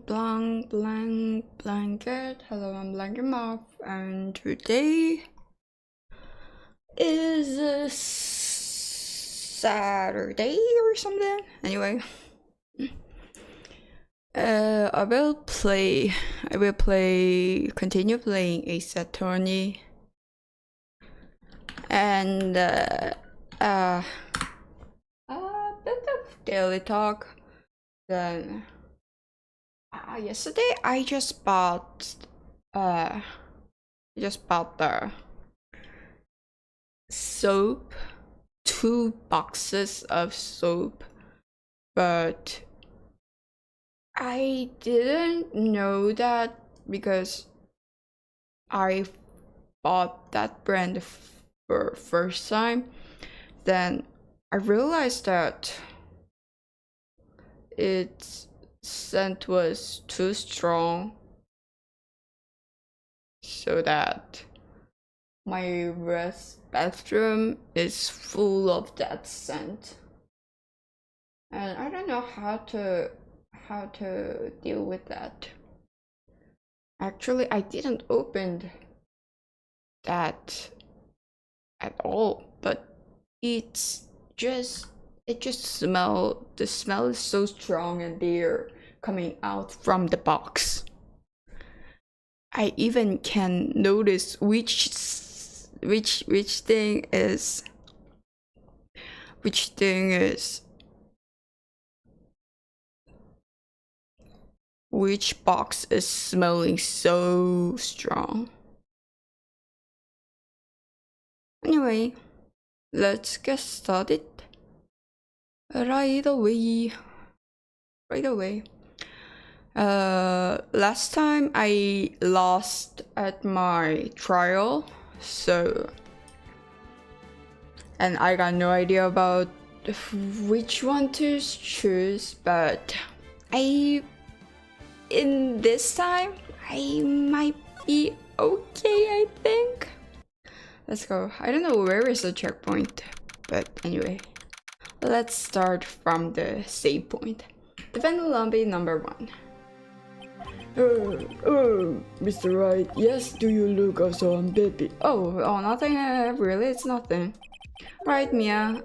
Blanket. Hello, I'm Blancket Moff, and today is a Saturday or something. Anyway, I will continue playing Ace Attorney, and a bit of daily talk. Then yesterday I just bought the soap, 2 boxes of soap, but I didn't know that because I bought that brand for first time. Then I realized that its scent was too strong, so that my bathroom is full of that scent, and I don't know how to deal with that. Actually, I didn't open that at all, but the smell is so strong and they're coming out from the box. I even can notice which box is smelling so strong. Anyway, let's get started right away. Last time I lost at my trial, and I got no idea about which one to choose, but in this time I might be okay, I think. Let's go. I don't know where is the checkpoint, but anyway, let's start from the save point. Defend the lobby number 1. Mr. Wright, yes, do you look so unbaby? Oh, nothing, really, it's nothing. Right, Mia,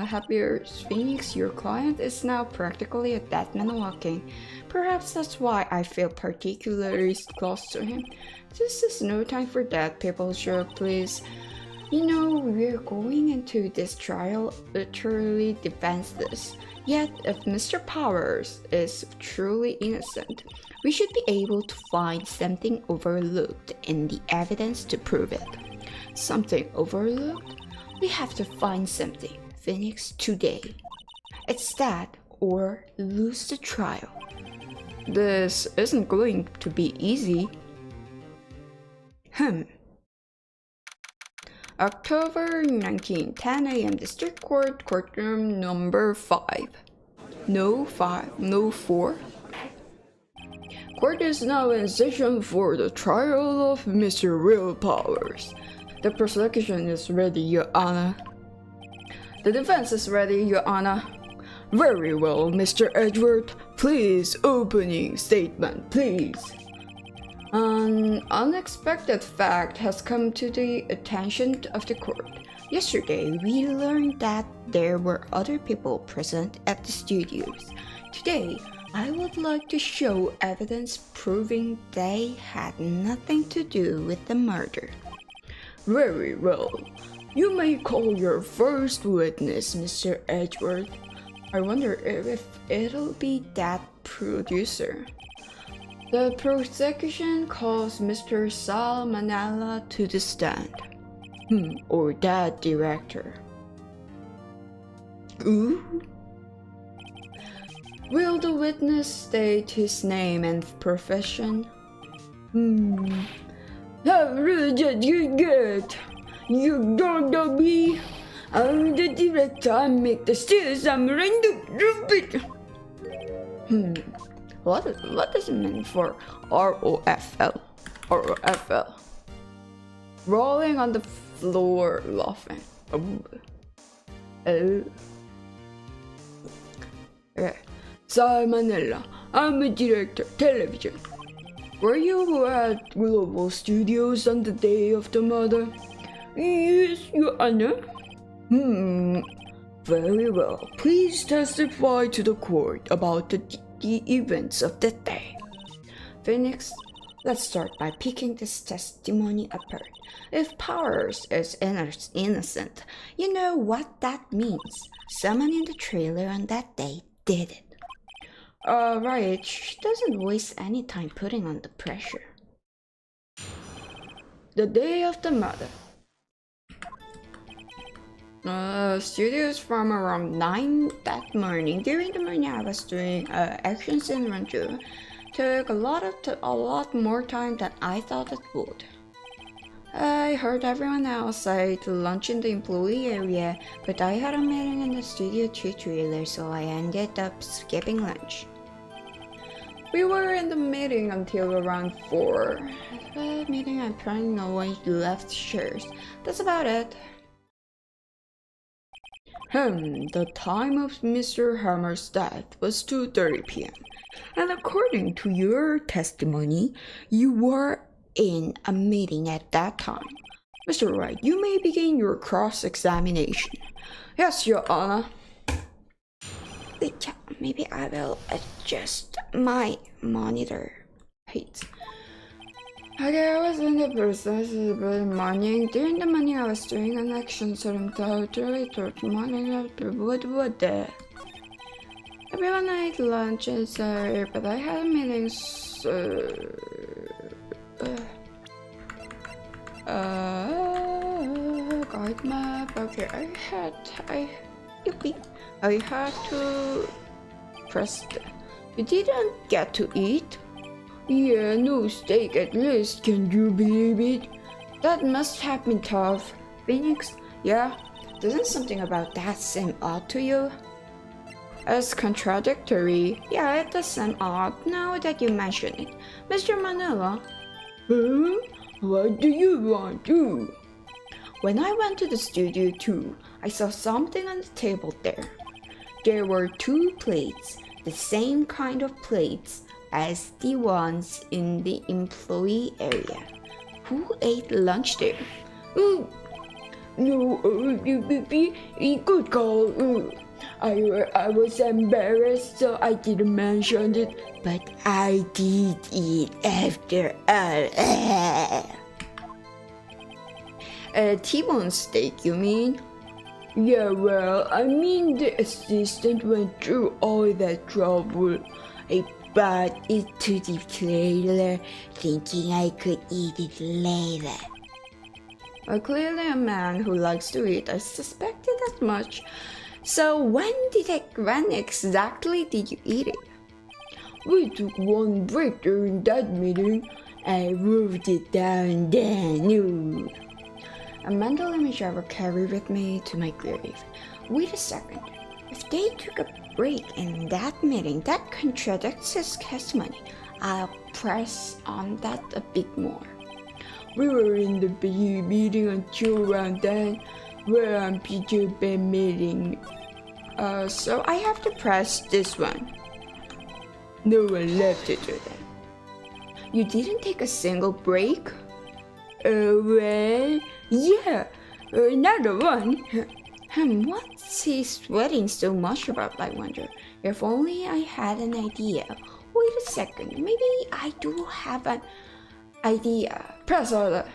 happier Pheonix, your client, is now practically a dead man walking. Perhaps that's why I feel particularly close to him. This is no time for that, people, sure, please. You know, we're going into this trial literally defenseless. Yet, if Mr. Powers is truly innocent, we should be able to find something overlooked in the evidence to prove it. Something overlooked? We have to find something, Pheonix, today. It's that or lose the trial. This isn't going to be easy. October 19, 10 a.m. District Court, courtroom number 5. No 4. Court is now in session for the trial of Mr. Real Powers. The prosecution is ready, Your Honor. The defense is ready, Your Honor. Very well, Mr. Edward. Please, opening statement, please. An unexpected fact has come to the attention of the court. Yesterday, we learned that there were other people present at the studios. Today, I would like to show evidence proving they had nothing to do with the murder. Very well. You may call your first witness, Mr. Edward. I wonder if it'll be that producer. The prosecution calls Mr. Salmonella to the stand. Or that director. Ooh? Will the witness state his name and profession? How rude did you get? You don't know me. I'm the director. I make the stairs. I'm random. What does it mean for ROFL? ROFL. Rolling on the floor laughing. Okay. Salmonella, I'm a director, television. Were you at Global Studios on the day of the murder? Yes, Your Honor. Very well. Please testify to the court about the events of that day. Pheonix, let's start by picking this testimony apart. If Powers is innocent, you know what that means. Someone in the trailer on that day did it. Right, she doesn't waste any time putting on the pressure. The day of the murder. Studios from around 9 that morning. During the morning, I was doing action scene run through. Took a lot more time than I thought it would. I heard everyone else ate lunch in the employee area, but I had a meeting in the Studio 2 trailer, so I ended up skipping lunch. We were in the meeting until around 4. The meeting, I'm trying no one left chairs. That's about it. The time of Mr. Hammer's death was 2:30 p.m. And according to your testimony, you were in a meeting at that time. Mr. Wright, you may begin your cross-examination. Yes, Your Honor. Maybe I will adjust my monitor height. Okay, I was in the process of the morning. During the morning, I was doing an action certain territory towards morning after what everyone ate lunch and sorry, but I had meetings. Guide map. Okay, I had to press. You didn't get to eat. Yeah, no steak at least, can you believe it? That must have been tough. Pheonix, yeah? Doesn't something about that seem odd to you? As contradictory, yeah, it does seem odd now that you mention it. Mr. Manila? What do you want to? When I went to the studio too, I saw something on the table there. There were 2 plates, the same kind of plates as the ones in the employee area. Who ate lunch there? No, good call. I was embarrassed, so I didn't mention it, but I did eat after all. T-bone steak, you mean? Yeah, well, I mean the assistant went through all that trouble. I brought it to the trailer, thinking I could eat it later. Clearly a man who likes to eat. I suspected that much. So when exactly did you eat it? We took one break during that meeting. I wrote it down then. A mental image I will carry with me to my grave. Wait a second. If they took a break in that meeting, that contradicts his testimony. I'll press on that a bit more. We were in the meeting until around then, where I'm PJ meeting. So I have to press this one. No one left it to them. You didn't take a single break? Well, yeah, another one. What's he sweating so much about, I wonder? If only I had an idea. Wait a second, maybe I do have an idea. Press order.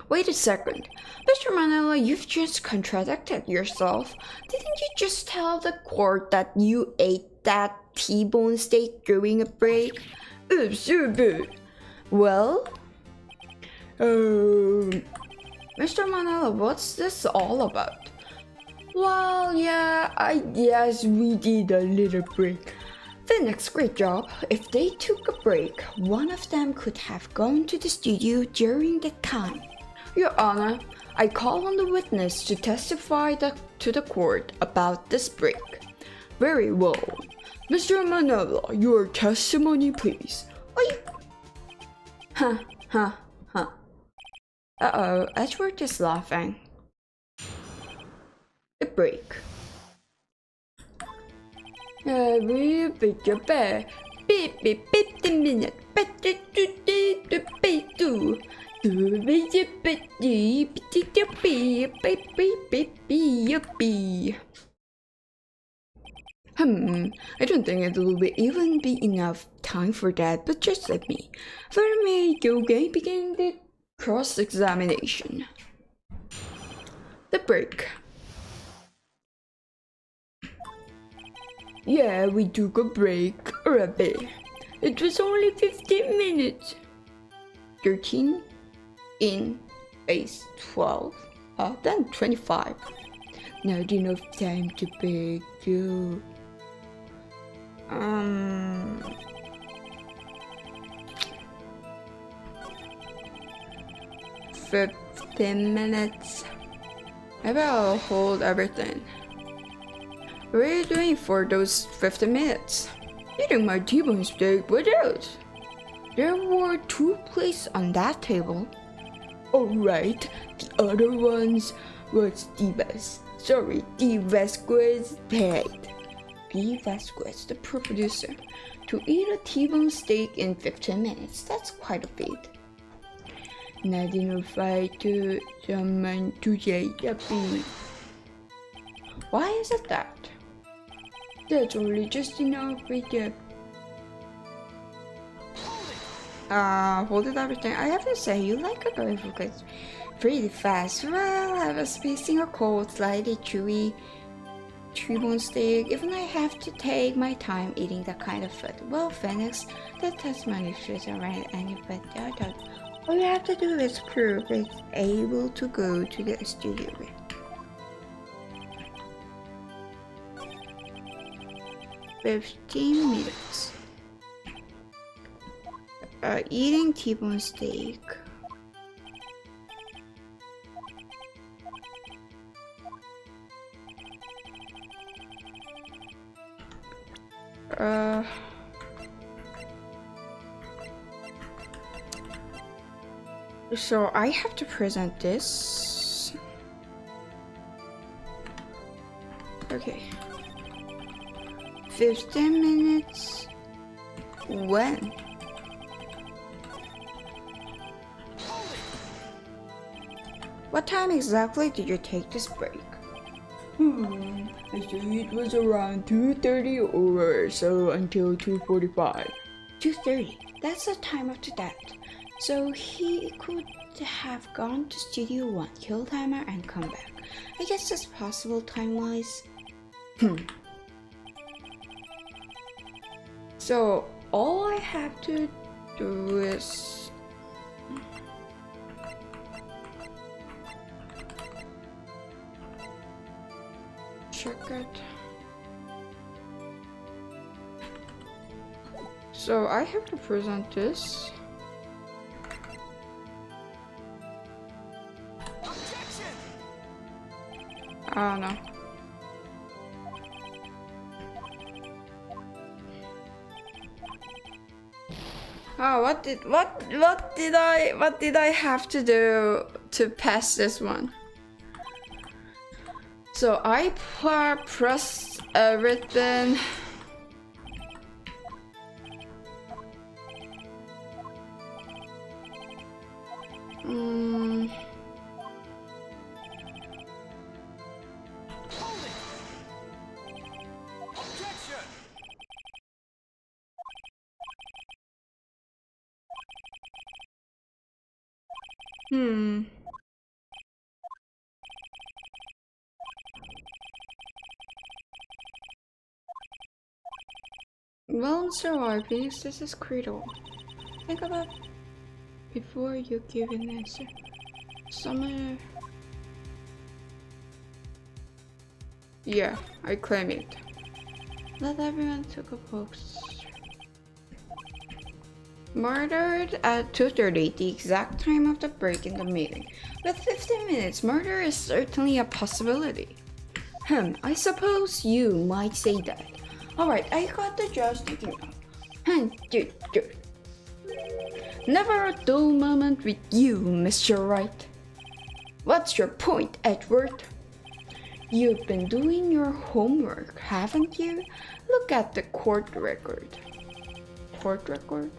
Wait a second. Mr. Manila, you've just contradicted yourself. Didn't you just tell the court that you ate that T-bone steak during a break? Stupid. Well? Mr. Manila, what's this all about? Well, yeah, I guess we did a little break. Pheonix, great job. If they took a break, one of them could have gone to the studio during that time. Your Honor, I call on the witness to testify to the court about this break. Very well. Mr. Manila, your testimony, please. Uh-oh, Edward is laughing. The break. Every picture bear. Beep beep 50 minutes. Better to do pay to. Do visit betty be. I don't think it will even be enough time for that, but just let me. Fanname, okay, begin the cross-examination. The break. Yeah, we took a break, already. It was only 15 minutes. 13 in base 12, then 25. Not enough time to bake you. 15 minutes. Maybe I'll hold everything. What are you doing for those 15 minutes? Eating my T-bone steak without. There were 2 plates on that table. Alright, the other ones was Divas. Sorry, Vasquez paid. B. Vasquez, the producer, to eat a T-bone steak in 15 minutes. That's quite a feat. Not enough fight to someone to say yuppie. Why is it that? That's only just enough with the hold it everything. I have to say, you like a girl who gets pretty fast. Well, I was facing a cold, slightly chewy T-bone steak. Even I have to take my time eating that kind of food. Well, Pheonix, that testimony shouldn't write anybody. All you have to do is prove it's able to go to the studio. 15 minutes. Eating T-bone steak. So I have to present this. Okay. 15 minutes. When? What time exactly did you take this break? I think it was around 2:30 or so until 2:45. 2:30? That's the time after that. So he could have gone to Studio 1, kill timer, and come back. I guess that's possible time-wise. So all I have to do is check it. So I have to present this. I don't know. Oh, what did I have to do to pass this one? So I pressed everything. Well, so Phoenix, this is critical. Think about before you give an answer. Yeah, I claim it. Let everyone take a post. Murdered at 2:30, the exact time of the break in the meeting. With 15 minutes, murder is certainly a possibility. I suppose you might say that. Alright, I got the judge thinking up. Never a dull moment with you, Mr. Wright. What's your point, Edward? You've been doing your homework, haven't you? Look at the court record. Court record?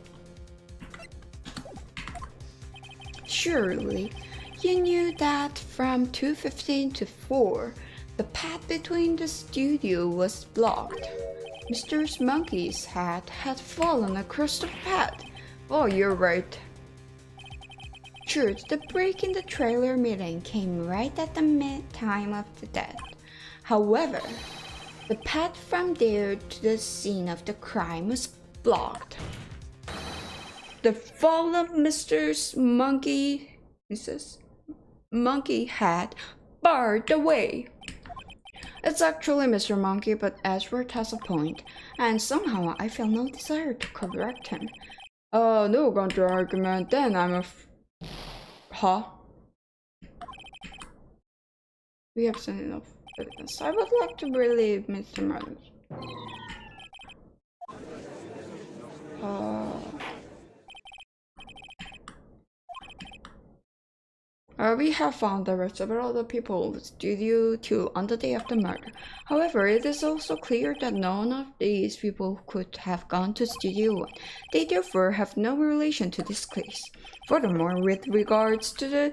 Surely, you knew that from 2:15 to 4, the path between the studio was blocked. Mr. Monkey's hat had fallen across the path. Oh, you're right. True, the break in the trailer meeting came right at the time of the death. However, the path from there to the scene of the crime was blocked. The fallen Mrs. Monkey hat barred the way. It's actually Mr. Monkey, but Edward has a point, and somehow I feel no desire to correct him. No counter argument, then I'm Huh? We have seen enough evidence. I would like to believe Mr. Martin. We have found there were several other people in the studio too on the day of the murder. However, it is also clear that none of these people could have gone to Studio 1. They therefore have no relation to this case. Furthermore, with regards to the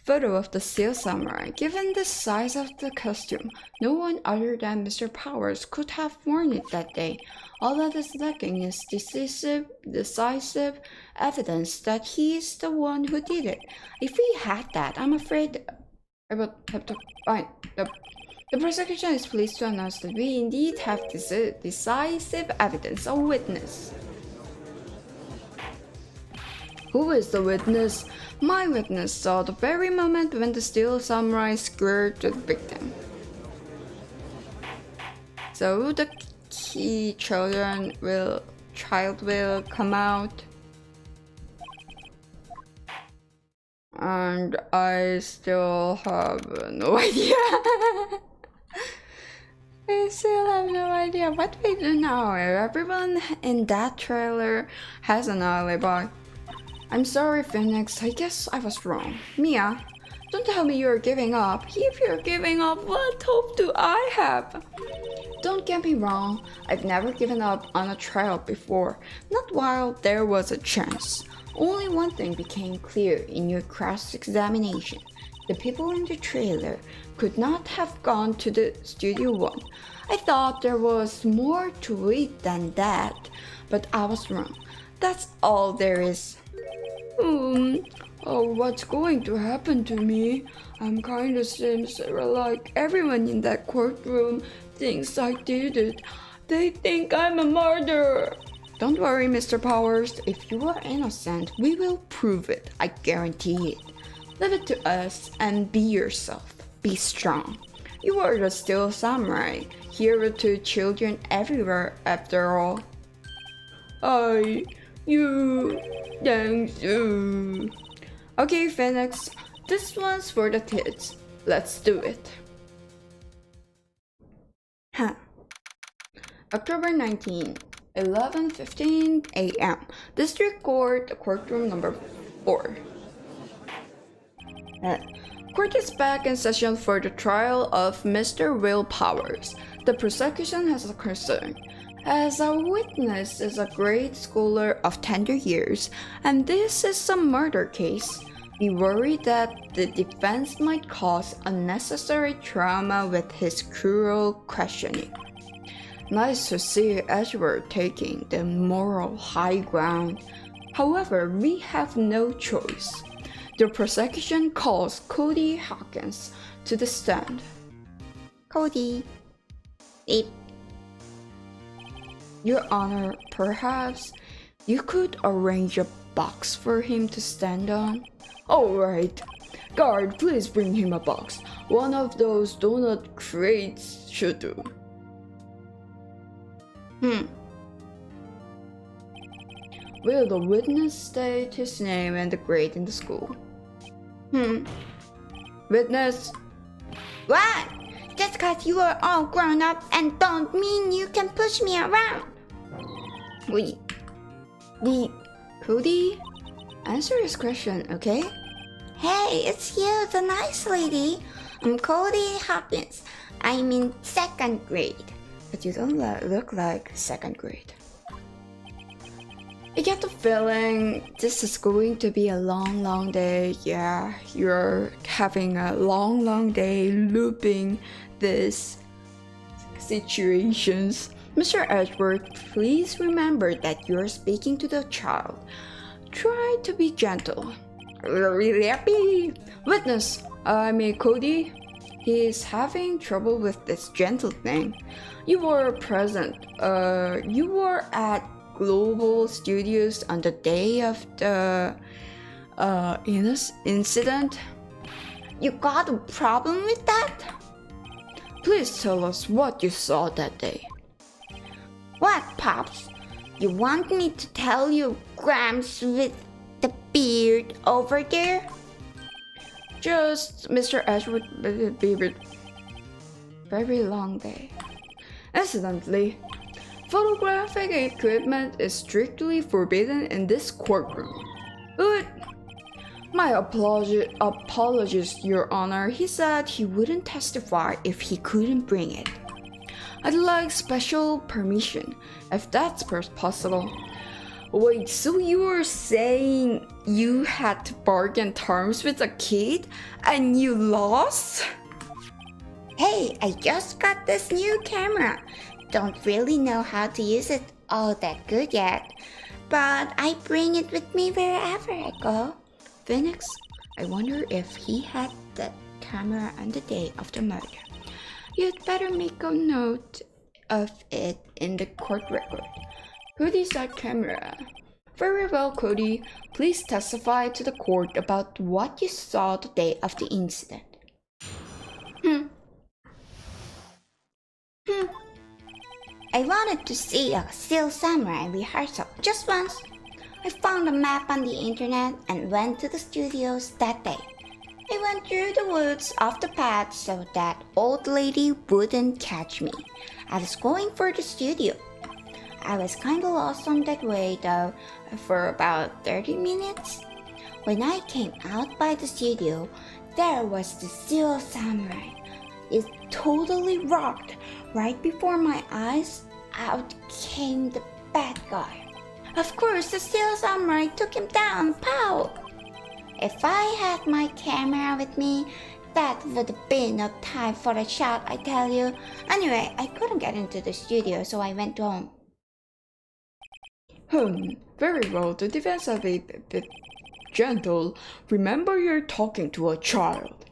photo of the Steel Samurai, given the size of the costume, no one other than Mr. Powers could have worn it that day. All that is lacking is decisive evidence that he is the one who did it. If we had that, I'm afraid I would have to find the prosecution is pleased to announce that we indeed have decisive evidence, a witness. Who is the witness? My witness saw the very moment when the Steel Samurai squared the victim. So the child will come out, and I still have no idea. I still have no idea what we do now. Everyone in that trailer has an alibi. I'm sorry, Pheonix. I guess I was wrong. Mia, don't tell me you're giving up. If you're giving up, what hope do I have? Don't get me wrong. I've never given up on a trial before. Not while there was a chance. Only one thing became clear in your cross-examination. The people in the trailer could not have gone to the Studio 1. I thought there was more to it than that, but I was wrong. That's all there is. What's going to happen to me? I'm kinda sincere, like everyone in that courtroom thinks I did it. They think I'm a murderer. Don't worry, Mr. Powers. If you are innocent, we will prove it. I guarantee it. Leave it to us and be yourself. Be strong. You are the Steel Samurai, hero to children everywhere after all. Thank you. Okay, Pheonix, this one's for the kids. Let's do it. October 19, 11:15 a.m. District Court, courtroom number 4. Court is back in session for the trial of Mr. Will Powers. The prosecution has a concern. As a witness is a grade scholar of tender years, and this is a murder case, we worry that the defense might cause unnecessary trauma with his cruel questioning. Nice to see Edward taking the moral high ground. However, we have no choice. The prosecution calls Cody Hawkins to the stand. Cody. Beep. Your Honor, perhaps you could arrange a box for him to stand on? Alright. Guard, please bring him a box. One of those donut crates should do. Will the witness state his name and the grade in the school? Witness. What? Just cause you are all grown up and don't mean you can push me around. Cody? Answer his question, okay? Hey, it's you, the nice lady. I'm Cody Hawkins. I'm in 2nd grade. But you don't look like 2nd grade. I get the feeling this is going to be a long day. Yeah, you're having a long day looping these situations. Mr. Edward, please remember that you're speaking to the child. Try to be gentle. Really happy. Witness, Cody. He is having trouble with this gentle thing. You were present. You were at Global Studios on the day of the incident. You got a problem with that? Please tell us what you saw that day. What, Pops? You want me to tell you Gramps with the beard over there? Just Mr. Ashwood beard. Very long day. Incidentally, photographic equipment is strictly forbidden in this courtroom. But my apologies, Your Honor. He said he wouldn't testify if he couldn't bring it. I'd like special permission, if that's possible. Wait, so you were saying you had to bargain terms with a kid and you lost? Hey, I just got this new camera. Don't really know how to use it all that good yet, but I bring it with me wherever I go. Phoenix, I wonder if he had that camera on the day of the murder. You'd better make a note of it in the court record. Cody's that camera. Very well, Cody. Please testify to the court about what you saw the day of the incident. I wanted to see a Steel Samurai rehearsal just once. I found a map on the internet and went to the studios that day. I went through the woods off the path so that old lady wouldn't catch me. I was going for the studio. I was kinda lost on that way though for about 30 minutes. When I came out by the studio, there was the Steel Samurai. It totally rocked. Right before my eyes, out came the bad guy. Of course, the Steel Samurai took him down. Pow! If I had my camera with me, that would have been no time for a shot, I tell you. Anyway, I couldn't get into the studio, so I went home. Very well. The defense of a bit gentle. Remember, you're talking to a child.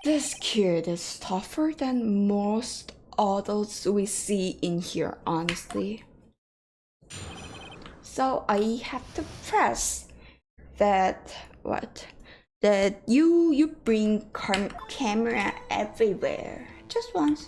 This kid is tougher than most adults we see in here, honestly. So I have to press that you bring camera everywhere. Just once.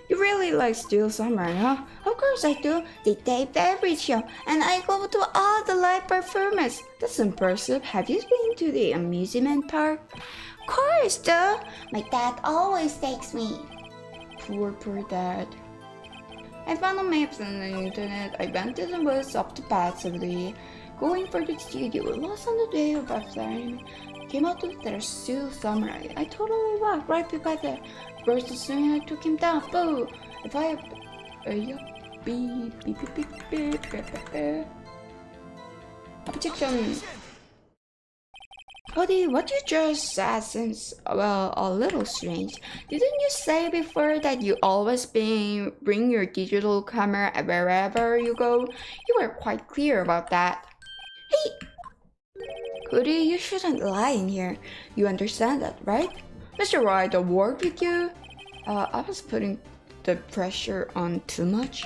You really like Steel Samurai, huh? Of course I do. They tape every show, and I go to all the live performances. That's impressive. Have you been to the amusement park? Of course, duh. My dad always takes me. Poor dad. I found the maps on the internet. I went to the woods up the path of the going for the studio. Lost on the day of our time. Came out with their Steel Samurai. I totally walked right by the first as soon as I took him down. Boo! If I objection. Cody, what you just said seems, well, a little strange. Didn't you say before that you always bring your digital camera wherever you go? You were quite clear about that. Hey! Cody, you shouldn't lie in here. You understand that, right? Mr. Wright, I work with you. I was putting the pressure on too much.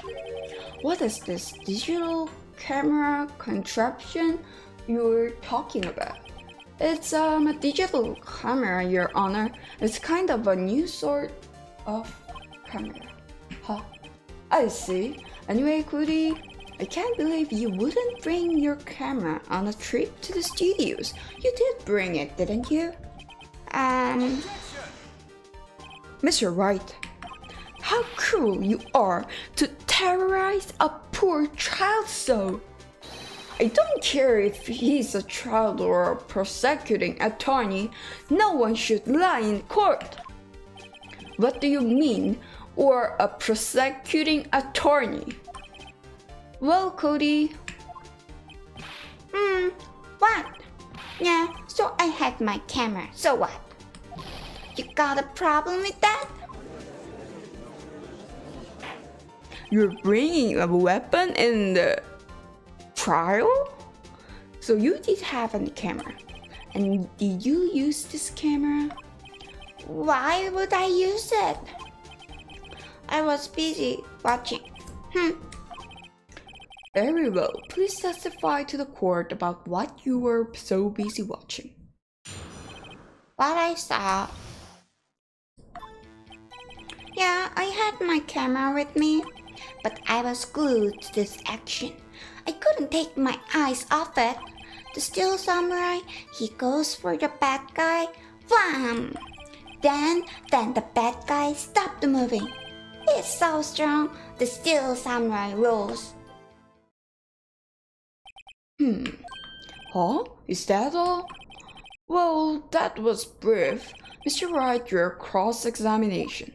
What is this digital camera contraption you're talking about? It's a digital camera, Your Honor. It's kind of a new sort of camera. Huh? I see. Anyway, Cody, I can't believe you wouldn't bring your camera on a trip to the studios. You did bring it, didn't you? Mr. Wright, how cruel you are to terrorize a poor child so. I don't care if he's a child or a prosecuting attorney, no one should lie in court. What do you mean, or a prosecuting attorney? Well, Cody. What? Yeah, so I had my camera, so what? You got a problem with that? You're bringing a weapon in the trial? So you did have a camera. And did you use this camera? Why would I use it? I was busy watching. Very well. Please testify to the court about what you were so busy watching. What I saw. Yeah, I had my camera with me, but I was glued to this action. I couldn't take my eyes off it. The steel samurai, he goes for the bad guy. Wham! Then the bad guy stopped moving. He's so strong, the steel samurai rolls. Huh? Is that all? Well, that was brief. Mr. Wright, your cross-examination.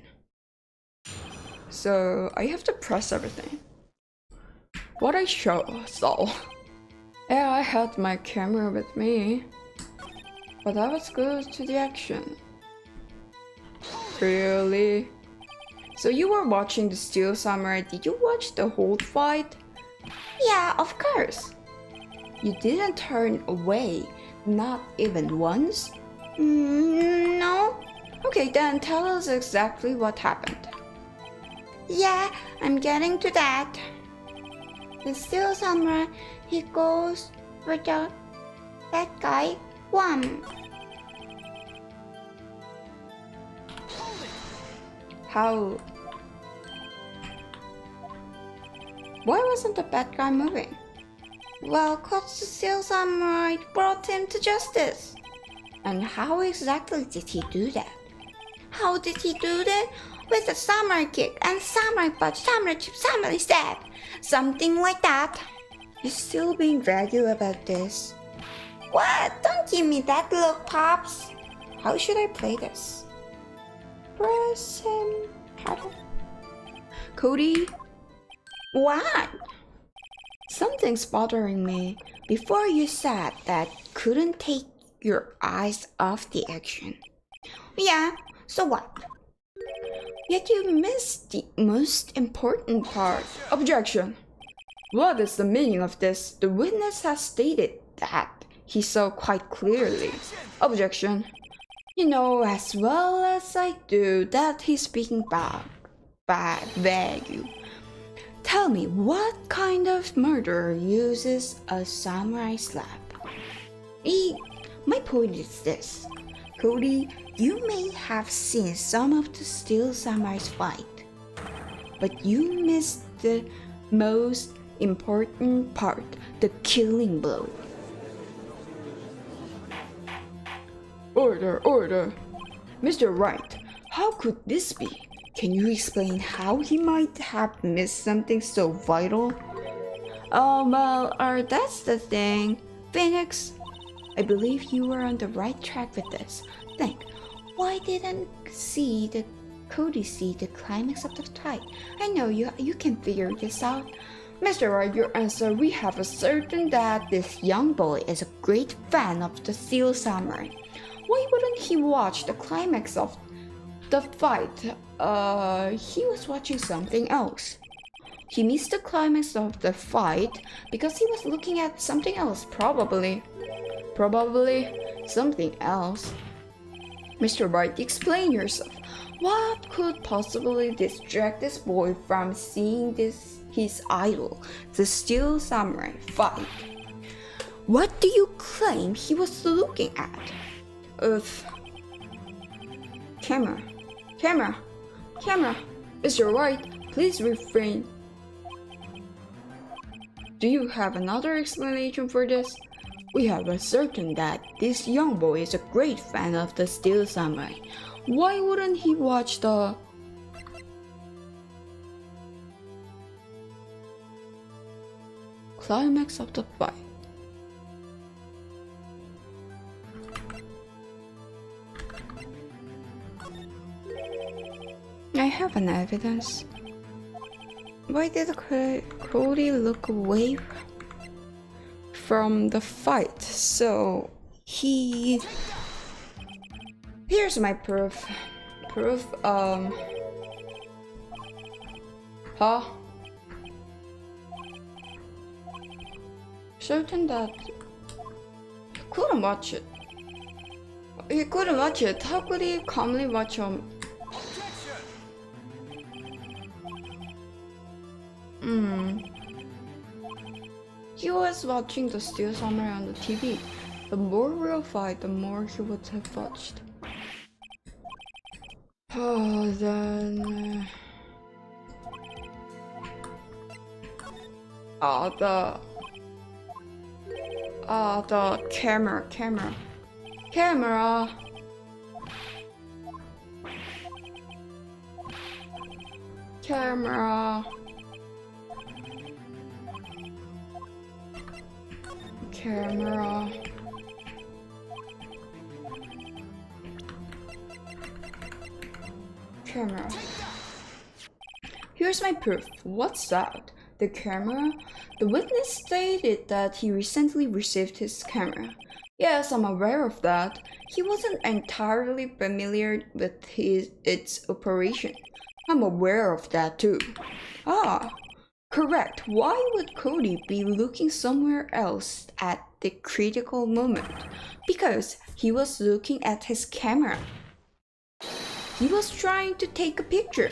So, I have to press everything. What I saw. Yeah, I had my camera with me, but I was glued to the action. Really? So you were watching the Steel Samurai. Did you watch the whole fight? Yeah, of course. You didn't turn away, not even once? No. Okay, then tell us exactly what happened. Yeah, I'm getting to that. The steel samurai, he goes for the bad guy. Wham! How? Why wasn't the bad guy moving? Well, 'cause the steel samurai brought him to justice. And how exactly did he do that? How did he do that? With a samurai kick and samurai punch, samurai chip, samurai stab. Something like that. You're still being vague about this. What? Don't give me that look, Pops. How should I play this? Press him harder. Cody? What? Something's bothering me. Before you said that couldn't take your eyes off the action. Yeah, so what? Yet you missed the most important part. Objection. What is the meaning of this? The witness has stated that he saw quite clearly. Objection. You know as well as I do that he's speaking vague. Tell me, what kind of murderer uses a samurai slap? My point is this. Cody, you may have seen some of the Steel Samurai's fight, but you missed the most important part, the killing blow. Order. Mr. Wright, how could this be? Can you explain how he might have missed something so vital? That's the thing. Pheonix, I believe you were on the right track with this. Think, why didn't Cody see the climax of the fight? I know you can figure this out. Mr. Wright, your answer, we have ascertained that this young boy is a great fan of the Steel Samurai. Why wouldn't he watch the climax of the fight? He was watching something else. He missed the climax of the fight because he was looking at something else, probably something else. Mr. Wright, explain yourself. What could possibly distract this boy from seeing his idol, the Steel Samurai, fight? What do you claim he was looking at? Camera. Mr. Wright, please refrain. Do you have another explanation for this? We have ascertained that this young boy is a great fan of the Steel Samurai. Why wouldn't he watch the climax of the fight? have an evidence. Why did Cody look away from the fight? So he... Here's my proof. Huh? Certain that he couldn't watch it. How could he calmly watch him? He was watching the Steel Samurai on the TV. The more real fight, the more he would have watched. Oh, then... the camera. Here's my proof. What's that? The camera? The witness stated that he recently received his camera. Yes, I'm aware of that. He wasn't entirely familiar with its operation. I'm aware of that too. Ah, correct. Why would Cody be looking somewhere else at the critical moment? Because he was looking at his camera. He was trying to take a picture.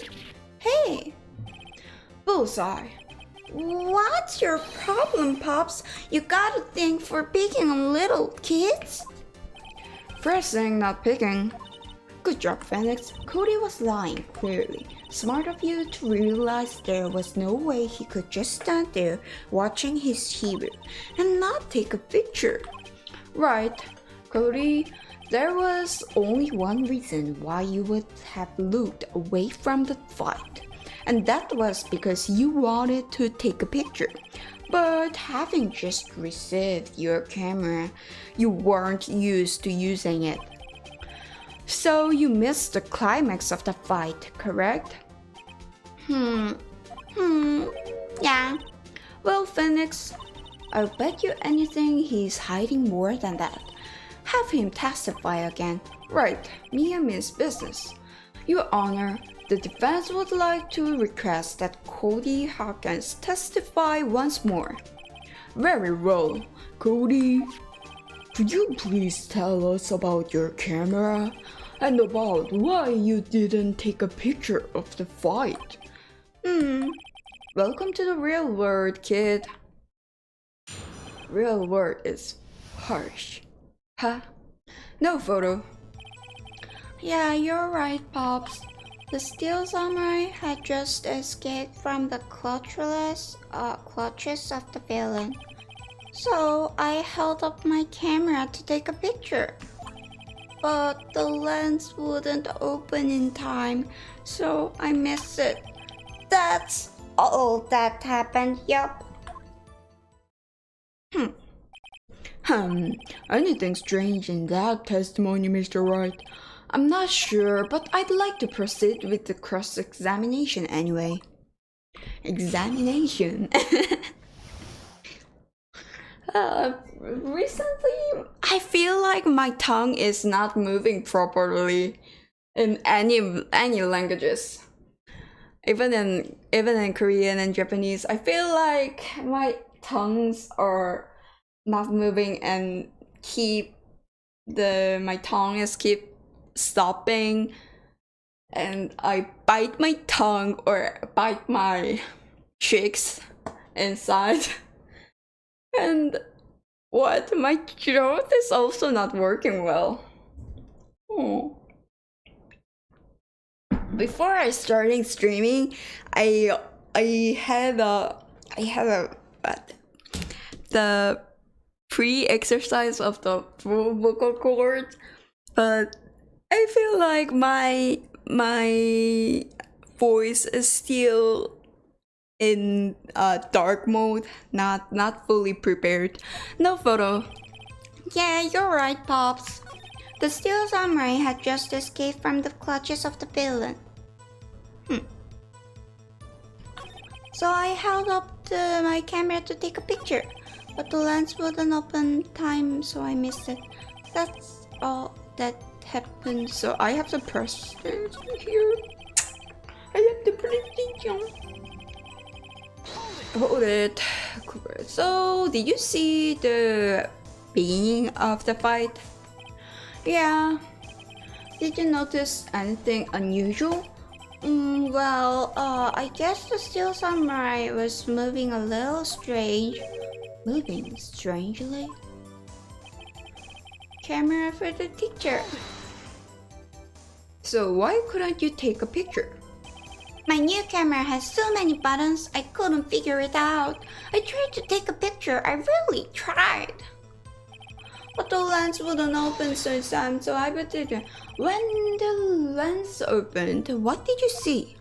Hey! Bullseye. What's your problem, Pops? You got a thing for picking on little kids? First thing, not picking. Good job, Pheonix. Cody was lying, clearly. Smart of you to realize there was no way he could just stand there watching his hero and not take a picture. Right, Cody. There was only one reason why you would have looked away from the fight. And that was because you wanted to take a picture. But having just received your camera, you weren't used to using it. So you missed the climax of the fight, correct? Yeah. Well, Pheonix, I'll bet you anything he's hiding more than that. Have him testify again. Right, Mia means business. Your Honor, the defense would like to request that Cody Hawkins testify once more. Very well. Cody, could you please tell us about your camera and about why you didn't take a picture of the fight? Welcome to the real world, kid. Real world is harsh. Huh? No photo. Yeah, you're right, Pops. The Steel Samurai had just escaped from the clutches of the villain. So I held up my camera to take a picture. But the lens wouldn't open in time, so I missed it. That's all that happened, yup. Anything strange in that testimony, Mr. Wright? I'm not sure, but I'd like to proceed with the cross-examination anyway. Examination? Recently, I feel like my tongue is not moving properly in any languages. Even in Korean and Japanese, I feel like my tongues are not moving and my tongue is keep stopping, and I bite my tongue or bite my cheeks inside. And what? My throat is also not working well. Before I started streaming, I had the pre-exercise of the full vocal cord, but I feel like my voice is still in dark mode, not fully prepared. No photo. Yeah, you're right, Pops. The Steel Samurai had just escaped from the clutches of the villain. So I held up my camera to take a picture, but the lens wouldn't open time, so I missed it. That's all that happened. So I have to press it here. I have to press it. Hold it. So did you see the beginning of the fight? Yeah. Did you notice anything unusual? Well, I guess the steel samurai was moving a little strange. Moving strangely? Camera for the teacher. So why couldn't you take a picture? My new camera has so many buttons, I couldn't figure it out. I tried to take a picture, I really tried. But the lens wouldn't open, so I put it. When the lens opened, what did you see?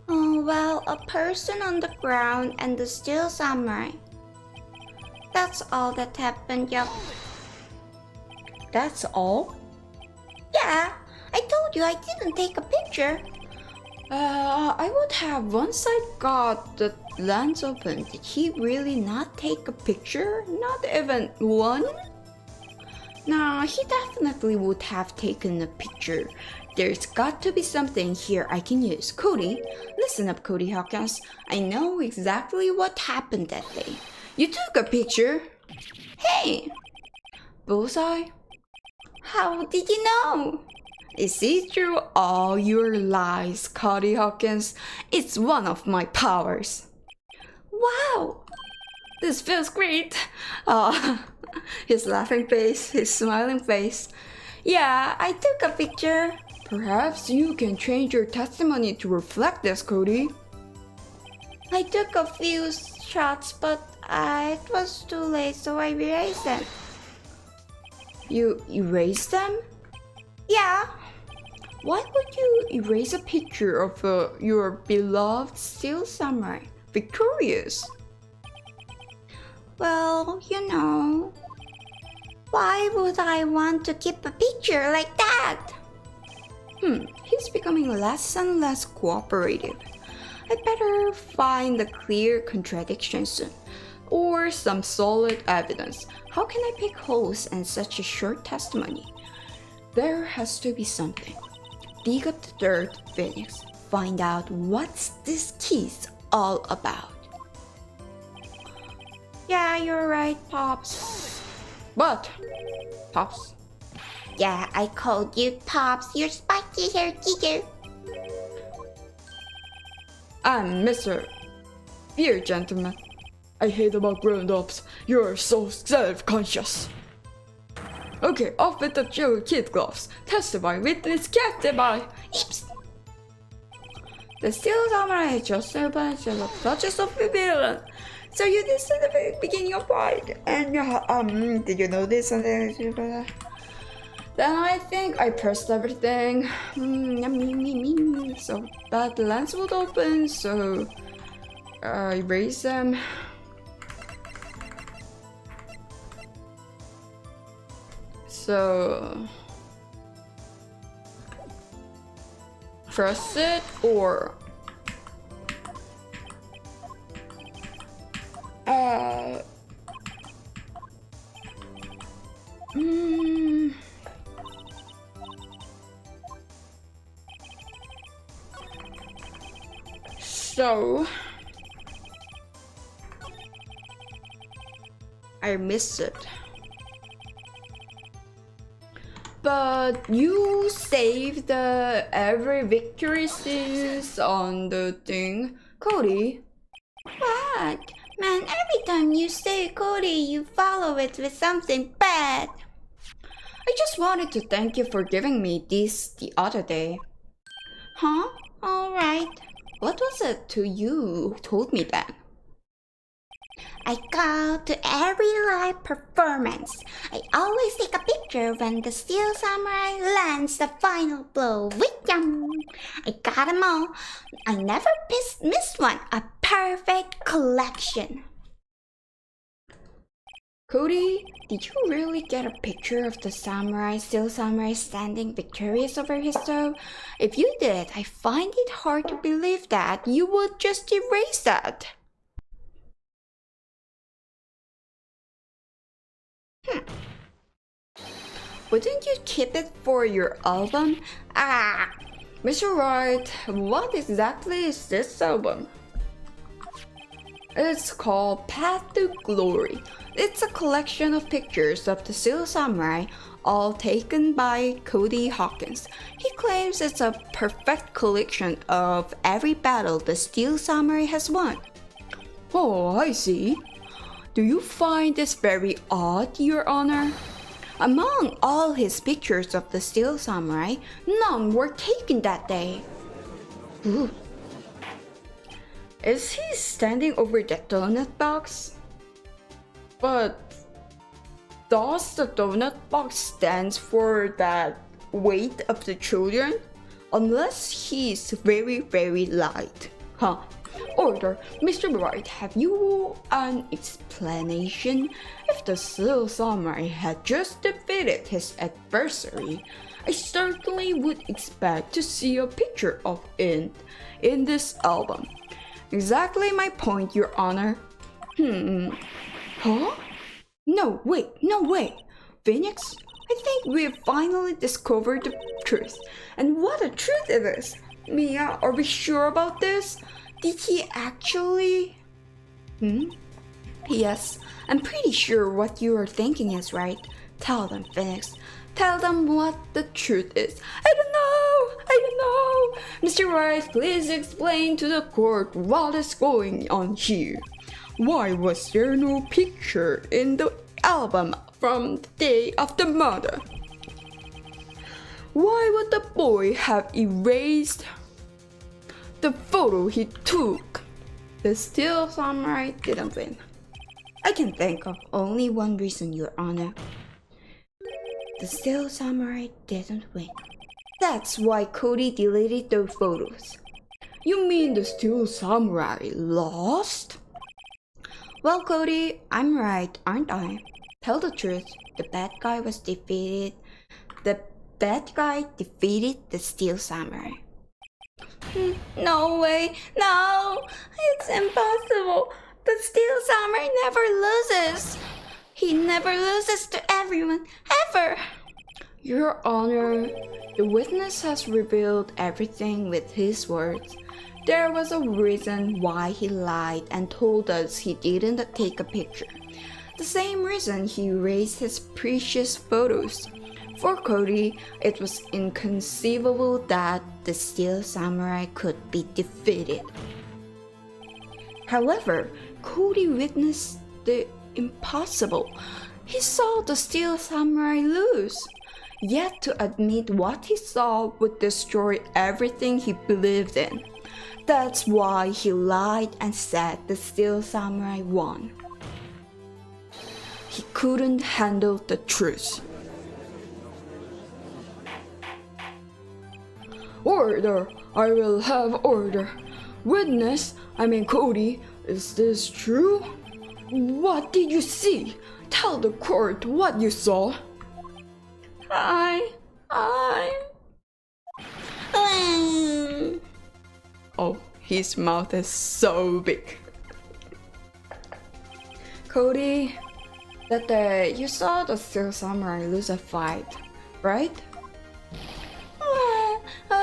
Oh, well, a person on the ground and the steel samurai. That's all that happened, yup. That's all? Yeah, I told you I didn't take a picture. I would have once I got the lens open. Did he really not take a picture? Not even one? Nah, he definitely would have taken a picture. There's got to be something here I can use. Cody, listen up, Cody Hawkins. I know exactly what happened that day. You took a picture. Hey! Bullseye? How did you know? I see through all your lies, Cody Hawkins. It's one of my powers. Wow! This feels great. His laughing face, his smiling face. Yeah, I took a picture. Perhaps you can change your testimony to reflect this, Cody. I took a few shots, but it was too late, so I erased them. You erased them? Yeah. Why would you erase a picture of your beloved steel samurai, Victorious? Well, you know, why would I want to keep a picture like that? He's becoming less and less cooperative. I'd better find a clear contradiction soon, or some solid evidence. How can I pick holes in such a short testimony? There has to be something. Dig up the dirt, Pheonix. Find out what's this case all about. Yeah, you're right, Pops. What? Pops? Yeah, I called you Pops. You're spiky hair teacher. I'm Mr. Dear gentlemen, I hate about grown-ups. You're so self-conscious. Okay, off with the Joe kid gloves. Testify, witness, testify. Oops. The steel samurai just a bunch of touches of the villain. So you did at the very beginning of fight, and did you know this? Then I think I pressed everything. So that lens would open. So erase them. So press it or So I missed it. But you saved every victory scenes on the thing, Cody. What? Man, every time you say Cody, you follow it with something bad. I just wanted to thank you for giving me this the other day. Huh? Alright. What was it to you who told me that? I go to every live performance. I always take a picture when the steel samurai lands the final blow. Wee-yum! I got them all. I never miss one. A perfect collection. Cody, did you really get a picture of the still samurai standing victorious over his foe? If you did, I find it hard to believe that you would just erase that. Wouldn't you keep it for your album? Mr. Wright, what exactly is this album? It's called Path to Glory. It's a collection of pictures of the Steel Samurai, all taken by Cody Hawkins. He claims it's a perfect collection of every battle the Steel Samurai has won. Oh, I see. Do you find this very odd, Your Honor? Among all his pictures of the Steel Samurai, none were taken that day. Ooh. Is he standing over the donut box? But does the donut box stand for that weight of the children? Unless he's very, very light. Huh. Order, Mr. Wright, have you an explanation? If the Steel Samurai had just defeated his adversary, I certainly would expect to see a picture of it in this album. Exactly my point, Your Honor. Huh? No, wait. Pheonix, I think we've finally discovered the truth. And what a truth it is! Mia, are we sure about this? Did he actually... P.S. I'm pretty sure what you are thinking is right. Tell them, Pheonix. Tell them what the truth is. I don't know. Mr. Wright, please explain to the court what is going on here. Why was there no picture in the album from the day of the murder? Why would the boy have erased the photo he took? The Steel Samurai didn't win. I can think of only one reason, Your Honor. The Steel Samurai didn't win. That's why Cody deleted those photos. You mean the Steel Samurai lost? Well, Cody, I'm right, aren't I? Tell the truth, the bad guy was defeated. The bad guy defeated the Steel Samurai. No way, no! It's impossible! The Steel Samurai never loses! He never loses to everyone, ever! Your Honor, the witness has revealed everything with his words. There was a reason why he lied and told us he didn't take a picture. The same reason he erased his precious photos. For Cody, it was inconceivable that the Steel Samurai could be defeated. However, Cody witnessed the impossible. He saw the Steel Samurai lose. Yet to admit what he saw would destroy everything he believed in. That's why he lied and said the Steel Samurai won. He couldn't handle the truth. Order! I will have order. Witness, Cody, is this true? What did you see? Tell the court what you saw. Oh, his mouth is so big. Cody, that day you saw the Steel Samurai lose a fight, right?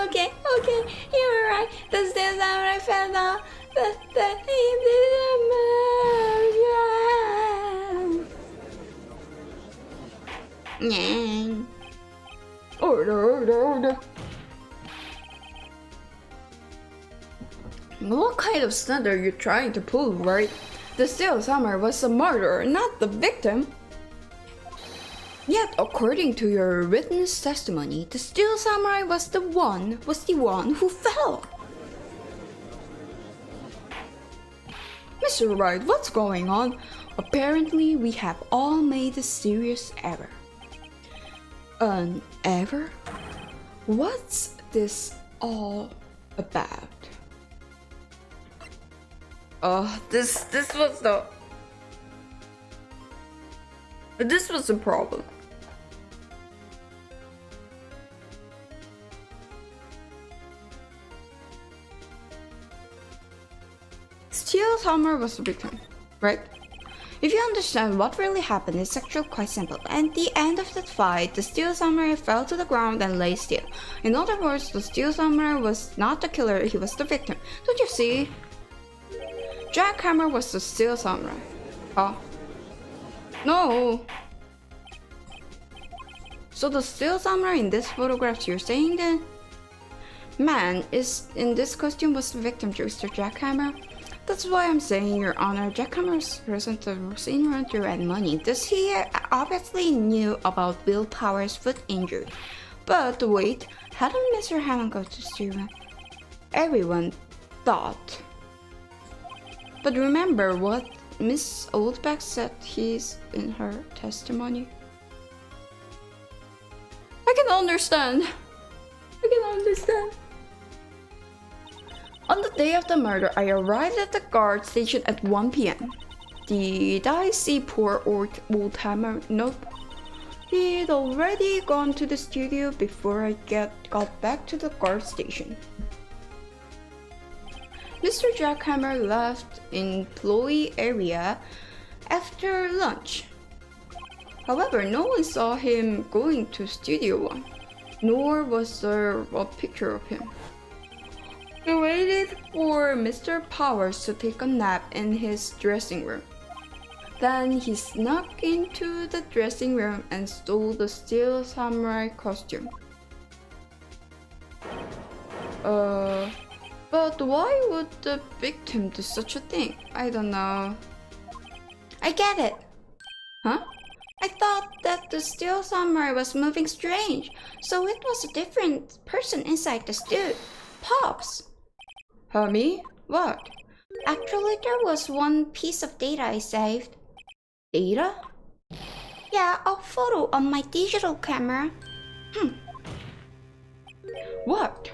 Okay, you're right. The Steel Samurai fell down. He didn't move. Order. What kind of stunt are you trying to pull, right? The Steel Samurai was the murderer, not the victim. Yet, according to your witness testimony, the Steel Samurai was the one who fell. Mr. Wright, what's going on? Apparently, we have all made a serious error. An error? What's this all about? This was the... But this was the problem. Steel Summer was the victim, right? If you understand what really happened, it's actually quite simple. At the end of that fight, the Steel Samurai fell to the ground and lay still. In other words, the Steel Samurai was not the killer, he was the victim. Don't you see? Jackhammer was the Steel Samurai. Huh? No! So the Steel Samurai in this photograph you're saying then? Man is in this costume was the victim to Mr. Jackhammer? That's why I'm saying, Your Honor, Jackhammer's present was ignorant to red money. Thus he obviously knew about Will Power's foot injury. But wait, hadn't Mr. Hammond go to Steven? Everyone thought. But remember what Miss Oldbeck said he's in her testimony? I can understand. On the day of the murder, I arrived at the guard station at 1 p.m. Did I see poor old Hammer? Nope. He'd already gone to the studio before I got back to the guard station. Mr. Jackhammer left employee area after lunch. However, no one saw him going to Studio 1, nor was there a picture of him. He waited for Mr. Powers to take a nap in his dressing room. Then he snuck into the dressing room and stole the Steel Samurai costume. But why would the victim do such a thing? I don't know. I get it. Huh? I thought that the Steel Samurai was moving strange, so it was a different person inside the studio. Pops! Me? What? Actually, there was one piece of data I saved. Data? Yeah, a photo on my digital camera. What?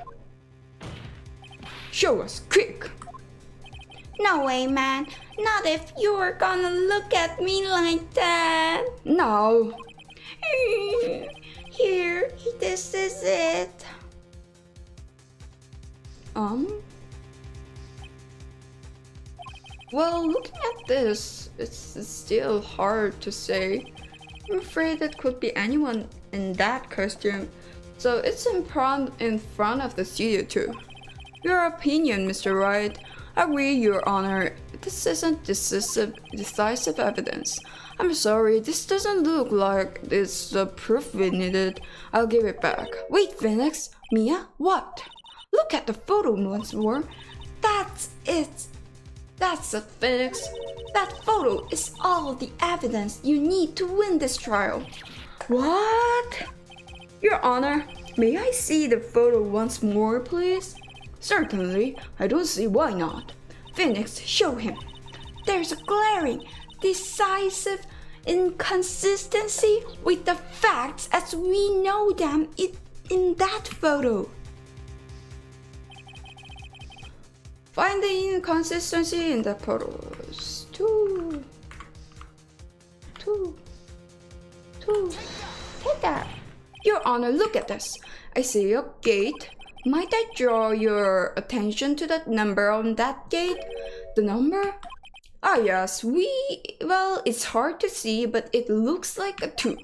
Show us, quick! No way, man. Not if you're gonna look at me like that. No. Here, this is it. Well, looking at this, it's still hard to say. I'm afraid it could be anyone in that costume, so it's in front of the studio too. Your opinion, Mr. Wright. Agree, Your Honor. This isn't decisive evidence. I'm sorry, this doesn't look like it's the proof we needed. I'll give it back. Wait, Pheonix. Mia? What? Look at the photo once more. That's it. That's it, Pheonix. That photo is all the evidence you need to win this trial. What? Your Honor, may I see the photo once more, please? Certainly, I don't see why not. Pheonix, show him. There's a glaring, decisive inconsistency with the facts as we know them in that photo. Find the inconsistency in the photos. Two. Take that. Your Honor, look at this. I see a gate. Might I draw your attention to that number on that gate? The number? Ah yes, well, it's hard to see, but it looks like a 2.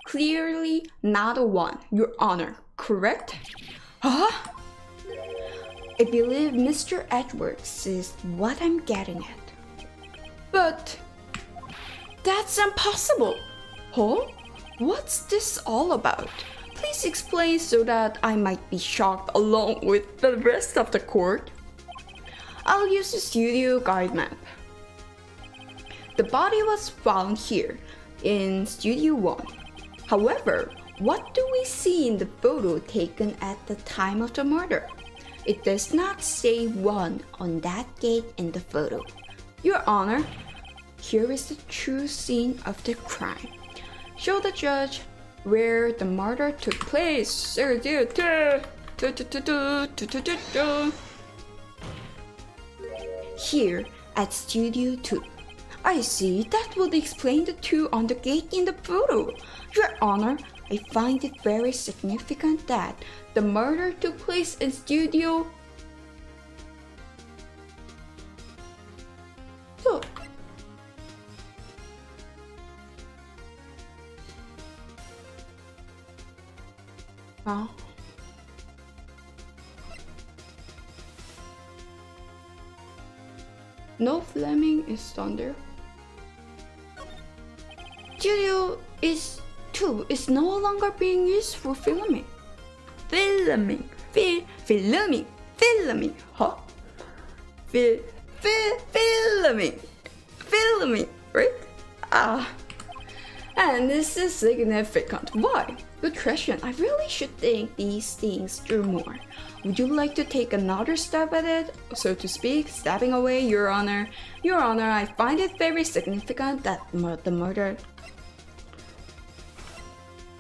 Clearly not a 1, Your Honor, correct? Huh? I believe Mr. Edwards is what I'm getting at. But that's impossible! Huh? What's this all about? Please explain so that I might be shocked along with the rest of the court. I'll use the studio guide map. The body was found here in Studio 1. However, what do we see in the photo taken at the time of the murder? It does not say 1 on that gate in the photo. Your Honor, here is the true scene of the crime. Show the judge where the murder took place. Here at Studio 2. I see. That would explain the two on the gate in the photo. Your Honor, I find it very significant that the murder took place in Studio 2. Huh? No Fleming is thunder. Studio 2 is no longer being used for filming. Filming, huh? Filming, right? And this is significant. Why? Good question. I really should think these things through more. Would you like to take another stab at it, so to speak, stabbing away, Your Honor? Your Honor, I find it very significant that the murder...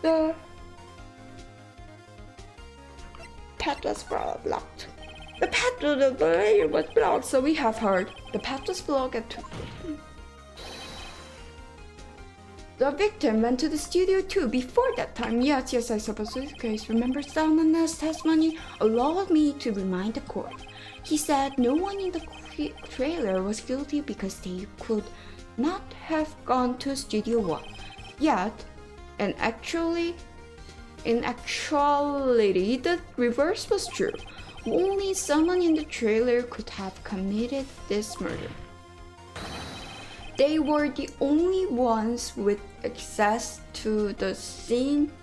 The path was blocked. The path to the barrier was blocked, so we have heard. The path was blocked at 2. The victim went to the studio too before that time. Yes, I suppose this case. Remember Salman's testimony? Allow me to remind the court. He said no one in the trailer was guilty because they could not have gone to Studio 1. Yet, in actuality, the reverse was true. Only someone in the trailer could have committed this murder. They were the only ones with access to the scene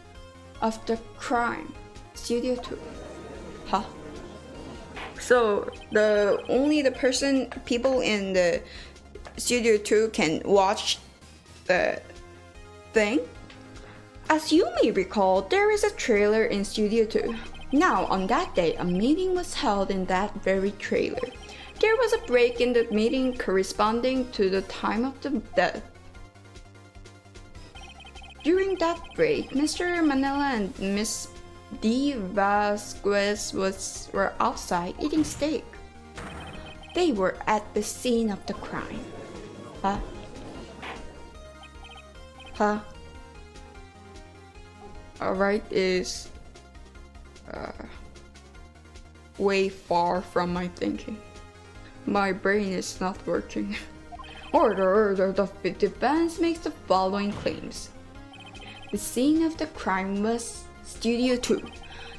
of the crime. Studio 2. Huh? So people in the Studio 2 can watch the thing? As you may recall, there is a trailer in Studio 2. Now, on that day, a meeting was held in that very trailer. There was a break in the meeting corresponding to the time of the death. During that break, Mr. Manila and Miss D. Vasquez were outside eating steak. They were at the scene of the crime. Alright is way far from my thinking. My brain is not working. Order, the defense makes the following claims. The scene of the crime was Studio 2.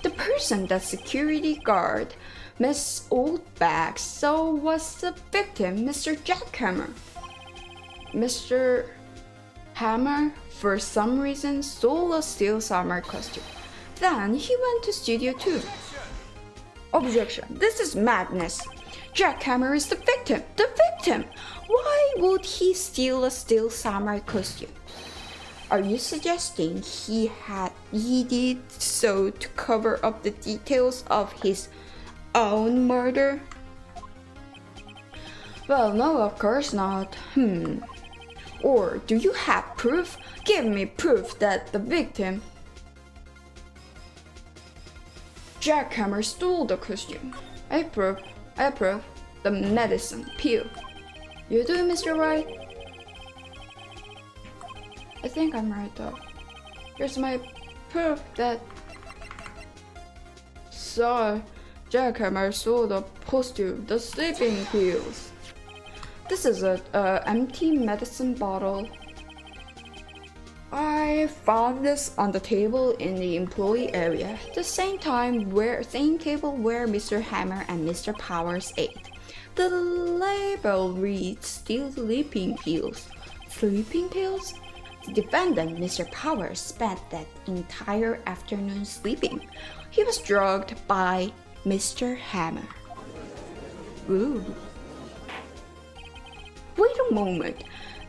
The person that security guard Miss Oldbag saw was the victim, Mr. Jackhammer. Mr. Hammer, for some reason, stole a steel summer costume. Then he went to Studio 2. Objection. This is madness. Jackhammer is the victim. The victim! Why would he steal a steel samurai costume? Are you suggesting he did so to cover up the details of his own murder? Well, no, of course not. Or do you have proof? Give me proof that the victim Jackhammer stole the costume. I prove the medicine pill. You do, Mr. Wright? I think I'm right though. Here's my proof that Jackhammer stole the costume, the sleeping pills. This is an empty medicine bottle. I found this on the table in the employee area, the same table where Mr. Hammer and Mr. Powers ate. The label reads "Still sleeping pills." Sleeping pills? The defendant, Mr. Powers, spent that entire afternoon sleeping. He was drugged by Mr. Hammer. Ooh. Wait a moment.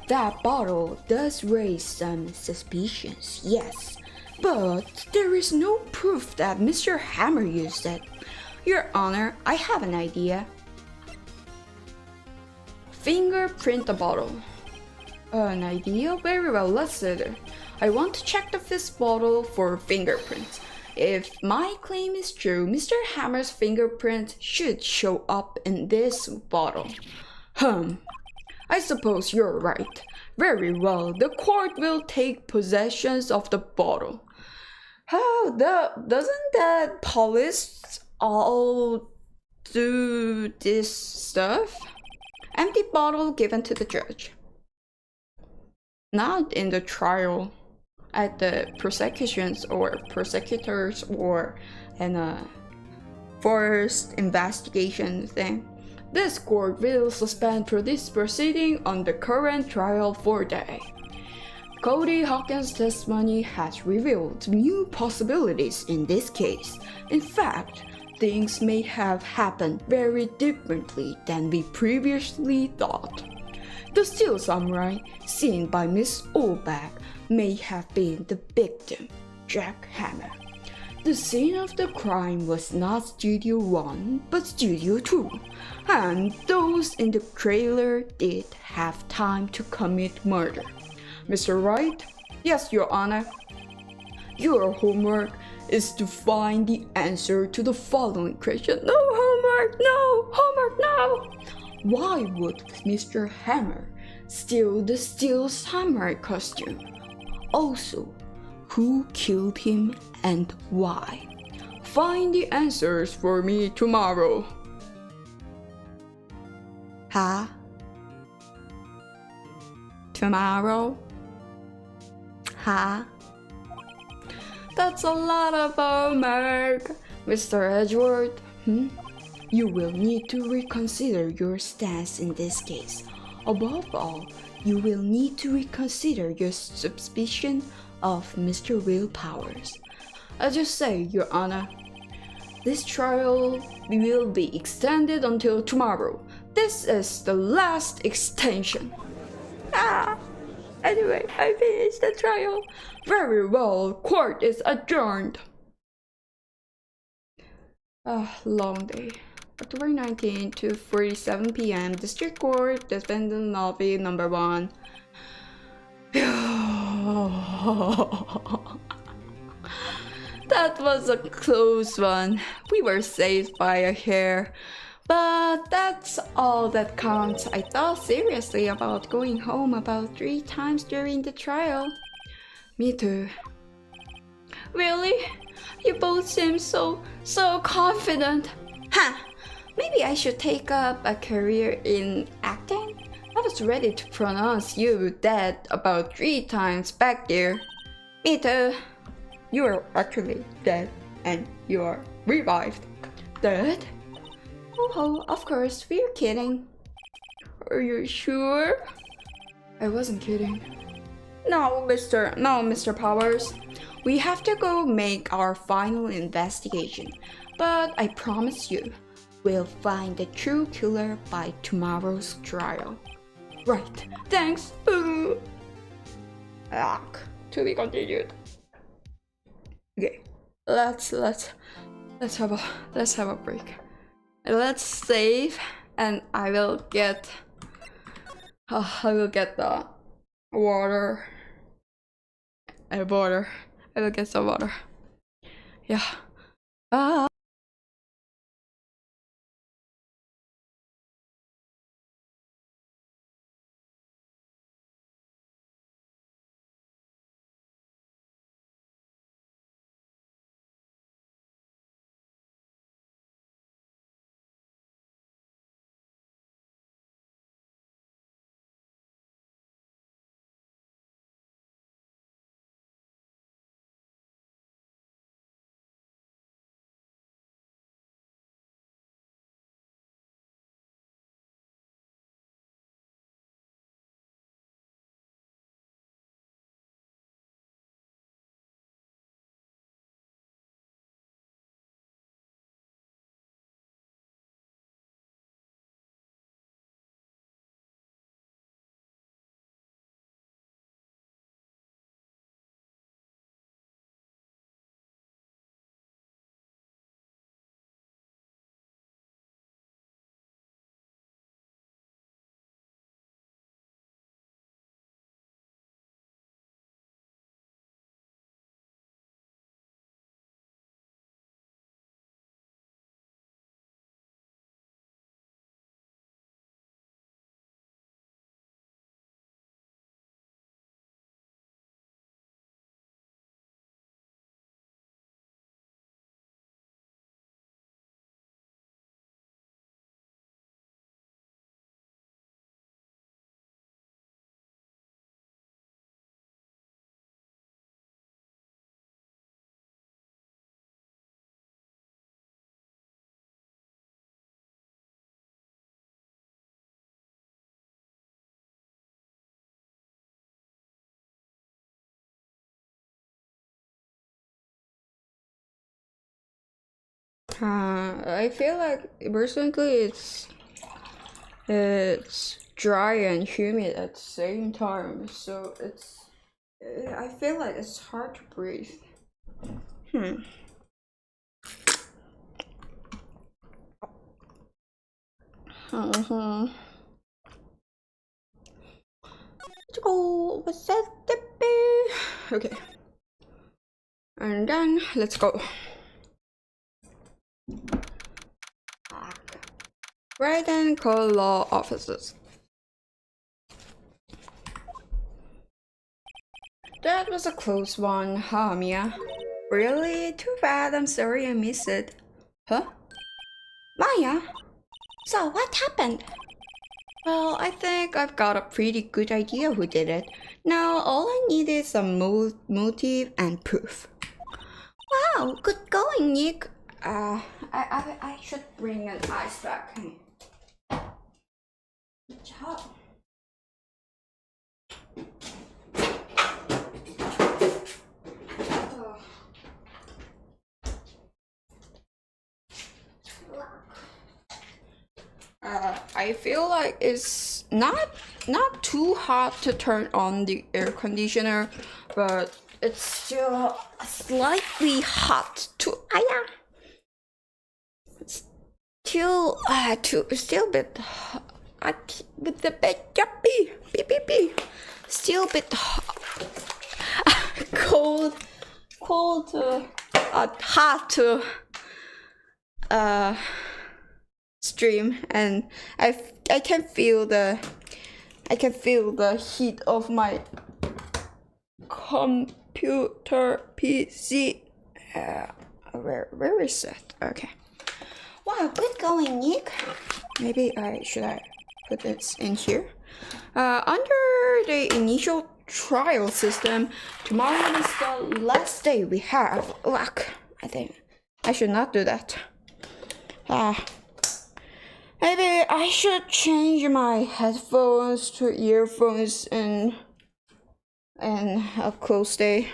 That bottle does raise some suspicions, yes, but there is no proof that Mr. Hammer used it. Your Honor, I have an idea. Fingerprint the bottle. An idea? Very well, let's do it. I want to check this bottle for fingerprints. If my claim is true, Mr. Hammer's fingerprint should show up in this bottle. I suppose you're right. Very well, the court will take possession of the bottle. Doesn't that police all do this stuff? Empty bottle given to the judge. Not in the trial, at the prosecutions or prosecutors or in a first investigation thing. This court will suspend this proceeding on the current trial for a day. Cody Hawkins' testimony has revealed new possibilities in this case. In fact, things may have happened very differently than we previously thought. The steel samurai, seen by Miss Olbach, may have been the victim, Jack Hammer. The scene of the crime was not Studio 1, but Studio 2, and those in the trailer did have time to commit murder. Mr. Wright? Yes, Your Honor. Your homework is to find the answer to the following question. No homework, no! Homework, no! Why would Mr. Hammer steal the Steel Samurai costume? Also, who killed him and why? Find the answers for me tomorrow. Huh? Tomorrow? Huh? That's a lot of homework, Mr. Edgeworth. You will need to reconsider your stance in this case. Above all, you will need to reconsider your suspicion of Mr. Will Powers. As you say, Your Honor, this trial will be extended until tomorrow. This is the last extension. Anyway, I finished the trial. Very well, court is adjourned. Long day. October 19 to 2:47 p.m. District Court, Defendant Lobby number 1. That was a close one. We were saved by a hair. But that's all that counts. I thought seriously about going home about 3 times during the trial. Me too. Really? You both seem so confident. Maybe I should take up a career in acting? I was ready to pronounce you dead about 3 times back there. Me too. You are actually dead and you are revived. Dead? Oh, of course, we're kidding. Are you sure? I wasn't kidding. No, Mr. Powers. We have to go make our final investigation. But I promise you, we'll find the true killer by tomorrow's trial. Right. Thanks. Boo. To be continued. Okay. Let's have a break. Let's save, and I will get the water. I will get some water. Yeah. I feel like recently it's dry and humid at the same time, so I feel like it's hard to breathe. Let's go. What's that? Okay. And then let's go. Write and call law offices. That was a close one, huh, Mia? Really? Too bad. I'm sorry I missed it. Huh? Maya? So what happened? Well, I think I've got a pretty good idea who did it. Now all I need is some motive and proof. Wow, good going, Nick. I should bring an ice pack. Good job. I feel like it's not too hot to turn on the air conditioner, but it's still slightly hot to still a bit with a bit beep still a bit cold hot to stream, and I can feel the heat of my computer PC. Where is it? Okay. Wow, good going, Nick. Maybe should I put this in here? Under the initial trial system, tomorrow is the last day we have. Look, I think I should not do that. Maybe I should change my headphones to earphones in a close day.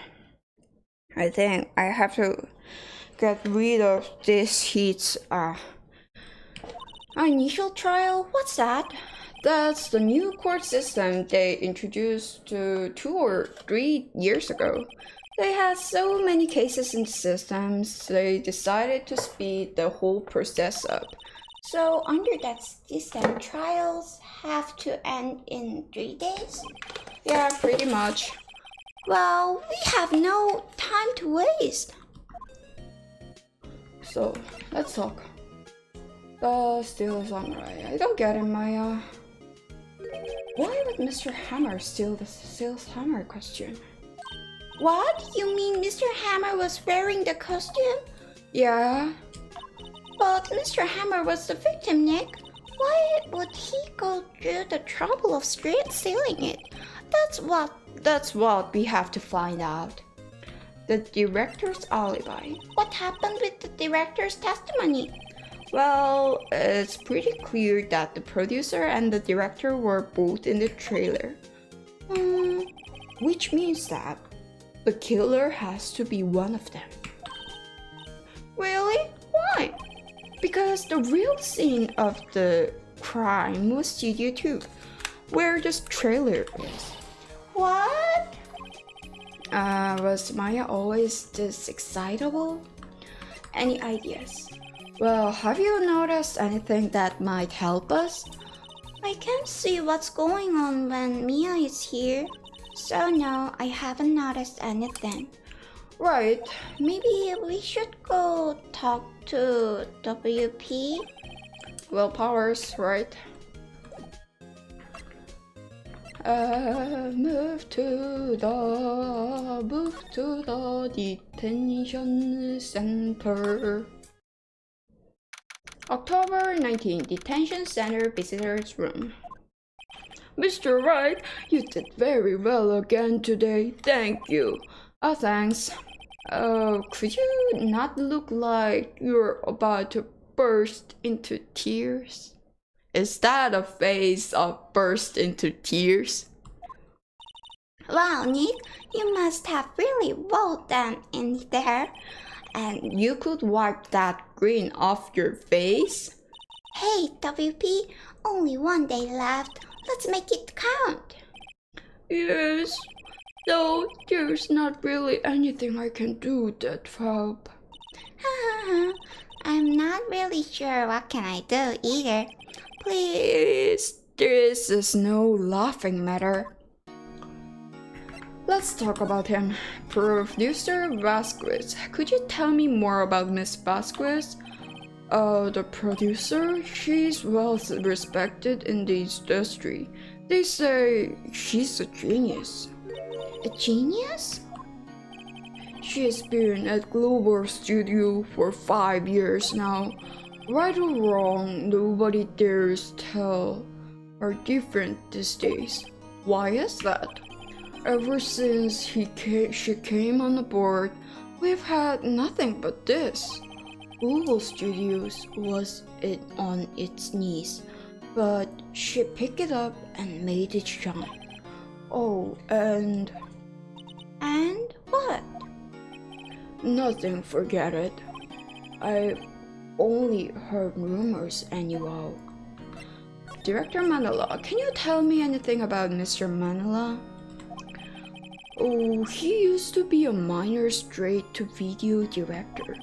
I think I have to get rid of this heat. Initial trial? What's that? That's the new court system they introduced 2 or 3 years ago. They had so many cases in the systems, they decided to speed the whole process up. So under that system, trials have to end in 3 days? Yeah, pretty much. Well, we have no time to waste. So, let's talk. Steal the samurai. I don't get it, Maya. Why would Mr. Hammer steal the samurai costume? What? You mean Mr. Hammer was wearing the costume? Yeah. But Mr. Hammer was the victim, Nick. Why would he go through the trouble of stealing it? That's what we have to find out. The director's alibi. What happened with the director's testimony? Well, it's pretty clear that the producer and the director were both in the trailer. Which means that the killer has to be one of them. Really? Why? Because the real scene of the crime was Studio 2, where this trailer is. What? Was Maya always this excitable? Any ideas? Well, have you noticed anything that might help us? I can't see what's going on when Mia is here. So no, I haven't noticed anything. Right. Maybe we should go talk to WP? Willpower's right. Move to the detention center. October 19, detention center visitors room. Mr. Wright, you did very well again today. Thank you. Thanks. Could you not look like you're about to burst into tears? Is that a face of burst into tears? Wow, Nick, you must have really rolled them in there. And you could wipe that grin off your face? Hey, WP, only one day left. Let's make it count. Yes, though there's not really anything I can do that help. I'm not really sure what can I do either. Please, this is no laughing matter. Let's talk about him. Producer Vasquez. Could you tell me more about Miss Vasquez? The producer, she's well respected in the industry. They say she's a genius. A genius? She's been at Global Studio for 5 years now. Right or wrong, nobody dares tell her different these days. Why is that? Ever since she came on the board, we've had nothing but this. Global Studios was on its knees, but she picked it up and made it shine. Oh, and what? Nothing, forget it. I only heard rumors anyhow. Director Manila, can you tell me anything about Mr. Manila? Oh, he used to be a minor straight-to-video director,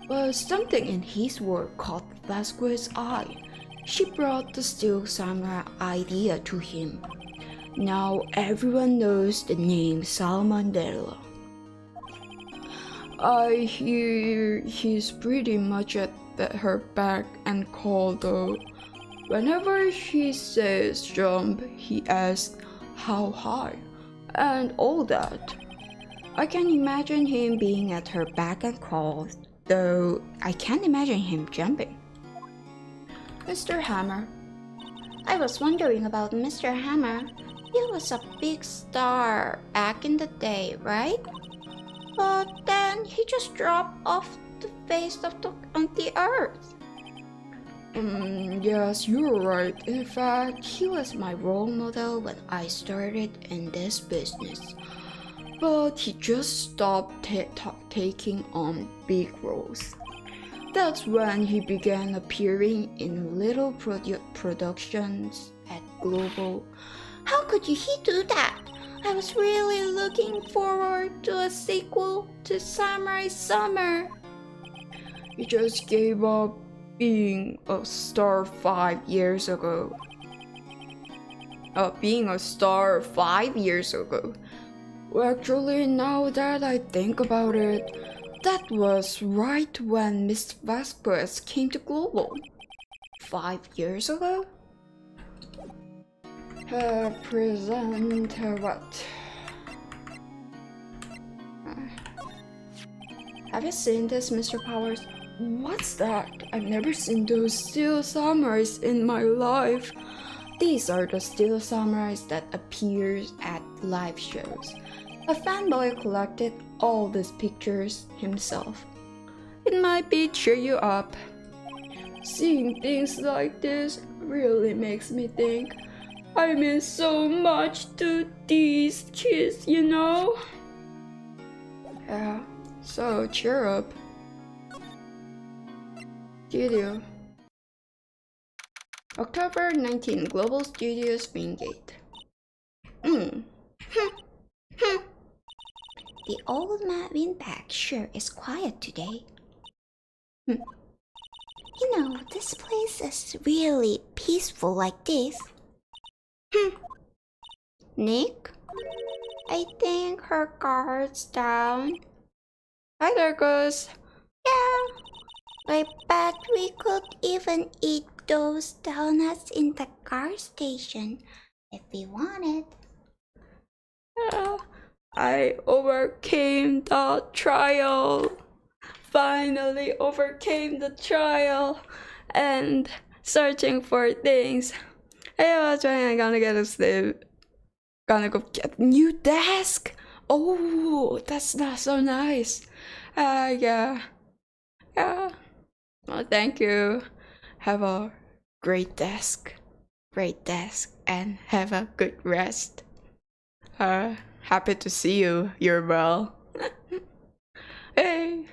but something in his work caught Vasquez's eye. She brought the Steel Samurai idea to him. Now everyone knows the name Salmonella. I hear he's pretty much at her back and call though. Whenever she says jump, he asks how high, and all that. I can imagine him being at her back and call, though I can't imagine him jumping. Mr. Hammer. I was wondering about Mr. Hammer. He was a big star back in the day, right? But then he just dropped off the face of the earth. Yes, you're right. In fact, he was my role model when I started in this business. But he just stopped taking on big roles. That's when he began appearing in little productions at Global. How could he do that? I was really looking forward to a sequel to Samurai Summer. He just gave up being a star 5 years ago. Being a star 5 years ago. Well, actually, now that I think about it, that was right when Miss Vasquez came to Global. 5 years ago? Present what? Have you seen this, Mr. Powers? What's that? I've never seen those steel samurais in my life. These are the steel samurais that appears at live shows. A fanboy collected all these pictures himself. It might be cheer you up. Seeing things like this really makes me think I mean so much to these kids, you know? Yeah, so cheer up. Studio. October 19, Global Studios Wingate. The old man Windbag sure is quiet today. You know, this place is really peaceful like this. Nick? I think her guard's down. Hi there, Gus. Yeah. I bet we could even eat those donuts in the car station if we wanted. I overcame the trial. Finally overcame the trial and searching for things. I was trying, I'm gonna get a sleep. Gonna go get a new desk. Oh, that's not so nice. Yeah. Well, thank you. Have a great desk, and have a good rest. Happy to see you. You're well. Hey.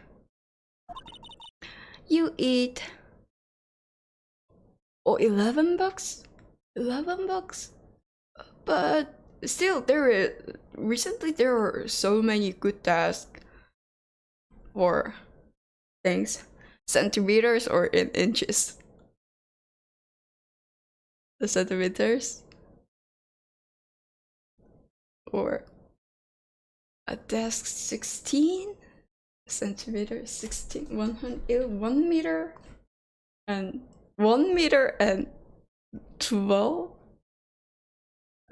you eat 11 bucks? 11 bucks? But still, recently there are so many good tasks for things. Centimeters or in inches? The centimeters? Or a desk 16 centimeters, 16, 1 meter and 1 meter and 12?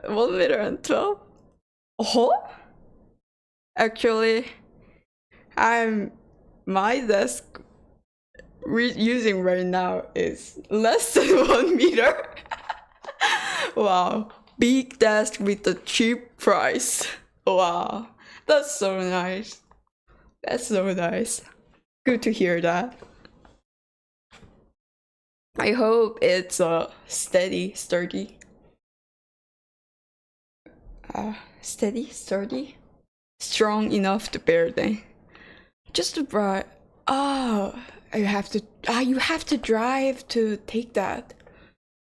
1 meter and 12? Oh? Actually, my desk using right now is less than 1 meter. Wow, big desk with a cheap price. Wow, that's so nice. That's so nice. Good to hear that. I hope it's steady, sturdy, strong enough to bear them. Just to buy. Oh, you have to drive to take that.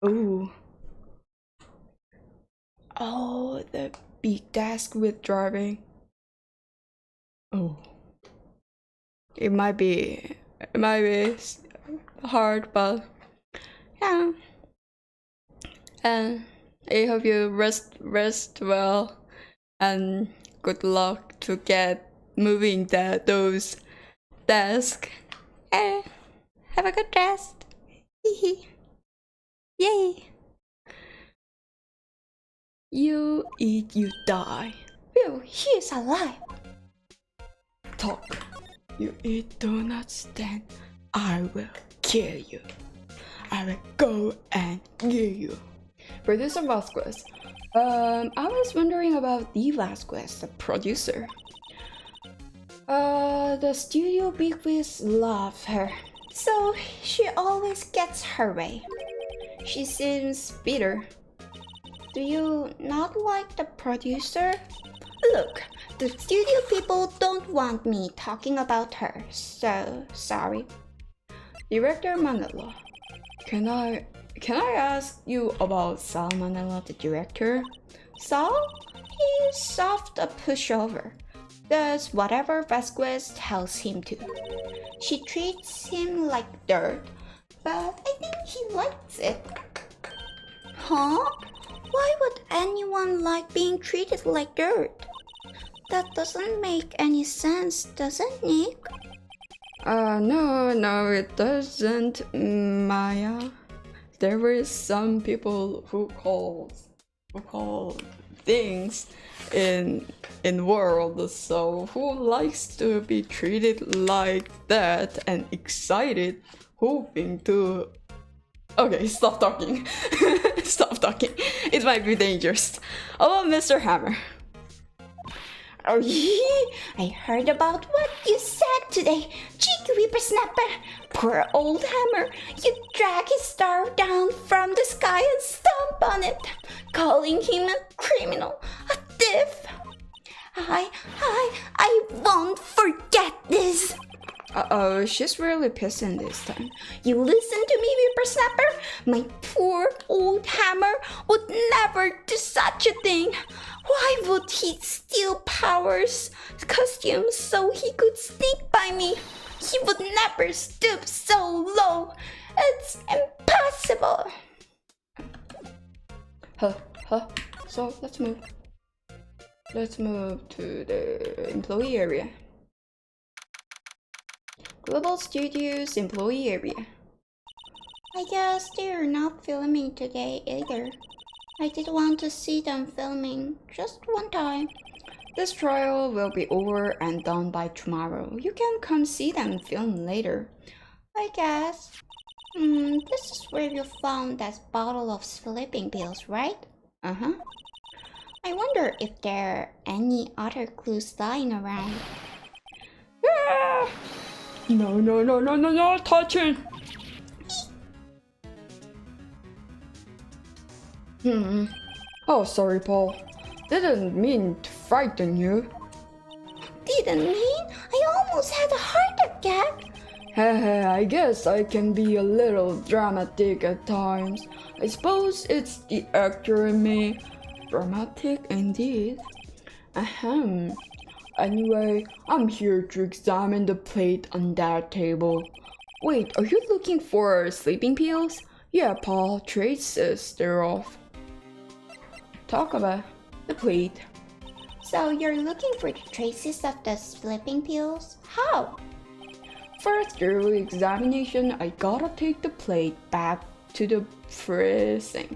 Ooh. Oh, the big desk with driving. Oh. It might be hard, but yeah. And I hope you rest well, and good luck to get moving those desks. Have a good rest. Yay. You eat, you die. Phew, he's alive. Talk. You eat donuts, then I will kill you. I will go and kill you. Producer Vasquez. I was wondering about the Vasquez, the producer. The studio bigwigs love her, so she always gets her way. She seems bitter. Do you not like the producer? Look, the studio people don't want me talking about her, so sorry. Director Manila. Can I ask you about Sal Manila, the director? Sal? He's soft a pushover. Does whatever Vasquez tells him to. She treats him like dirt, but I think he likes it. Huh? Why would anyone like being treated like dirt? That doesn't make any sense, does it, Nick? No, it doesn't, Maya. There is some people who call things in world, so who likes to be treated like that and excited, hoping to. Okay, stop talking. Stop talking. It might be dangerous. Oh, Mr. Hammer. Oh, I heard about what you said today. Cheeky whippersnapper. Poor old Hammer. You drag his star down from the sky and stomp on it, calling him a criminal, a thief. I won't forget this. Uh-oh, she's really pissing this time. You listen to me, whippersnapper. My poor old Hammer would never do such a thing. Why would he steal Power's costumes so he could sneak by me? He would never stoop so low. It's impossible. So let's move. Let's move to the employee area. Global Studios employee area. I guess they're not filming today either. I did want to see them filming just one time. This trial will be over and done by tomorrow. You can come see them film later. I guess. This is where you found that bottle of sleeping pills, right? Uh-huh. I wonder if there are any other clues lying around. Ah! No, touching! Oh, sorry, Paul. Didn't mean to frighten you. Didn't mean? I almost had a heart attack. Heh, I guess I can be a little dramatic at times. I suppose it's the actor in me. Dramatic indeed. Ahem. Anyway, I'm here to examine the plate on that table. Wait, are you looking for sleeping pills? Yeah, Paul, traces thereof. Talk about the plate. So you're looking for the traces of the sleeping pills? How? First through examination, I gotta take the plate back to the precinct.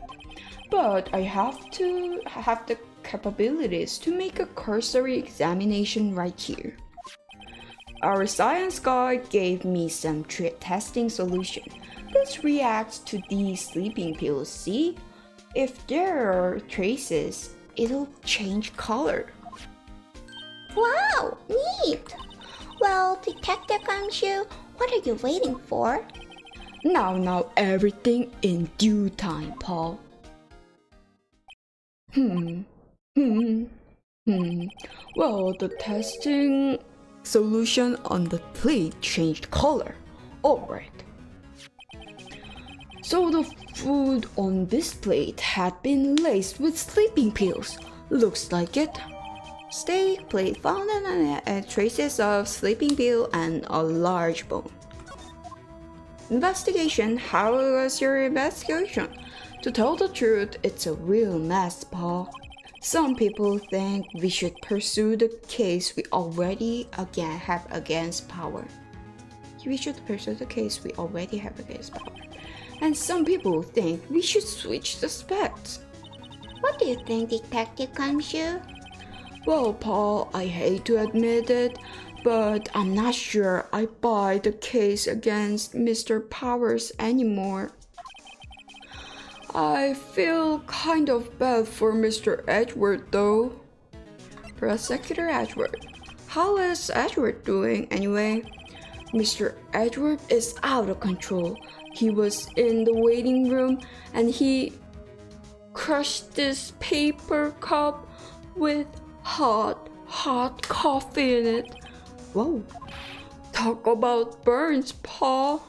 But I have to have the capabilities to make a cursory examination right here. Our science guy gave me some testing solution. This reacts to these sleeping pills, see? If there are traces, it'll change color. Wow, neat! Well, Detective Kamshu, what are you waiting for? Now, everything in due time, Paul. Well, the testing solution on the plate changed color. Alright. So the food on this plate had been laced with sleeping pills. Looks like it. Steak plate found traces of sleeping pill and a large bone. Investigation. How was your investigation? To tell the truth, it's a real mess, Paul. Some people think we should pursue the case we already have against power. We should pursue the case we already have against power. And some people think we should switch suspects. What do you think, Detective Kamshu? Well, Paul, I hate to admit it, but I'm not sure I buy the case against Mr. Powers anymore. I feel kind of bad for Mr. Edward though. Prosecutor Edward. How is Edward doing anyway? Mr. Edward is out of control. He was in the waiting room and he crushed this paper cup with hot coffee in it. Whoa. Talk about burns, Paul.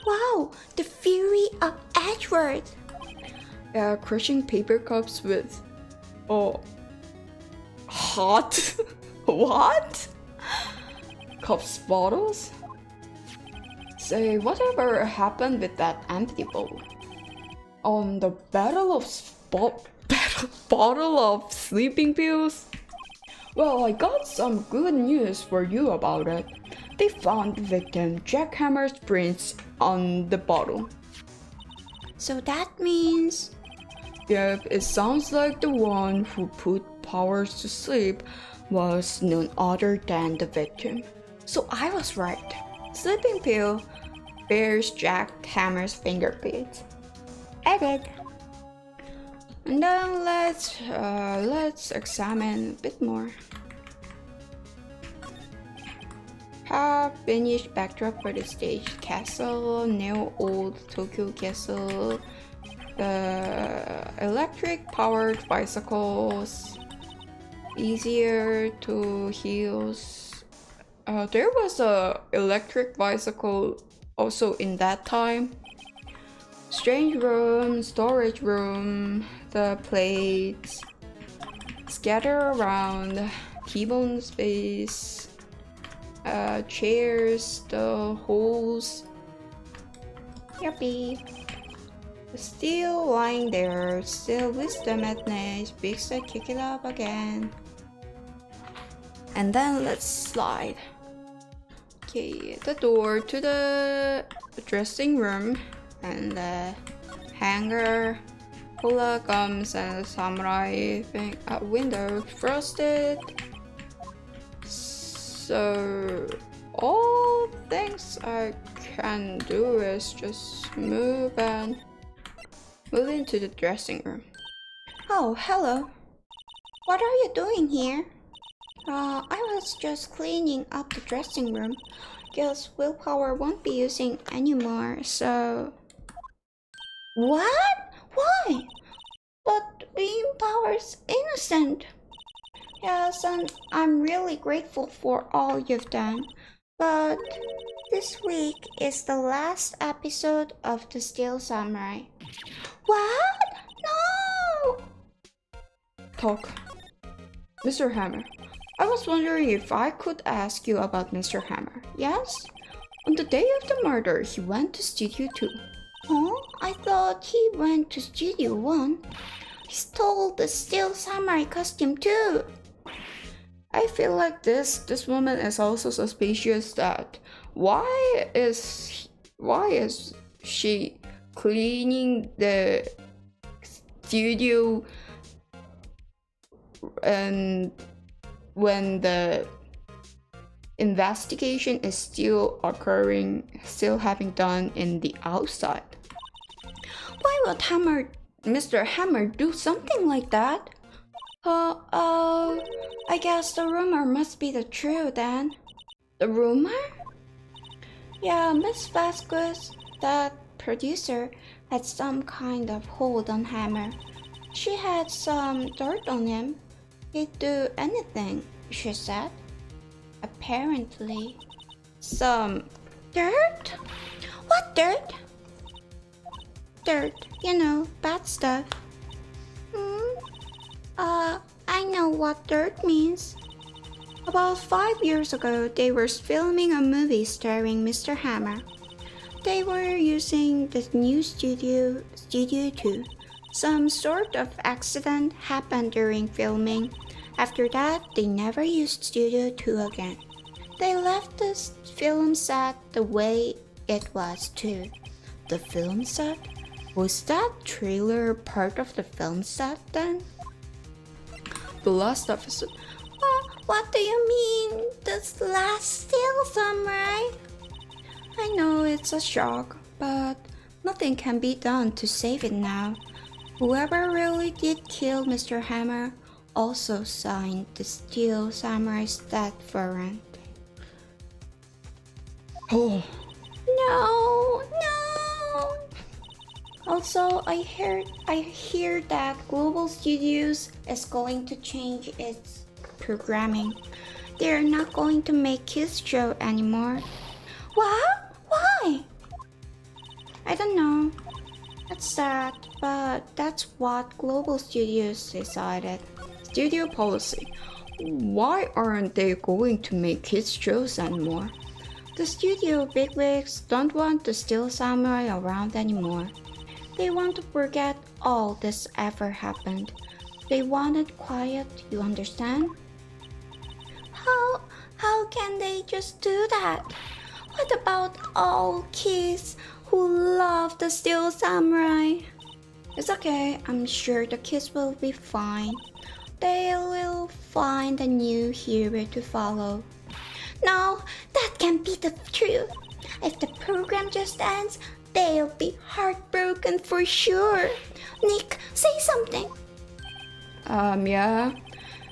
Wow, the fury of Edward. Yeah, crushing paper cups with hot what? Cups bottles? Say, whatever happened with that empty bowl? On the bottle of sleeping pills? Well, I got some good news for you about it. They found the victim Jack Hammer's prints on the bottle. So that means... Yep, it sounds like the one who put Powers to sleep was none other than the victim. So I was right. Sleeping pill bears Jack Hammer's fingerprints. Edit. And then let's examine a bit more. Have finished backdrop for the stage. Castle, new old Tokyo castle. The electric powered bicycles. Easier to use. There was a electric bicycle also in that time. Strange room, storage room, the plates scatter around, T-bone space, chairs, the holes. Yuppie. Still lying there, still wisdom madness, big side kick it up again. And then let's slide. Okay, the door to the dressing room and the hanger, hula gums and samurai thing, window frosted. So all things I can do is just move into the dressing room. Oh, hello. What are you doing here? I was just cleaning up the dressing room. Guess willpower won't be using anymore, so... What? Why? But Willpower's innocent. Yes, and I'm really grateful for all you've done. But This week is the last episode of The Steel Samurai. What? No! Talk. Mr. Hammer, I was wondering if I could ask you about Mr. Hammer. Yes? On the day of the murder, he went to Studio 2. Huh? I thought he went to Studio 1. He stole the Steel Samurai costume too. I feel like this woman is also suspicious that why is she cleaning the studio and when the investigation is still having done in the outside. Why would Mr. Hammer do something like that? I guess the rumor must be the truth then. The rumor? Yeah, Miss Vasquez, that producer, had some kind of hold on Hammer. She had some dirt on him. He'd do anything, she said. Apparently. Some dirt? What dirt? Dirt, you know, bad stuff. I know what dirt means. About 5 years ago, they were filming a movie starring Mr. Hammer. They were using the new Studio 2. Some sort of accident happened during filming. After that, they never used Studio 2 again. They left the film set the way it was too. The film set? Was that trailer part of the film set then? The last episode. What do you mean, this last Steel Samurai? I know it's a shock, but nothing can be done to save it now. Whoever really did kill Mr. Hammer also signed the Steel Samurai's death warrant. Oh. No. Also, I hear that Global Studios is going to change its programming. They're not going to make kids show anymore. What? Why? I don't know. That's sad, but that's what Global Studios decided. Studio policy. Why aren't they going to make kids shows anymore? The studio bigwigs don't want the Steel Samurai around anymore. They want to forget all this ever happened. They want it quiet, you understand? How can they just do that? What about all kids who love the Steel Samurai? It's okay, I'm sure the kids will be fine. They will find a new hero to follow. No, that can't be the truth. If the program just ends, they'll be heartbroken for sure. Nick, say something. Yeah.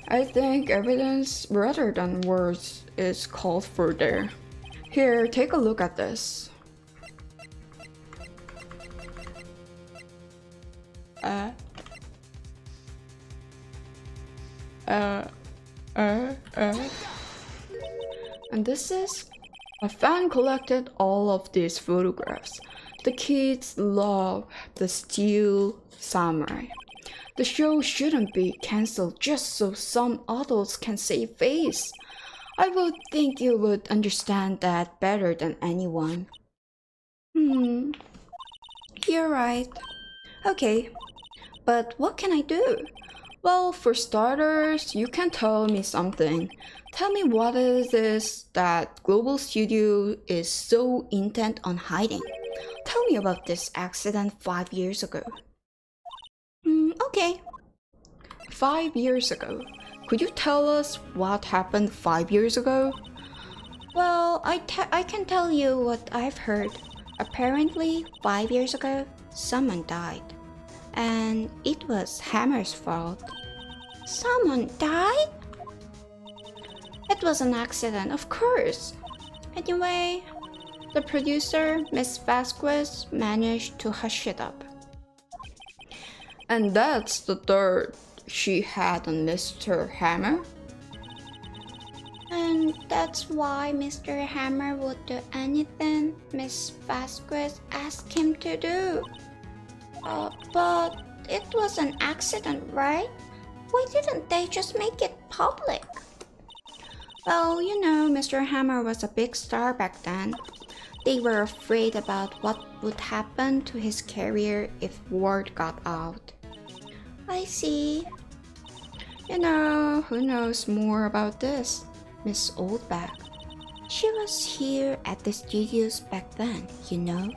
I think evidence rather than words is called for there. Here, take a look at this. And this is? A fan collected all of these photographs. The kids love the Steel Samurai. The show shouldn't be cancelled just so some adults can save face. I would think you would understand that better than anyone. You're right. Okay, but what can I do? Well, for starters, you can tell me something. Tell me what it is that Global Studio is so intent on hiding. Tell me about this accident 5 years ago. Okay. 5 years ago. Could you tell us what happened 5 years ago? Well, I can tell you what I've heard. Apparently, 5 years ago, someone died. And it was Hammer's fault. Someone died? It was an accident, of course. Anyway, the producer, Miss Vasquez, managed to hush it up. And that's the dirt she had on Mr. Hammer? And that's why Mr. Hammer would do anything Miss Vasquez asked him to do. But it was an accident, right? Why didn't they just make it public? Well, you know, Mr. Hammer was a big star back then. They were afraid about what would happen to his career if word got out. I see. You know, who knows more about this? Miss Oldback. She was here at the studios back then, you know?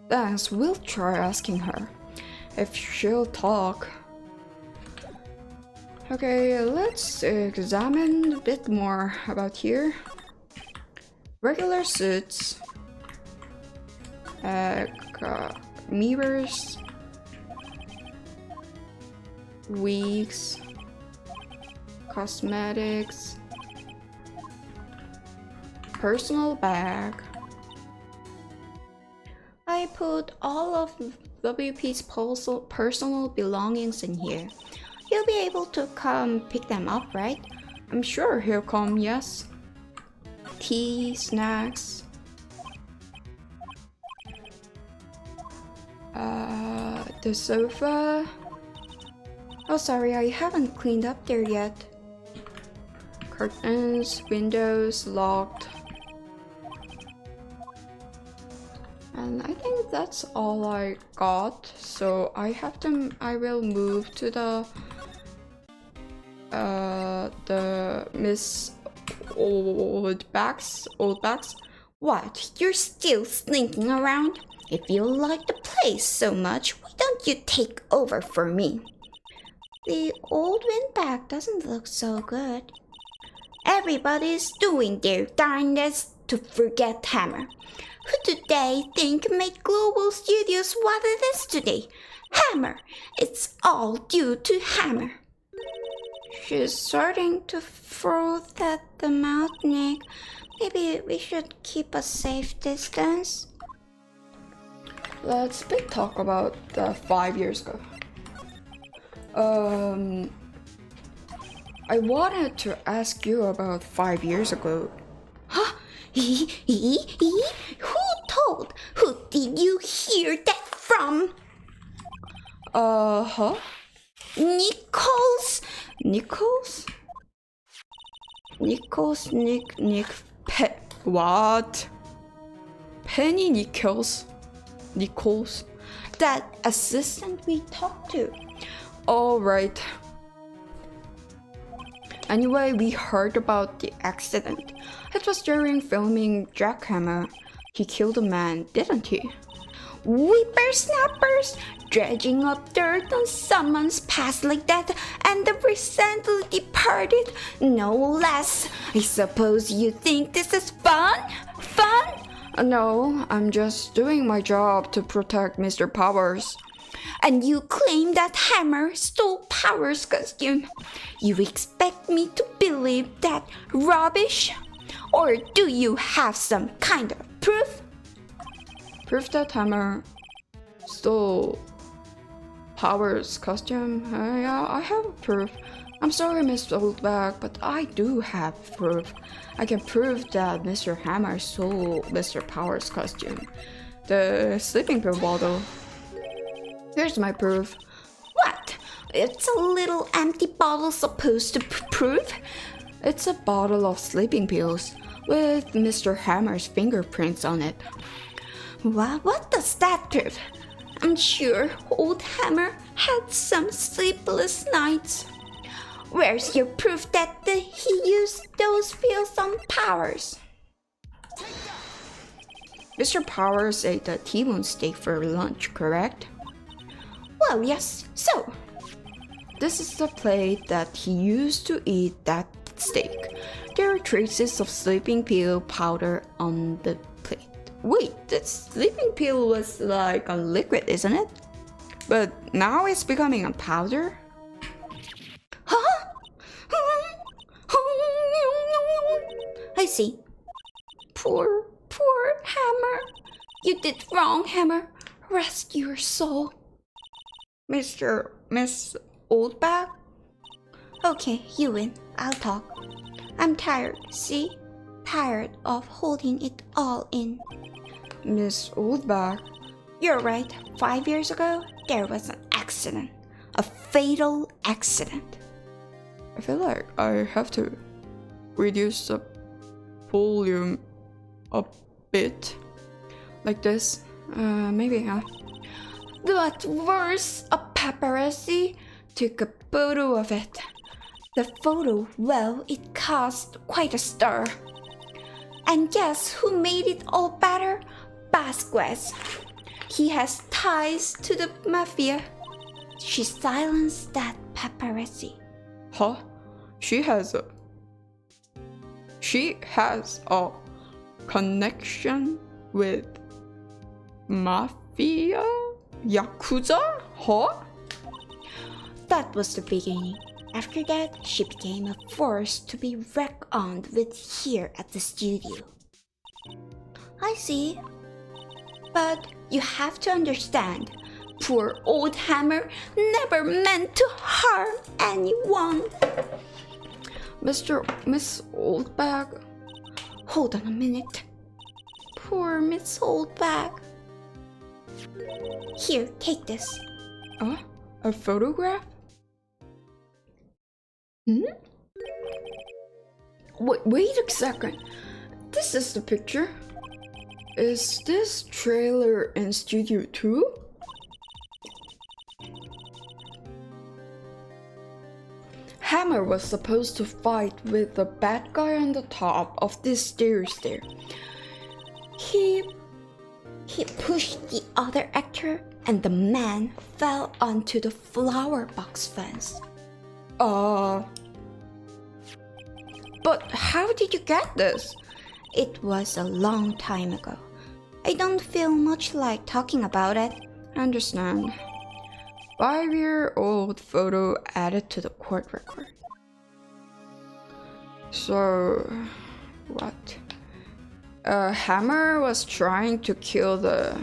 Thanks, we'll try asking her. If she'll talk. Okay, let's examine a bit more about here. Regular suits. Mirrors. Wigs. Cosmetics. Personal bag. I put all of WP's personal belongings in here. He'll be able to come pick them up, right? I'm sure he'll come, yes. Tea, snacks. The sofa. Oh, sorry, I haven't cleaned up there yet. Curtains, windows, locked. And I think that's all I got. So I will move to the Miss Oldbacks. What? You're still sneaking around? If you like the place so much, why don't you take over for me? The old windbag doesn't look so good. Everybody's doing their darndest to forget Hammer. Who do they think made Global Studios what it is today? Hammer! It's all due to Hammer. She's starting to froth at the mouth, Nick. Maybe we should keep a safe distance. Let's big talk about 5 years ago. I wanted to ask you about 5 years ago. Huh? Who told? Who did you hear that from? Nichols? What? Penny Nichols? That assistant we talked to. All right. Anyway, we heard about the accident. It was during filming Jackhammer. He killed a man, didn't he? Whippersnappers! Dredging up dirt on someone's past like that and the recently departed, no less. I suppose you think this is fun? No, I'm just doing my job to protect Mr. Powers. And you claim that Hammer stole Powers' costume. You expect me to believe that rubbish? Or do you have some kind of proof? Proof that Hammer stole Powers' costume? Yeah, I have proof. I'm sorry, Miss Oldback, but I do have proof. I can prove that Mr. Hammer stole Mr. Powers' costume. The sleeping pill bottle. Here's my proof. What? It's a little empty bottle supposed to prove? It's a bottle of sleeping pills with Mr. Hammer's fingerprints on it. What does that prove? I'm sure old Hammer had some sleepless nights. Where's your proof that he used those pills on Powers? Mr. Powers ate a T-bone steak for lunch, correct? Well, yes, so. This is the plate that he used to eat that steak. There are traces of sleeping pill powder on the plate. Wait, that sleeping pill was like a liquid, isn't it? But now it's becoming a powder? Huh? I see. Poor Hammer. You did wrong, Hammer. Rest your soul. Miss Oldback? Okay, you win. I'll talk. I'm tired, see? tired of holding it all in. Miss Oldback. You're right. 5 years ago, there was an accident. A fatal accident. I feel like I have to reduce the volume a bit. Like this. Maybe, huh? But worse, a paparazzi took a photo of it. The photo, well, it caused quite a stir. And guess who made it all better? Vasquez. He has ties to the mafia. She silenced that paparazzi. Huh? She has a connection with mafia? Yakuza? Huh? That was the beginning. After that, she became a force to be reckoned with here at the studio. I see. But you have to understand, poor old Hammer never meant to harm anyone. Miss Oldbag? Hold on a minute. Poor Miss Oldbag. Here, take this. A photograph? Wait a second. This is the picture. Is this trailer in Studio 2? Hammer was supposed to fight with the bad guy on the top of this stairs there. He pushed the other actor and the man fell onto the flower box fence. But how did you get this? It was a long time ago. I don't feel much like talking about it. I understand. 5-year-old photo added to the court record. So, what? Hammer was trying to kill the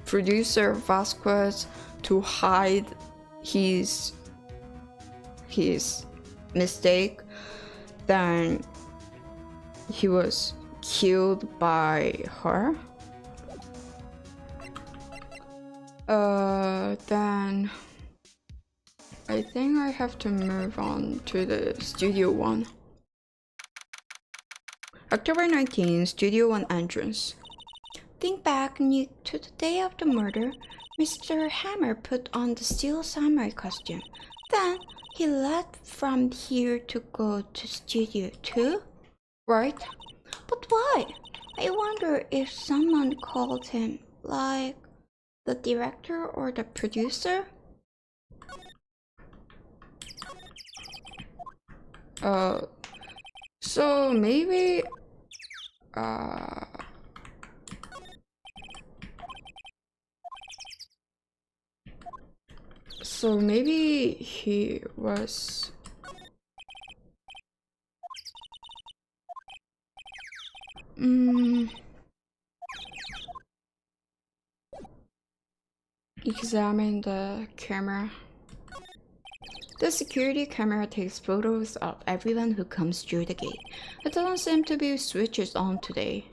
producer Vasquez to hide his mistake. Then he was killed by her. Then I think I have to move on to the Studio 1. October 19, Studio 1 entrance. Think back, Nick, to the day of the murder. Mr. Hammer put on the Steel Samurai costume. Then he left from here to go to Studio 2, right? But why? I wonder if someone called him, like the director or the producer? So maybe he was examine the camera. The security camera takes photos of everyone who comes through the gate. It doesn't seem to be switches on today.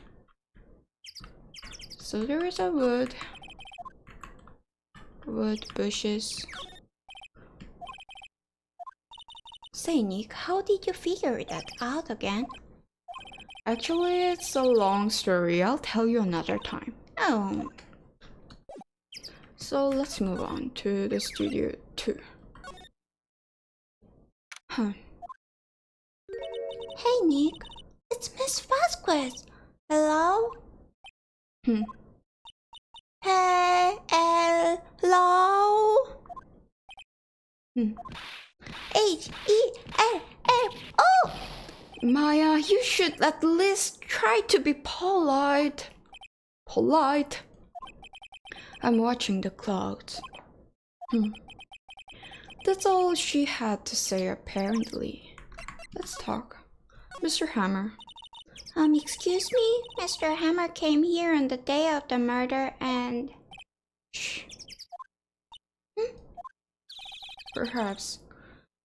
So there is a wood bushes. Say, Nick, how did you figure that out again? Actually, it's a long story. I'll tell you another time. Oh. So let's move on to the Studio 2. Huh. Hey, Nick. It's Miss Vasquez. Hello? Hey, hello? H-E-L-L-O! Maya, you should at least try to be polite. I'm watching the clouds. That's all she had to say, apparently. Let's talk. Mr. Hammer. Excuse me? Mr. Hammer came here on the day of the murder and... Shh. Perhaps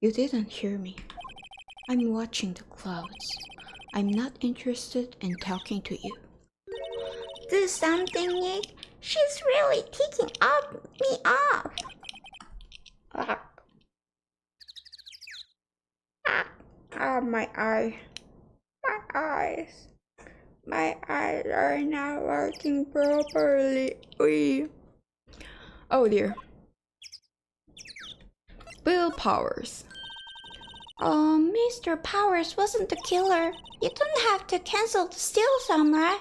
you didn't hear me. I'm watching the clouds. I'm not interested in talking to you. Do something, Nick. She's really taking me off. My eye. My eyes. My eyes are not working properly. Oh dear. Bill Powers. Mr. Powers wasn't the killer. You don't have to cancel the Steel Samurai.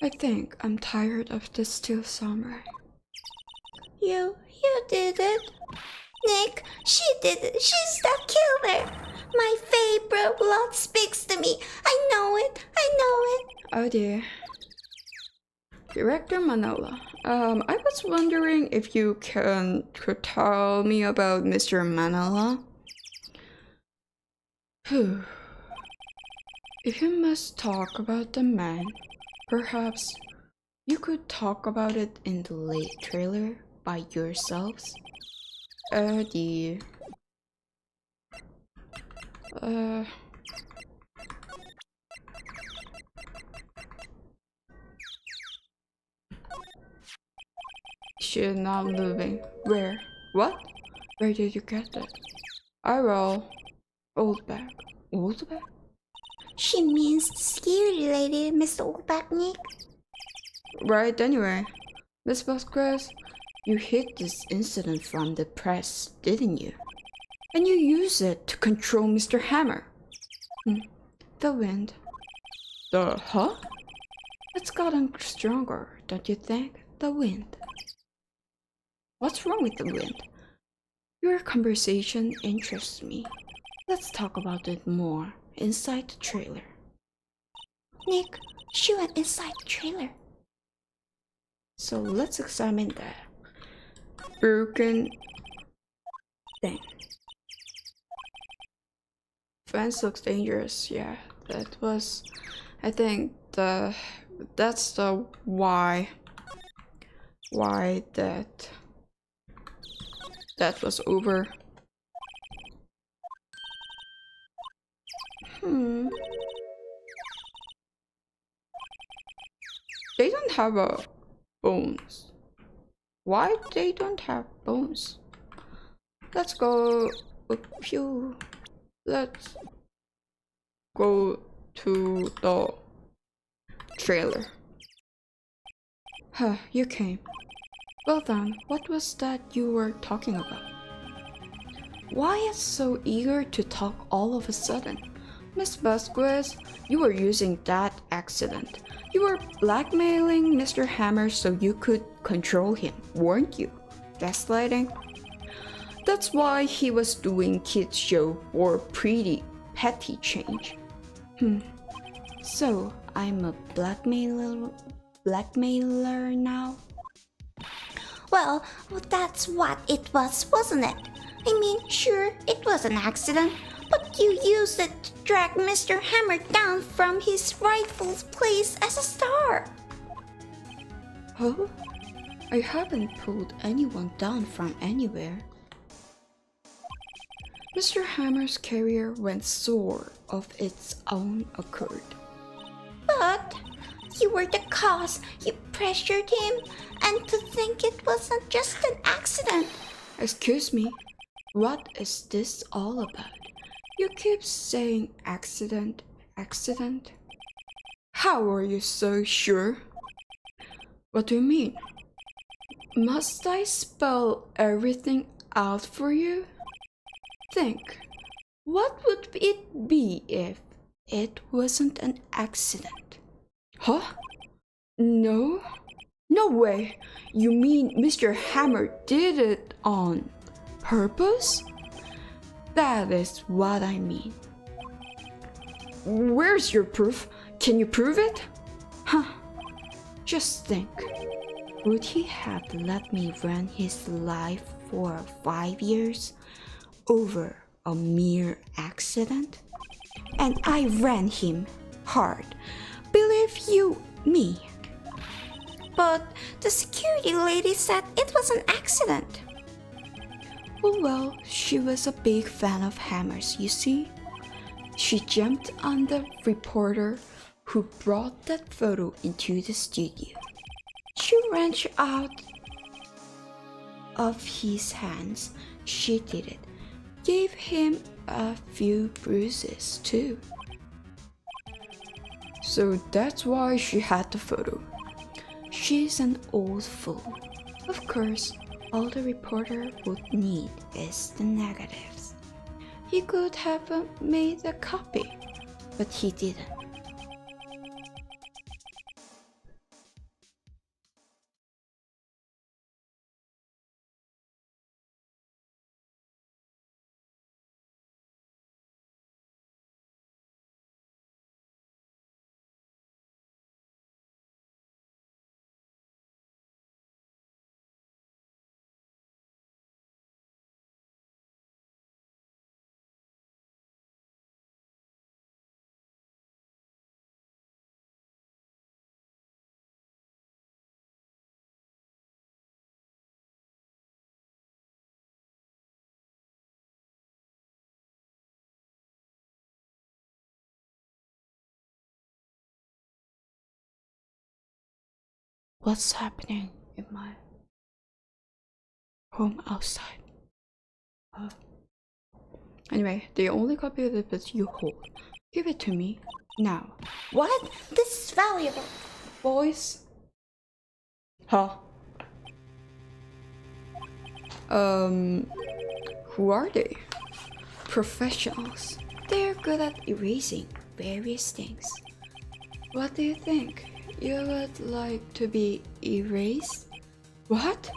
I think I'm tired of the Steel Samurai. You did it. Nick, she did it. She's the killer. My favorite blood speaks to me. I know it. Oh dear. Director Manola. I was wondering if you could tell me about Mr. Manola. If you must talk about the man, perhaps you could talk about it in the late trailer by yourselves. Oh dear. She's not moving. Where? What? Where did you get that? I roll. Old bag. Old bag? She means the security lady, Mr. Oldback, Nick. Right, anyway. Miss Vasquez, you hid this incident from the press, didn't you? And you used it to control Mr. Hammer. The wind. The huh? It's gotten stronger, don't you think? The wind. What's wrong with the wind? Your conversation interests me. Let's talk about it more inside the trailer. Nick, she went inside the trailer. So let's examine that broken thing. Fence looks dangerous. Yeah, that was, I think that's the why that was over. They don't have a bones. Why they don't have bones? Let's go. Let's go to the trailer. Huh, you came. Well done. What was that you were talking about? Why is so eager to talk all of a sudden? Miss Vasquez, you were using that accident. You were blackmailing Mr. Hammer so you could control him, weren't you? Gaslighting? That's why he was doing kids show for pretty petty change. So I'm a blackmailer now? Well, that's what it was, wasn't it? I mean, sure, it was an accident, but you used it to drag Mr. Hammer down from his rightful place as a star. Huh? I haven't pulled anyone down from anywhere. Mr. Hammer's career went soar of its own accord. But you were the cause. You pressured him, and to think it wasn't just an accident. Excuse me, what is this all about? You keep saying accident. How are you so sure? What do you mean? Must I spell everything out for you? Think, what would it be if it wasn't an accident? Huh? No? No way! You mean Mr. Hammer did it on purpose? That is what I mean. Where's your proof? Can you prove it? Huh. Just think. Would he have let me run his life for 5 years over a mere accident? And I ran him hard. Believe you me. But the security lady said it was an accident. Oh well, she was a big fan of Hammers, you see. She jumped on the reporter who brought that photo into the studio. She wrenched out of his hands. She did it. Gave him a few bruises too. So that's why she had the photo. She's an old fool. Of course, all the reporter would need is the negatives. He could have made a copy, but he didn't. What's happening in my home outside? Anyway, the only copy of it that you hold. Give it to me now. What? This is valuable. Boys? Huh? Who are they? Professionals. They're good at erasing various things. What do you think? You would like to be erased? What?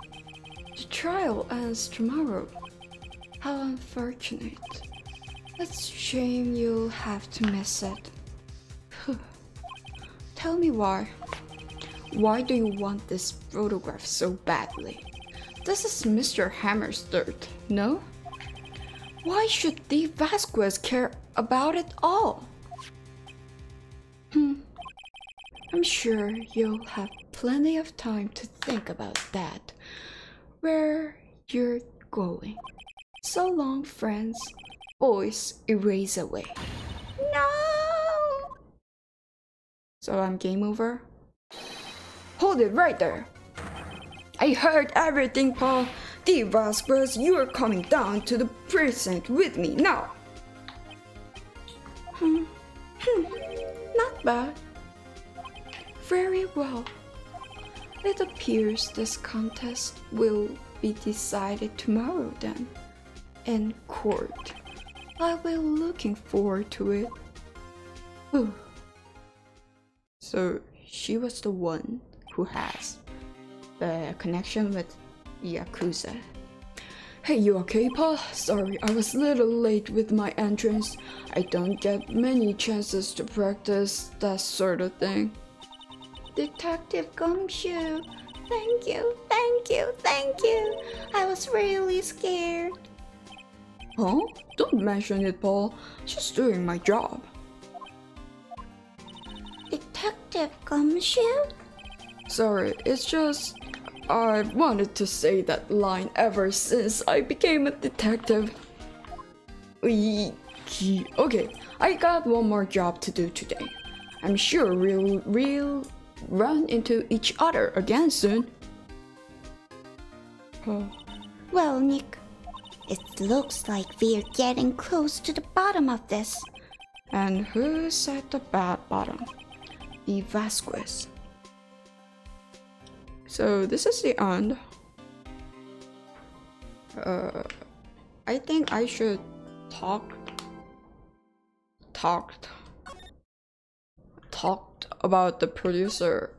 The trial ends tomorrow. How unfortunate. It's a shame you'll have to miss it. Tell me why. Why do you want this photograph so badly? This is Mr. Hammer's dirt, no? Why should the Vasquez care about it all? I'm sure you'll have plenty of time to think about that. Where you're going. So long, friends. Boys, erase away. No! So I'm game over? Hold it right there! I heard everything, Paul. The Vasquez, you are coming down to the precinct with me now. Not bad. Very well. It appears this contest will be decided tomorrow then, in court. I'll be looking forward to it. Ooh. So she was the one who has the connection with Yakuza. Hey, you okay, Paul? Sorry, I was a little late with my entrance. I don't get many chances to practice that sort of thing. Detective Gumshoe, thank you, thank you, thank you. I was really scared. Huh? Don't mention it, Paul. Just doing my job. Detective Gumshoe? Sorry, it's just I wanted to say that line ever since I became a detective. Okay, I got one more job to do today. I'm sure we'll run into each other again soon. Well, Nick, it looks like we're getting close to the bottom of this. And who's at the bottom? The Vasquez. So this is the end. I think I should talked about the producer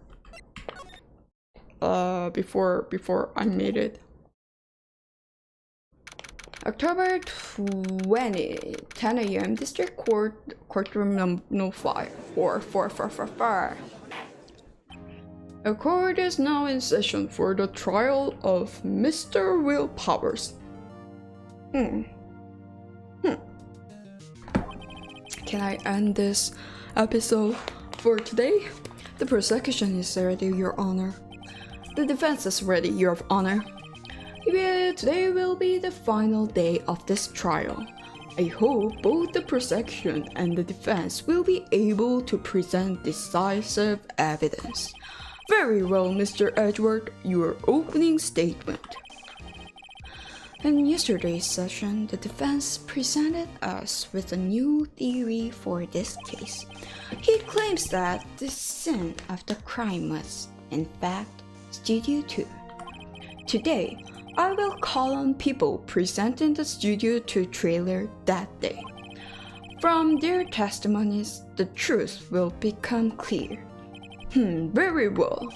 before I made it. October 20, 10 a.m. District Courtroom No 5 4. A court is now in session for the trial of Mr. Will Powers. Can I end this episode for today? The prosecution is ready, Your Honor. The defense is ready, Your Honor. Today will be the final day of this trial. I hope both the prosecution and the defense will be able to present decisive evidence. Very well, Mr. Edward, your opening statement. In yesterday's session, the defense presented us with a new theory for this case. He claims that the scene of the crime was, in fact, Studio 2. Today, I will call on people present in the Studio 2 trailer that day. From their testimonies, the truth will become clear. Very well.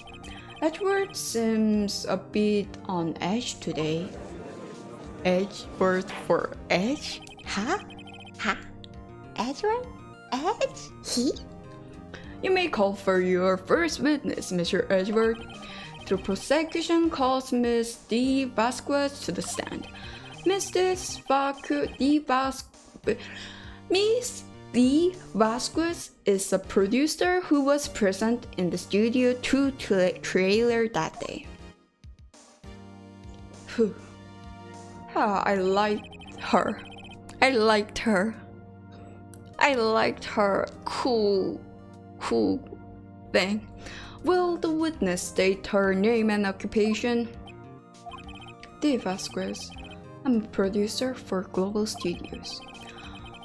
Edward seems a bit on edge today. Edge word for edge? Huh? Edward? Edge? He? You may call for your first witness, Mr. Edward. The prosecution calls Miss D. Vasquez to the stand. Miss D. Vasquez is a producer who was present in the Studio 2 trailer that day. I liked her. I liked her cool thing. Will the witness state her name and occupation? D. Vasquez. I'm a producer for Global Studios.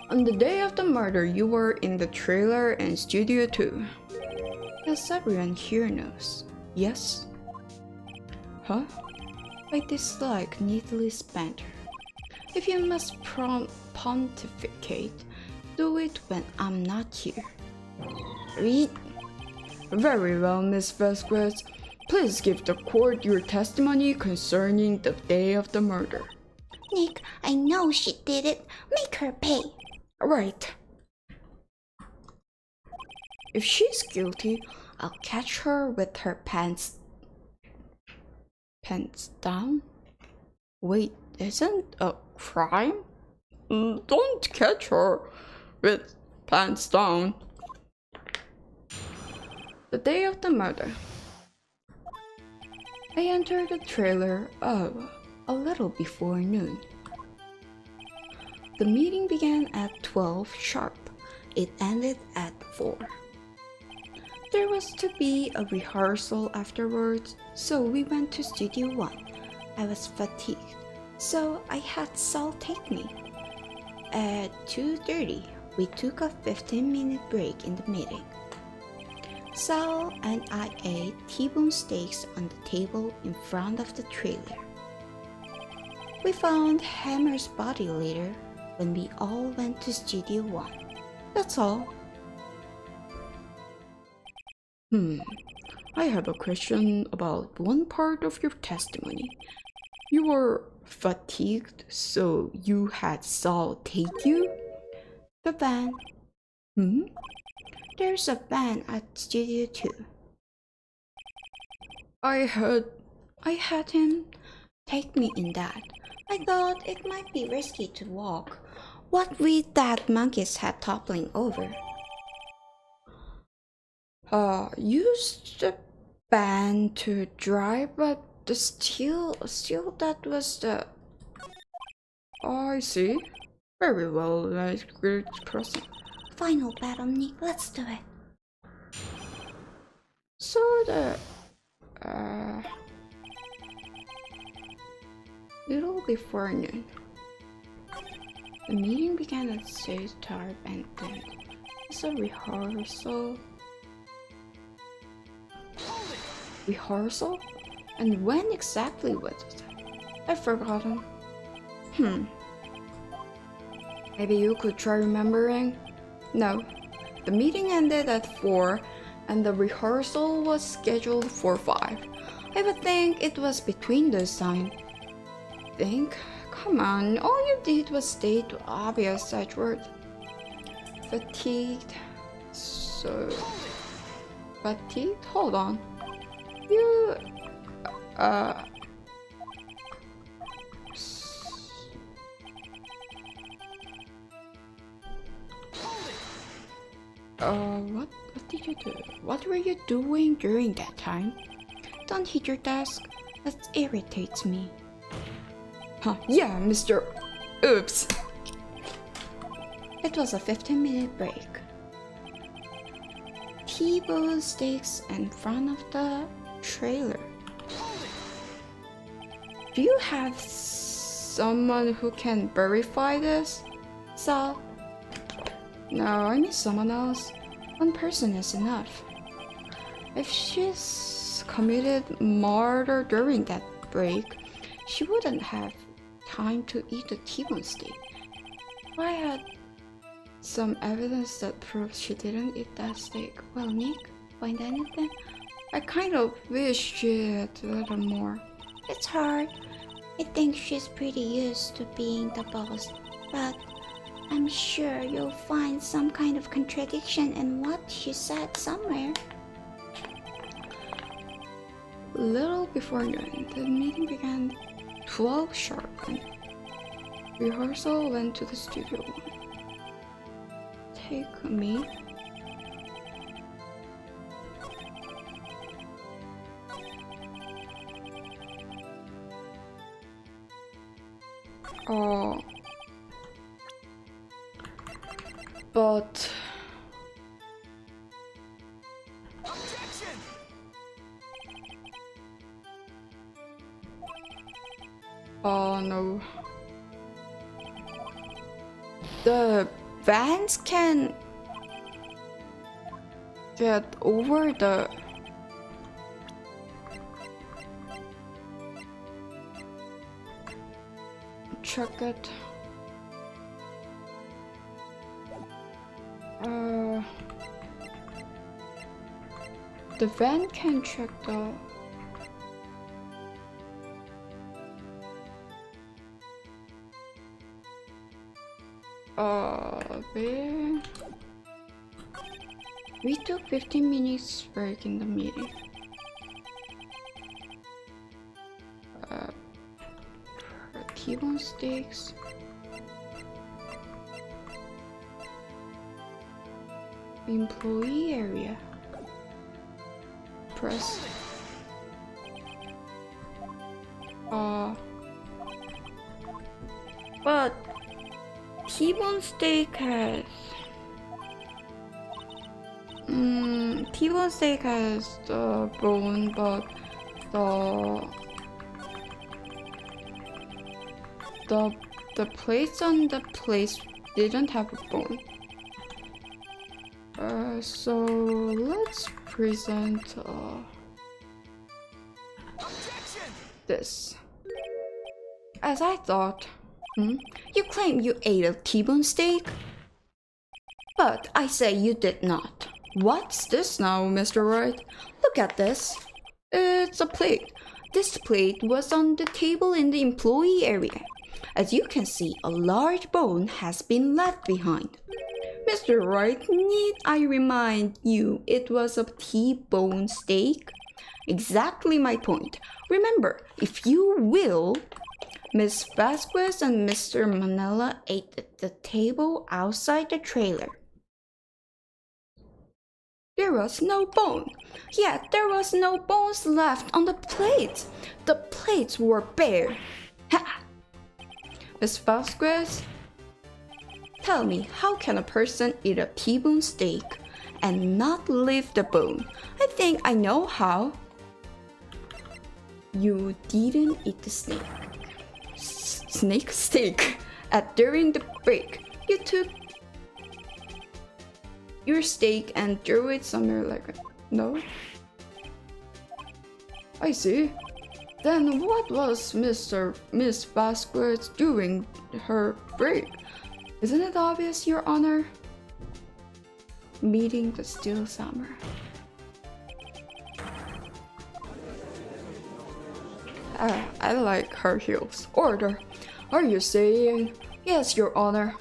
On the day of the murder, you were in the trailer in Studio 2. As everyone here knows, yes? Huh? I dislike needless banter. If you must pontificate, do it when I'm not here. Read. Very well, Miss Vasquez. Please give the court your testimony concerning the day of the murder. Nick, I know she did it. Make her pay. Right. If she's guilty, I'll catch her with her pants down? Wait, isn't a crime? Don't catch her with pants down. The day of the murder. I entered the trailer a little before noon. The meeting began at 12 sharp. It ended at 4. There was to be a rehearsal afterwards, so we went to Studio 1. I was fatigued, so I had Saul take me. At 2:30, we took a 15-minute break in the meeting. Saul and I ate T-bone steaks on the table in front of the trailer. We found Hammer's body later when we all went to Studio 1. That's all. I have a question about one part of your testimony. You were fatigued, so you had Saul take you? The van. There's a van at Studio 2. I had him take me in that. I thought it might be risky to walk. What with that monkey's head toppling over? Used the van to drive, but still that was the... I see. Very well, nice, great person. Final battle, Nick. Let's do it. So the... little before noon. The meeting began at 6 sharp and then as a rehearsal. Rehearsal? And when exactly was it? I've forgotten. Maybe you could try remembering? No. The meeting ended at 4 and the rehearsal was scheduled for 5. I would think it was between those times. Think? Come on, all you did was state the obvious, Edward. Fatigued. So... Fatigued? Hold on. You... What did you do? What were you doing during that time? Don't hit your desk. That irritates me. Yeah, Mr. Oops. It was a 15-minute break. T-bone steaks in front of the trailer. Do you have someone who can verify this, Sal? No, I need someone else. One person is enough. If she's committed murder during that break, she wouldn't have time to eat the T-bone steak. If I had some evidence that proves she didn't eat that steak. Well, Nick, find anything? I kind of wish she had a little more. It's hard. I think she's pretty used to being the boss, but I'm sure you'll find some kind of contradiction in what she said somewhere. Little before noon, the meeting began 12 sharp. Rehearsal went to the studio. Take me. But no. The vans can get over the check it. The van can check the we took 15 minutes break in the meeting. T-bone steaks. Employee area. Press. But T-bone steak has T-bone steak has the bone, but the plates on the plate didn't have a bone. So let's present this. As I thought. You claim you ate a T-bone steak? But I say you did not. What's this now, Mr. Wright? Look at this. It's a plate. This plate was on the table in the employee area. As you can see, a large bone has been left behind. Mr. Wright, need I remind you it was a T-bone steak? Exactly my point. Remember, if you will, Miss Vasquez and Mr. Manila ate at the table outside the trailer. There was no bone. Yet there was no bones left on the plates. The plates were bare. Ha! Miss Vasquez, tell me, how can a person eat a T-bone steak and not leave the bone? I think I know how. You didn't eat the steak. Steak during the break. You took your steak and threw it somewhere like no? I see. Then what was Miss Vasquez doing her break? Isn't it obvious, Your Honor? Meeting the Steel Samurai. I like her heels. Order. Are you saying? Yes, Your Honor.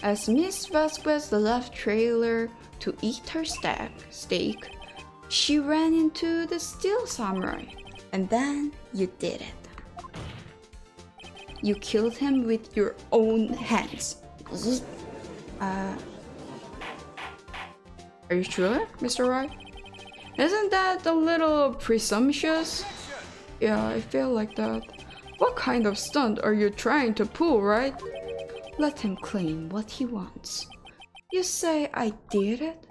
As Miss Vasquez left trailer to eat her steak, she ran into the Steel Samurai. And then you did it. You killed him with your own hands. Are you sure, Mr. Wright? Isn't that a little presumptuous? Yeah, I feel like that. What kind of stunt are you trying to pull, right? Let him claim what he wants. You say I did it?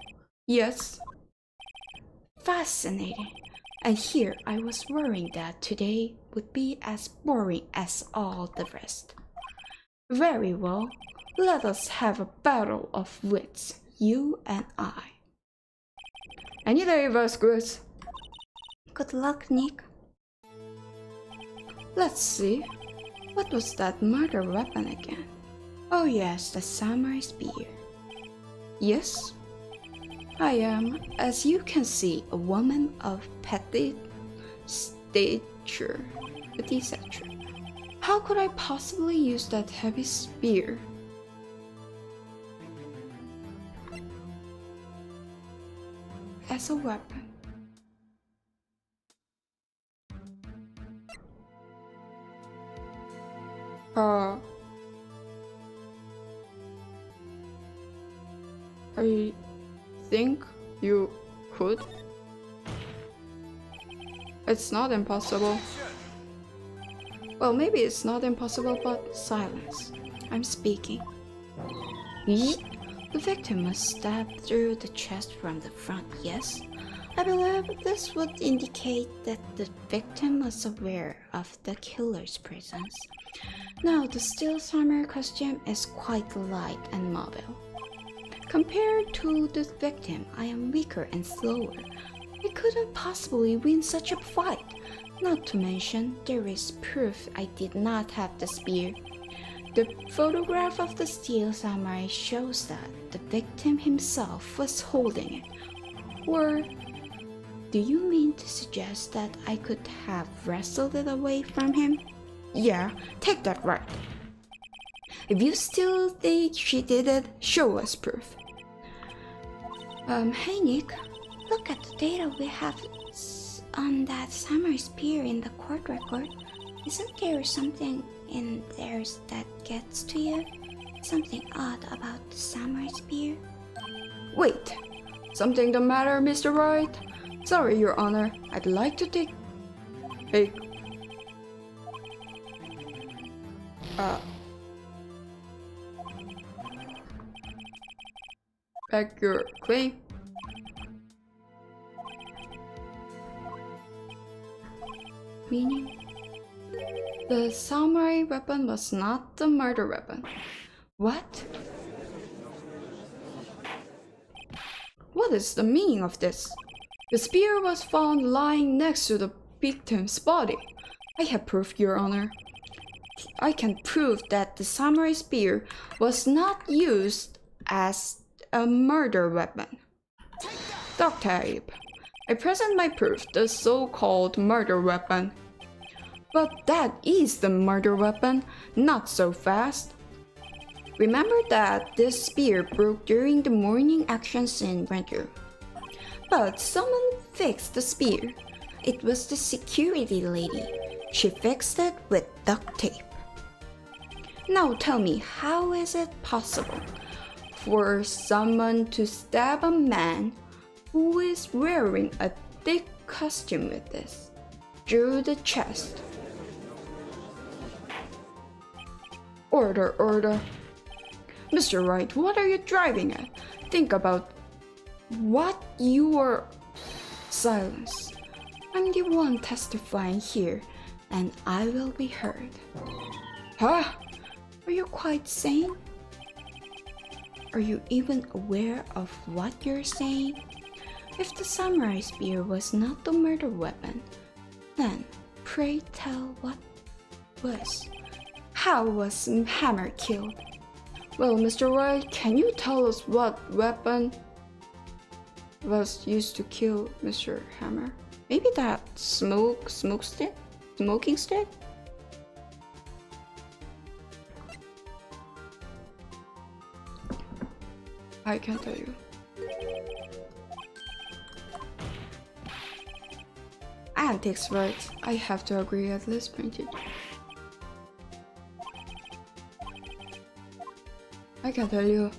Yes. Fascinating. And here I was worrying that today would be as boring as all the rest. Very well. Let us have a battle of wits, you and I. Any day, Vasquez. Good luck, Nick. Let's see. What was that murder weapon again? Oh yes, the samurai spear. Yes? I am, as you can see, a woman of petite stature. How could I possibly use that heavy spear? As a weapon. I think you could. It's not impossible. Well, maybe it's not impossible, but silence. I'm speaking. Yeet. The victim was stabbed through the chest from the front, yes? I believe this would indicate that the victim was aware of the killer's presence. Now, the steel samurai costume is quite light and mobile. Compared to the victim, I am weaker and slower. I couldn't possibly win such a fight. Not to mention, there is proof I did not have the spear. The photograph of the steel samurai shows that the victim himself was holding it. Or, do you mean to suggest that I could have wrestled it away from him? Yeah, take that right. If you still think she did it, show us proof. Hey Nick, look at the data we have on that samurai spear in the court record. Isn't there something in there that gets to you? Something odd about the samurai spear? Wait, something the matter, Mr. Wright? Sorry, Your Honor, I'd like to take... Hey... Back your claim. Meaning? The samurai weapon was not the murder weapon. What? What is the meaning of this? The spear was found lying next to the victim's body. I have proof, Your Honor. I can prove that the samurai spear was not used as a murder weapon. Duct tape. I present my proof, the so-called murder weapon. But that is the murder weapon, not so fast. Remember that this spear broke during the morning action in Retry. But someone fixed the spear. It was the security lady. She fixed it with duct tape. Now tell me, how is it possible for someone to stab a man who is wearing a thick costume with this through the chest? Order, order. Mr. Wright, what are you driving at? Think about what you are... Silence. I'm the one testifying here, and I will be heard. Huh? Are you quite sane? Are you even aware of what you're saying? If the samurai spear was not the murder weapon, then pray tell what was. How was Hammer killed? Well, Mr. Wright, can you tell us what weapon was used to kill Mr. Hammer? Maybe that smoking stick? I can't tell you. Antics, right? I have to agree, at least printed. I can tell you.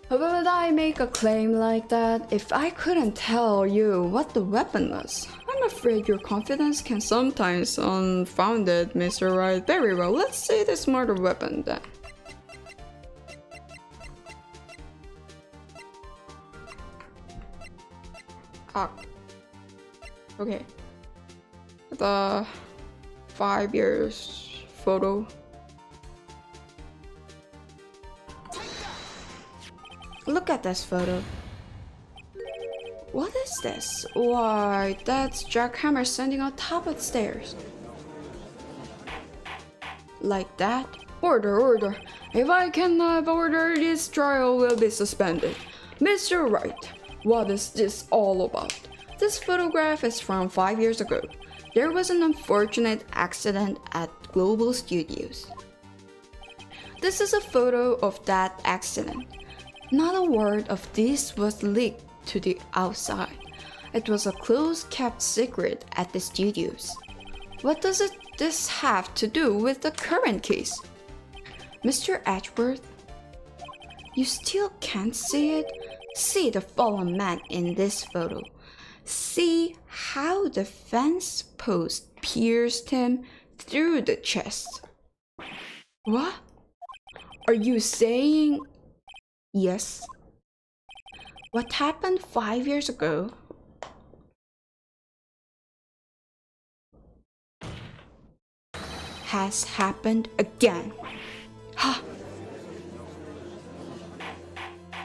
How would I make a claim like that if I couldn't tell you what the weapon was? I'm I'm afraid your confidence can sometimes unfounded, Mr. Wright. Very well, let's say the smarter weapon then. Okay. The 5 years photo. Look at this photo. What is this? Why, that's Jack Hammer standing on top of the stairs. Like that? Order. If I cannot order, this trial will be suspended. Mr. Wright, what is this all about? This photograph is from 5 years ago. There was an unfortunate accident at Global Studios. This is a photo of that accident. Not a word of this was leaked to the outside. It was a close-kept secret at the studios. What does this have to do with the current case? Mr. Edgeworth, you still can't see it? See the fallen man in this photo. See how the fence post pierced him through the chest. What? Are you saying... Yes. What happened 5 years ago has happened again. Ha!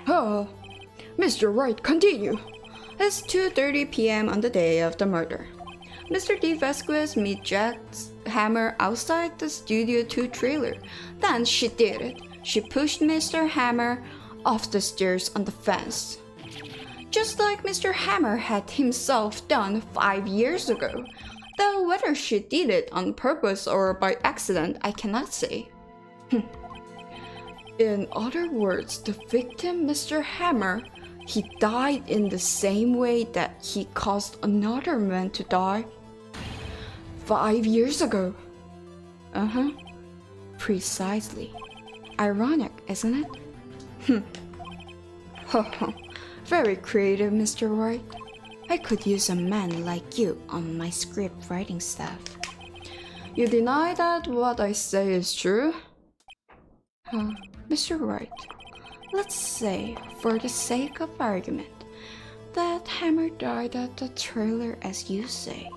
Oh, Mr. Wright, continue. It's 2:30 p.m. on the day of the murder. Mr. D. Vasquez meets Jack's Hammer outside the Studio 2 trailer. Then she did it. She pushed Mr. Hammer off the stairs on the fence. Just like Mr. Hammer had himself done 5 years ago. Though whether she did it on purpose or by accident, I cannot say. In other words, the victim, Mr. Hammer, he died in the same way that he caused another man to die 5 years ago. Precisely. Ironic, isn't it? Very creative, Mr. Wright. I could use a man like you on my script writing staff. You deny that what I say is true? Mr. Wright, let's say, for the sake of argument, that Hammer died at the trailer as you say.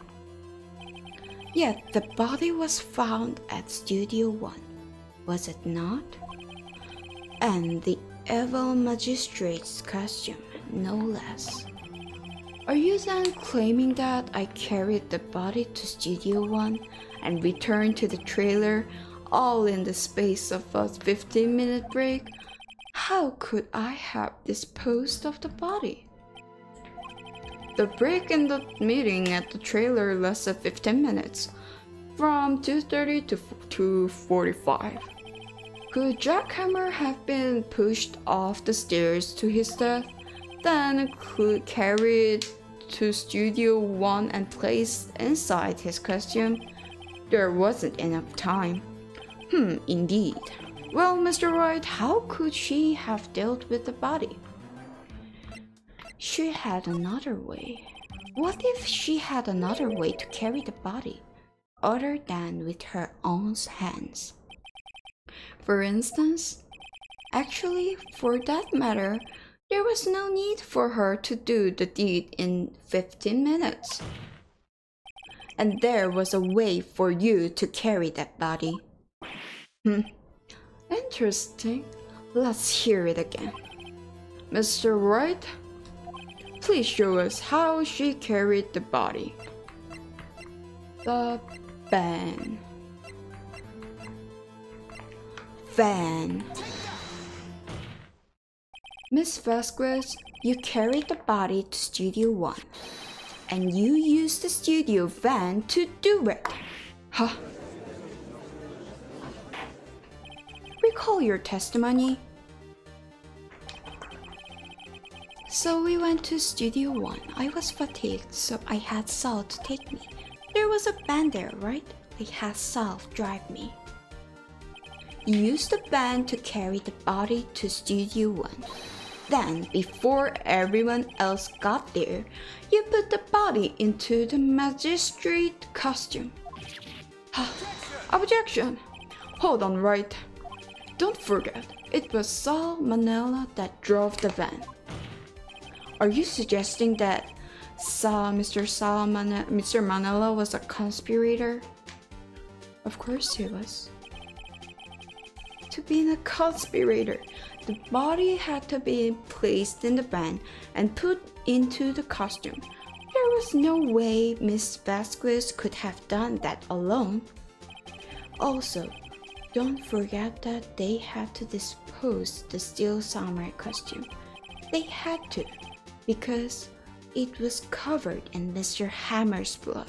Yet the body was found at Studio 1, was it not? And the evil magistrate's costume, no less. Are you then claiming that I carried the body to Studio 1 and returned to the trailer all in the space of a 15-minute break? How could I have disposed of the body? The break in the meeting at the trailer lasted 15 minutes, from 2:30 to 2:45. Could Jack Hammer have been pushed off the stairs to his death, then carried to Studio 1 and placed inside his costume? There wasn't enough time. Indeed. Well, Mr. Wright, how could she have dealt with the body? She had another way. What if she had another way to carry the body, other than with her own hands? For instance, actually, for that matter, there was no need for her to do the deed in 15 minutes. And there was a way for you to carry that body. Interesting. Let's hear it again. Mr. Wright, please show us how she carried the body. The van. Miss Vasquez, you carried the body to Studio 1, and you used the studio van to do it. Recall your testimony. So we went to Studio 1. I was fatigued, so I had Sal to take me. There was a van there, right? I had Sal drive me. You used the van to carry the body to Studio 1. Then, before everyone else got there, you put the body into the magistrate costume. Objection! Hold on, Wright. Don't forget, it was Sal Manella that drove the van. Are you suggesting that Mr. Manella was a conspirator? Of course he was. To be a conspirator, the body had to be placed in the van and put into the costume. There was no way Miss Vasquez could have done that alone. Also, don't forget that they had to dispose the steel samurai costume. They had to, because it was covered in Mr. Hammer's blood.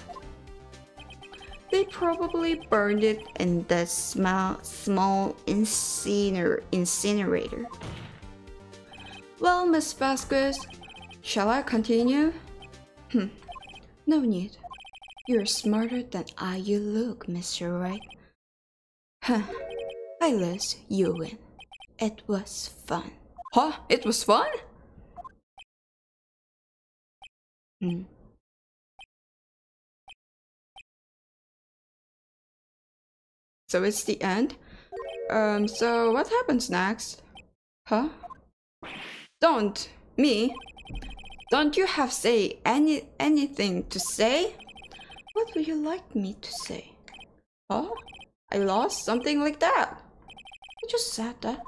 They probably burned it in the small incinerator. Well, Miss Vasquez, shall I continue? No need. You're smarter than you look, Mr. Wright. I lose, you win. It was fun. Huh? It was fun? So it's the end? So what happens next? Huh? Don't! Me? Don't you have anything to say? What would you like me to say? Huh? I lost something like that. I just said that.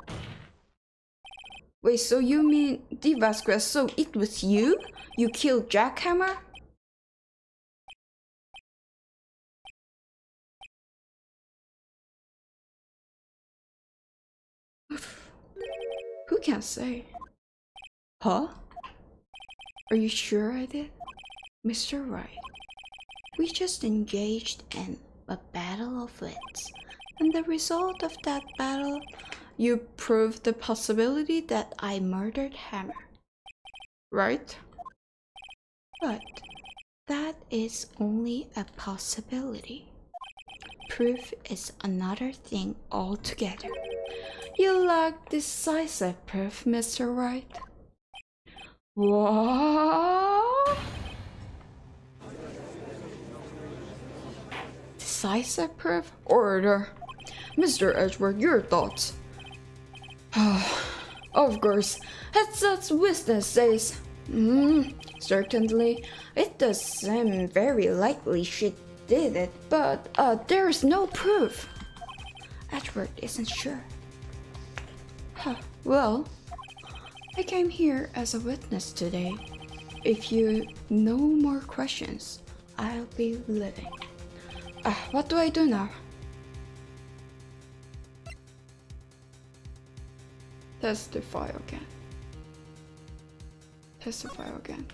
Wait, so you mean the Vasquez, so it was you? You killed Jackhammer? Who can say? Huh? Are you sure I did? Mr. Wright, we just engaged in a battle of wits, and the result of that battle, you proved the possibility that I murdered Hammer. Right? But that is only a possibility. Proof is another thing altogether. You lack decisive proof, Mr. Wright. What? Decisive proof? Order. Mr. Edgeworth, your thoughts. Of course, as such witness says. Certainly, it does seem very likely she did it, but there is no proof. Edgeworth isn't sure. Well, I came here as a witness today. If you no more questions, I'll be leaving. What do I do now? Testify again. Testify again.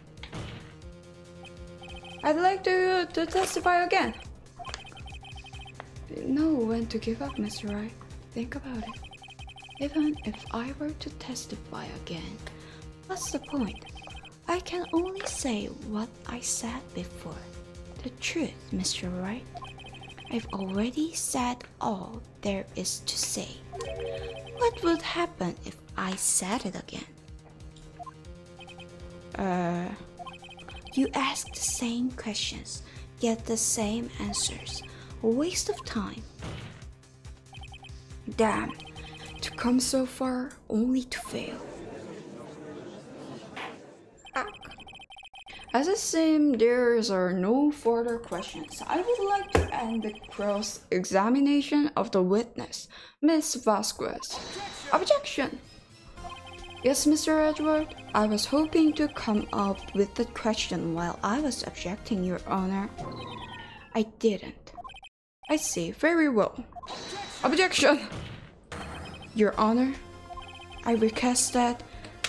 I'd like to testify again. Know when to give up, Mr. Wright. Think about it. Even if I were to testify again, what's the point? I can only say what I said before. The truth, Mr. Wright. I've already said all there is to say. What would happen if I said it again? You ask the same questions, get the same answers. A waste of time. Damn, to come so far only to fail. As it seems there are no further questions, I would like to end the cross-examination of the witness, Miss Vasquez. Objection! Yes, Mr. Edgeworth, I was hoping to come up with the question while I was objecting, Your Honor. I didn't. I see, very well. Objection! Your Honor, I request that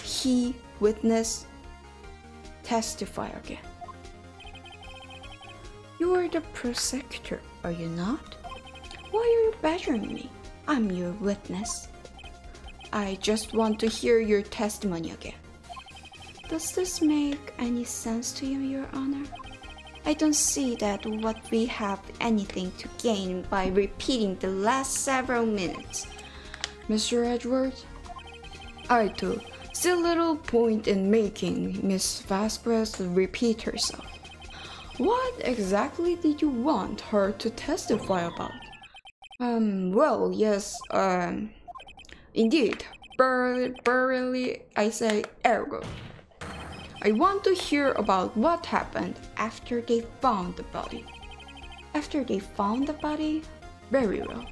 he, witness, testify again. You are the prosecutor, are you not? Why are you badgering me? I'm your witness. I just want to hear your testimony again. Does this make any sense to you, Your Honor? I don't see that what we have anything to gain by repeating the last several minutes. Mr. Edgeworth, I too Still little point in making Miss Vasquez repeat herself. What exactly did you want her to testify about? Well, yes, indeed, barely I say ergo. I want to hear about what happened after they found the body. After they found the body? Very well.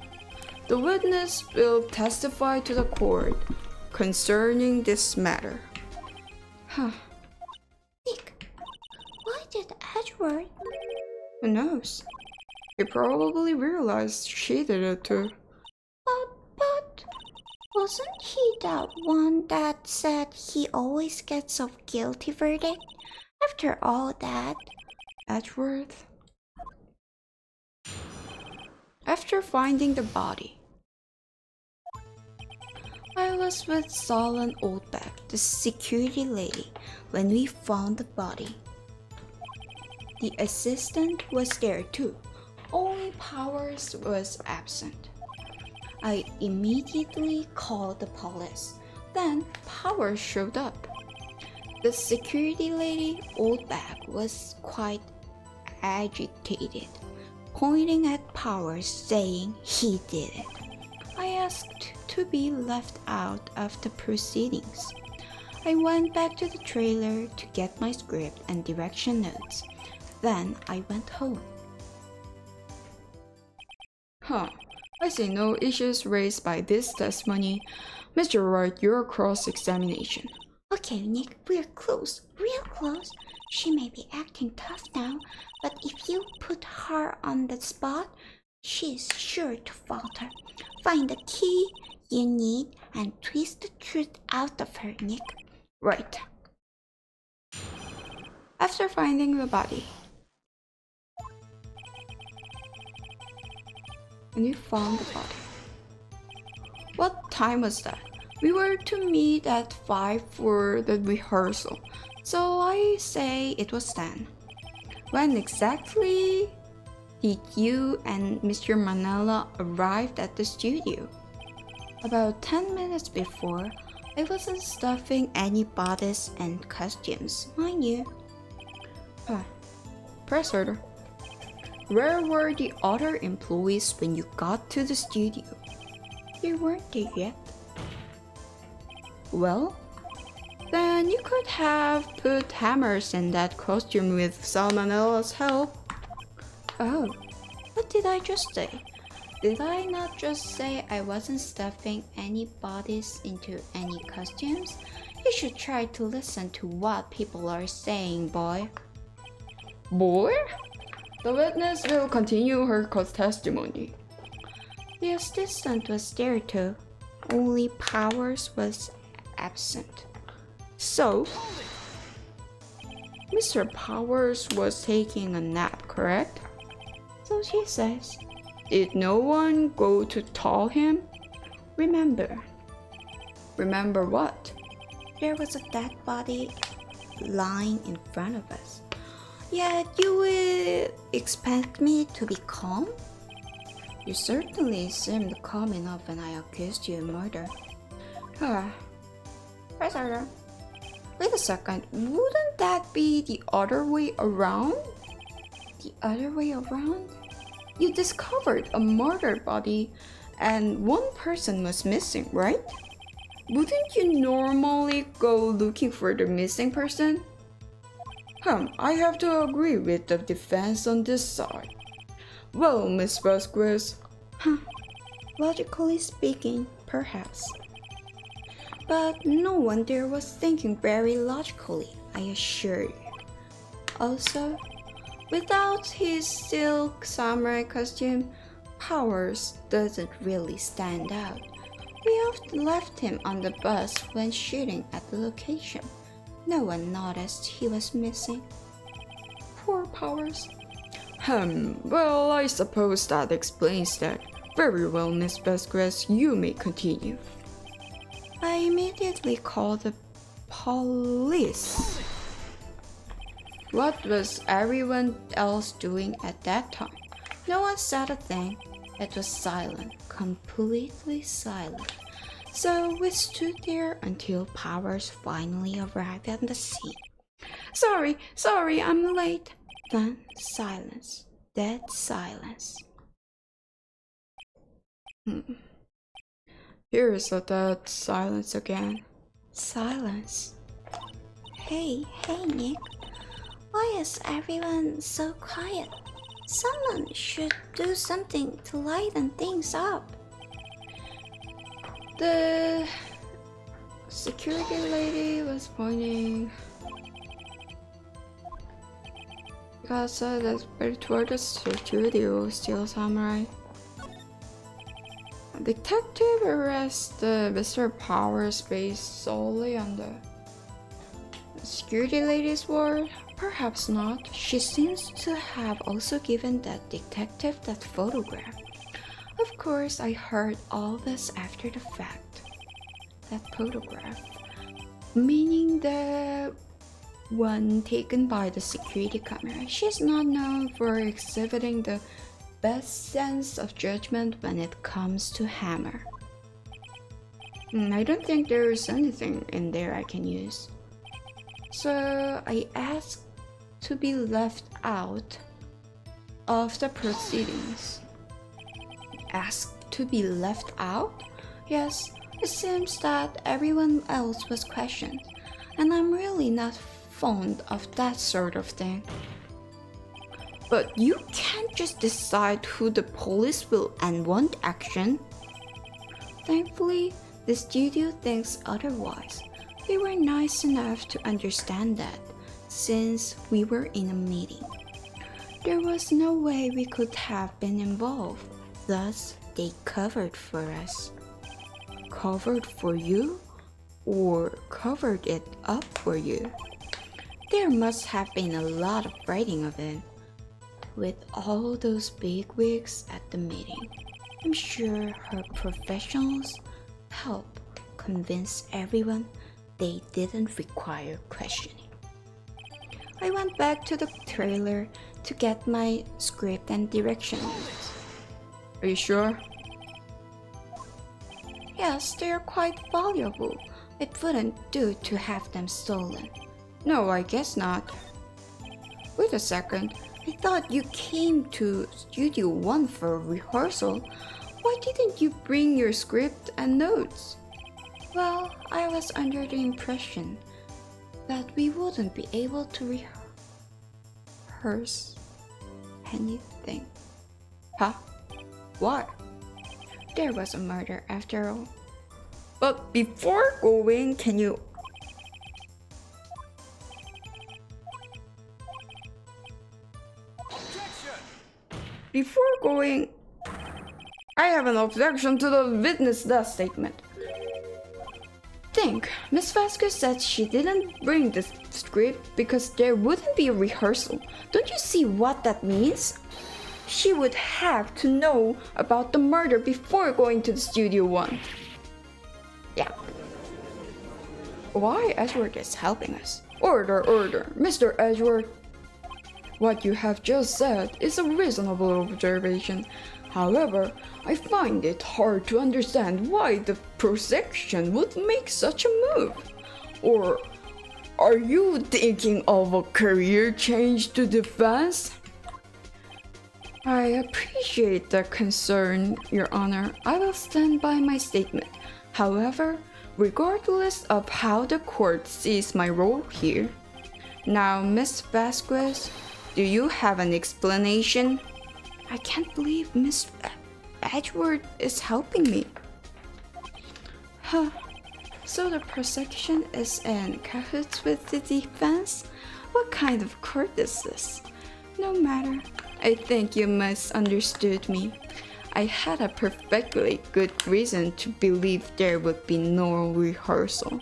The witness will testify to the court concerning this matter. Huh. Nick, why did Edward? Who knows? He probably realized she did it too. But wasn't he that one that said he always gets a guilty verdict? After all that, Edward? After finding the body, I was with Solon Oldback, the security lady, when we found the body. The assistant was there too, only Powers was absent. I immediately called the police. Then Powers showed up. The security lady, Oldback, was quite agitated, pointing at Powers saying he did it. I asked to be left out of the proceedings. I went back to the trailer to get my script and direction notes. Then I went home. I see no issues raised by this testimony. Mr. Wright, your cross-examination. Okay, Nick, we're close, real close. She may be acting tough now, but if you put her on the spot, she's sure to falter. Find the key you need and twist the truth out of her, Nick. Right. After finding the body, and we found the body. What time was that? We were to meet at 5 for the rehearsal, so I say it was 10. When exactly did you and Mr. Manella arrived at the studio? About 10 minutes before. I wasn't stuffing any bodice and costumes, mind you. Press order. Where were the other employees when you got to the studio? They weren't there yet. Well, then you could have put hammers in that costume with Salmonella's help. Oh, what did I just say? Did I not just say I wasn't stuffing any bodies into any costumes? You should try to listen to what people are saying, boy. Boy? The witness will continue her testimony. The assistant was there too, only Powers was absent. So, Mr. Powers was taking a nap, correct? So she says. Did no one go to tell him? Remember what? There was a dead body lying in front of us. Yet you would expect me to be calm? You certainly seemed calm enough when I accused you of murder. Wait a second, wouldn't that be the other way around? The other way around? You discovered a murdered body and one person was missing, right? Wouldn't you normally go looking for the missing person? I have to agree with the defense on this side. Well, Miss Vasquez. Logically speaking, perhaps. But no one there was thinking very logically, I assure you. Also, without his silk samurai costume, Powers doesn't really stand out. We often left him on the bus when shooting at the location. No one noticed he was missing. Poor Powers. Well, I suppose that explains that. Very well, Miss Vasquez, you may continue. I immediately called the police. What was everyone else doing at that time? No one said a thing. It was silent, completely silent. So we stood there until Powers finally arrived at the scene. Sorry, I'm late. Then silence, dead silence. Here is a dead silence again. Silence. Hey, Nick. Why is everyone so quiet? Someone should do something to lighten things up. The security lady was pointing outside toward the studio, Steel Samurai. Detective arrested Mr. Powers based solely on the security lady's word? Perhaps not. She seems to have also given that detective that photograph. Of course, I heard all this after the fact. That photograph. Meaning the one taken by the security camera. She's not known for exhibiting the best sense of judgment when it comes to hammer. I don't think there's anything in there I can use. So I asked to be left out of the proceedings. Asked to be left out? Yes, it seems that everyone else was questioned, and I'm really not fond of that sort of thing. But you can't just decide who the police will and won't action. Thankfully, the studio thinks otherwise. They were nice enough to understand that, since we were in a meeting. There was no way we could have been involved, thus they covered for us. Covered for you? Or covered it up for you? There must have been a lot of writing of it. With all those bigwigs at the meeting, I'm sure her professionals helped convince everyone they didn't require questioning. I went back to the trailer to get my script and direction notes. Are you sure? Yes, they're quite valuable. It wouldn't do to have them stolen. No, I guess not. Wait a second. I thought you came to Studio 1 for a rehearsal. Why didn't you bring your script and notes? Well, I was under the impression that we wouldn't be able to rehearse anything. Huh? Why? There was a murder after all. But before going, can you... Before going, I have an objection to the witness death statement. Think, Miss Vasquez said she didn't bring the script because there wouldn't be a rehearsal. Don't you see what that means? She would have to know about the murder before going to the Studio 1. Yeah. Why Edward is helping us? Order, Mr. Edward. What you have just said is a reasonable observation. However, I find it hard to understand why the prosecution would make such a move. Or are you thinking of a career change to defense? I appreciate the concern, Your Honor. I will stand by my statement. However, regardless of how the court sees my role here. Now, Miss Vasquez, do you have an explanation? I can't believe Miss Edward is helping me. Huh. So the prosecution is in cahoots with the defense? What kind of court is this? No matter. I think you misunderstood me. I had a perfectly good reason to believe there would be no rehearsal.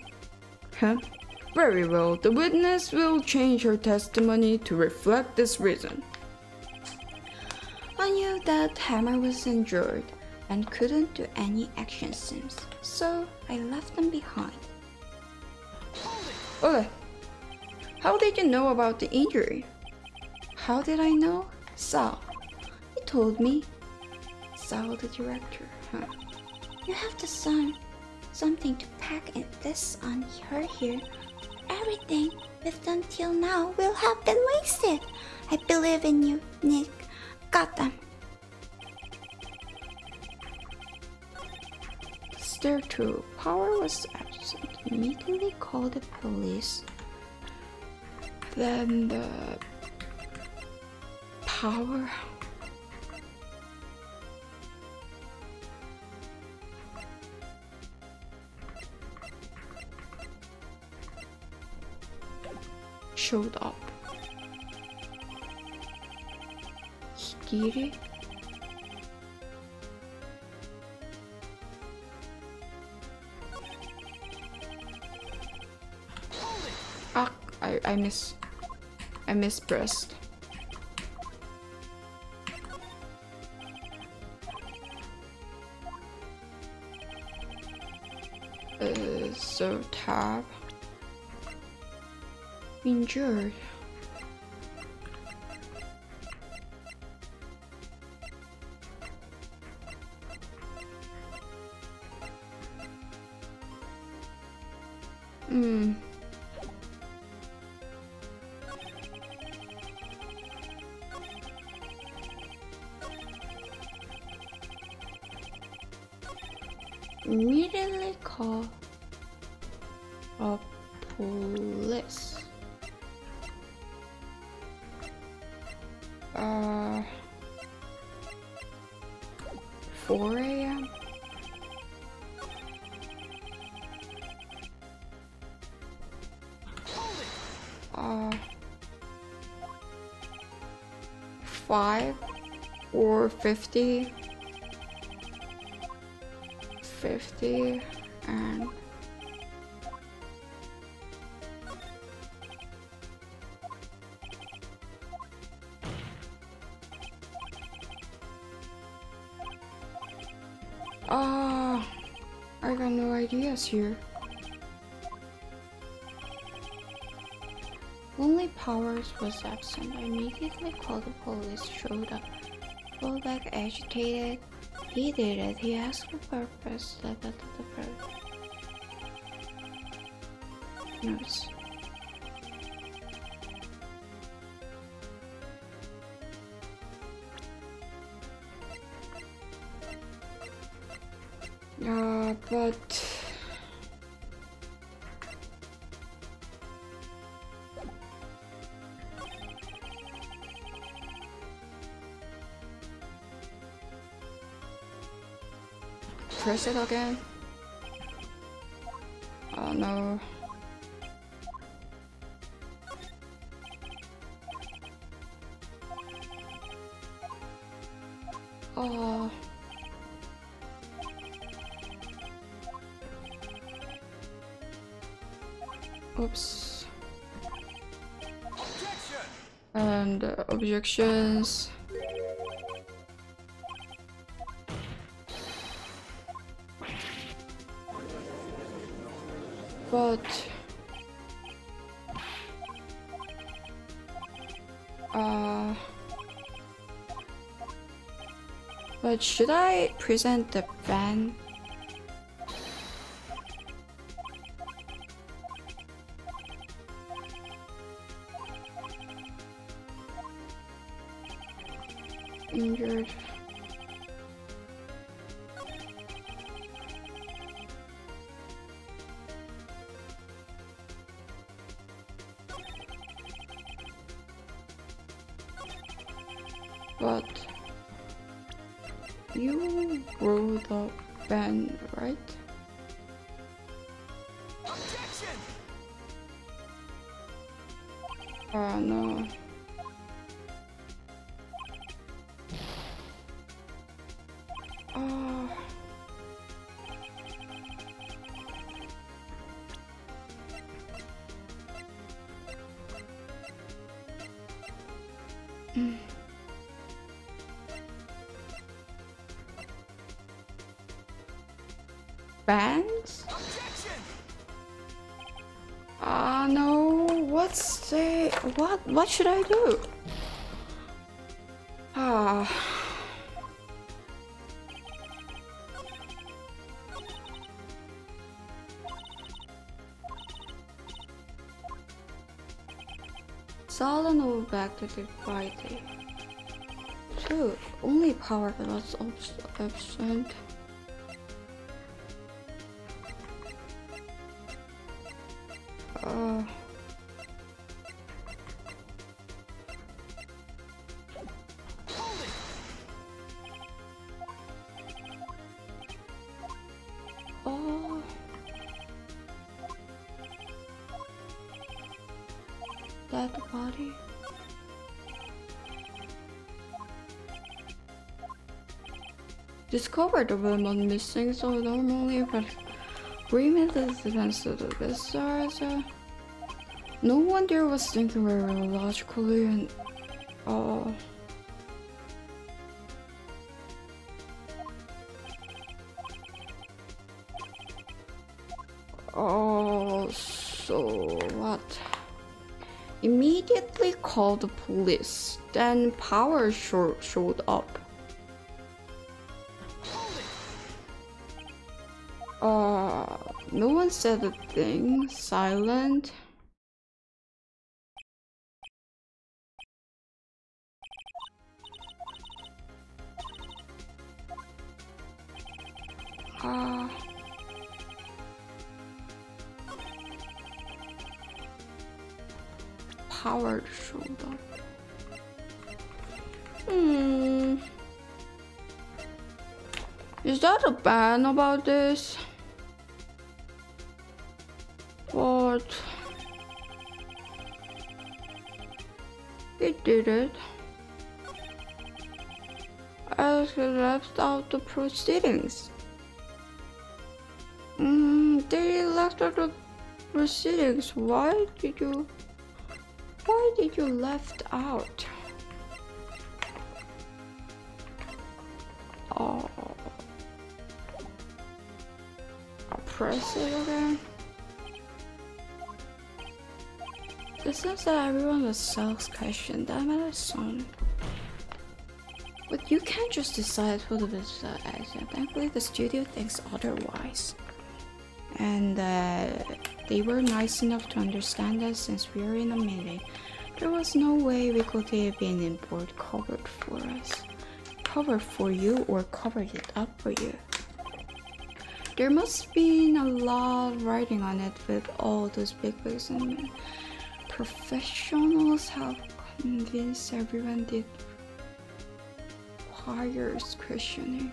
Huh? Very well, the witness will change her testimony to reflect this reason. I knew that Hammer was injured and couldn't do any action scenes, so I left them behind. Okay. How did you know about the injury? How did I know? Sal. He told me. Sal, the director, huh? You have the sign. something to pack in this on her here. Everything we've done till now will have been wasted. I believe in you, Nick. Got them. Stare 2. Power was absent. Immediately call the police. Then the power. Showed up. Higiri? Ah, I mispressed. So tab. Injured. Immediately call a police. 4 a.m. Uh, 5 or 50 and I got no ideas here. Only Powers was absent. I immediately called the police, showed up. Fullback agitated. He did it. He asked for purpose. Notes. But press it again. Oh no. Oh. Oops. Objection! And objections. But should I present the ban? Injured. But you wrote the ban, right? Objection! No. Bans? No. What's the what should I do? Silent or back to the fighting. 2. Only power was absent. Dead body. Discovered the woman missing so normally, but limited defense to the bizarre. No wonder was thinking very logically and so what? Immediately called the police. Then power showed up. No one said a thing. Silent. Power showed up. Is that a ban about this? But it did it. As he left out the proceedings. They left out the proceedings. Why did you left out? I'll press it again. It seems that everyone was self-questioned. Damn it, son. But you can't just decide who the visitor is. Thankfully, the studio thinks otherwise. And they were nice enough to understand us since we were in a meeting. There was no way we could have been in board covered for us. Covered for you or covered it up for you. There must be a lot of writing on it with all those big wigs and professionals have convinced everyone did requires questioning.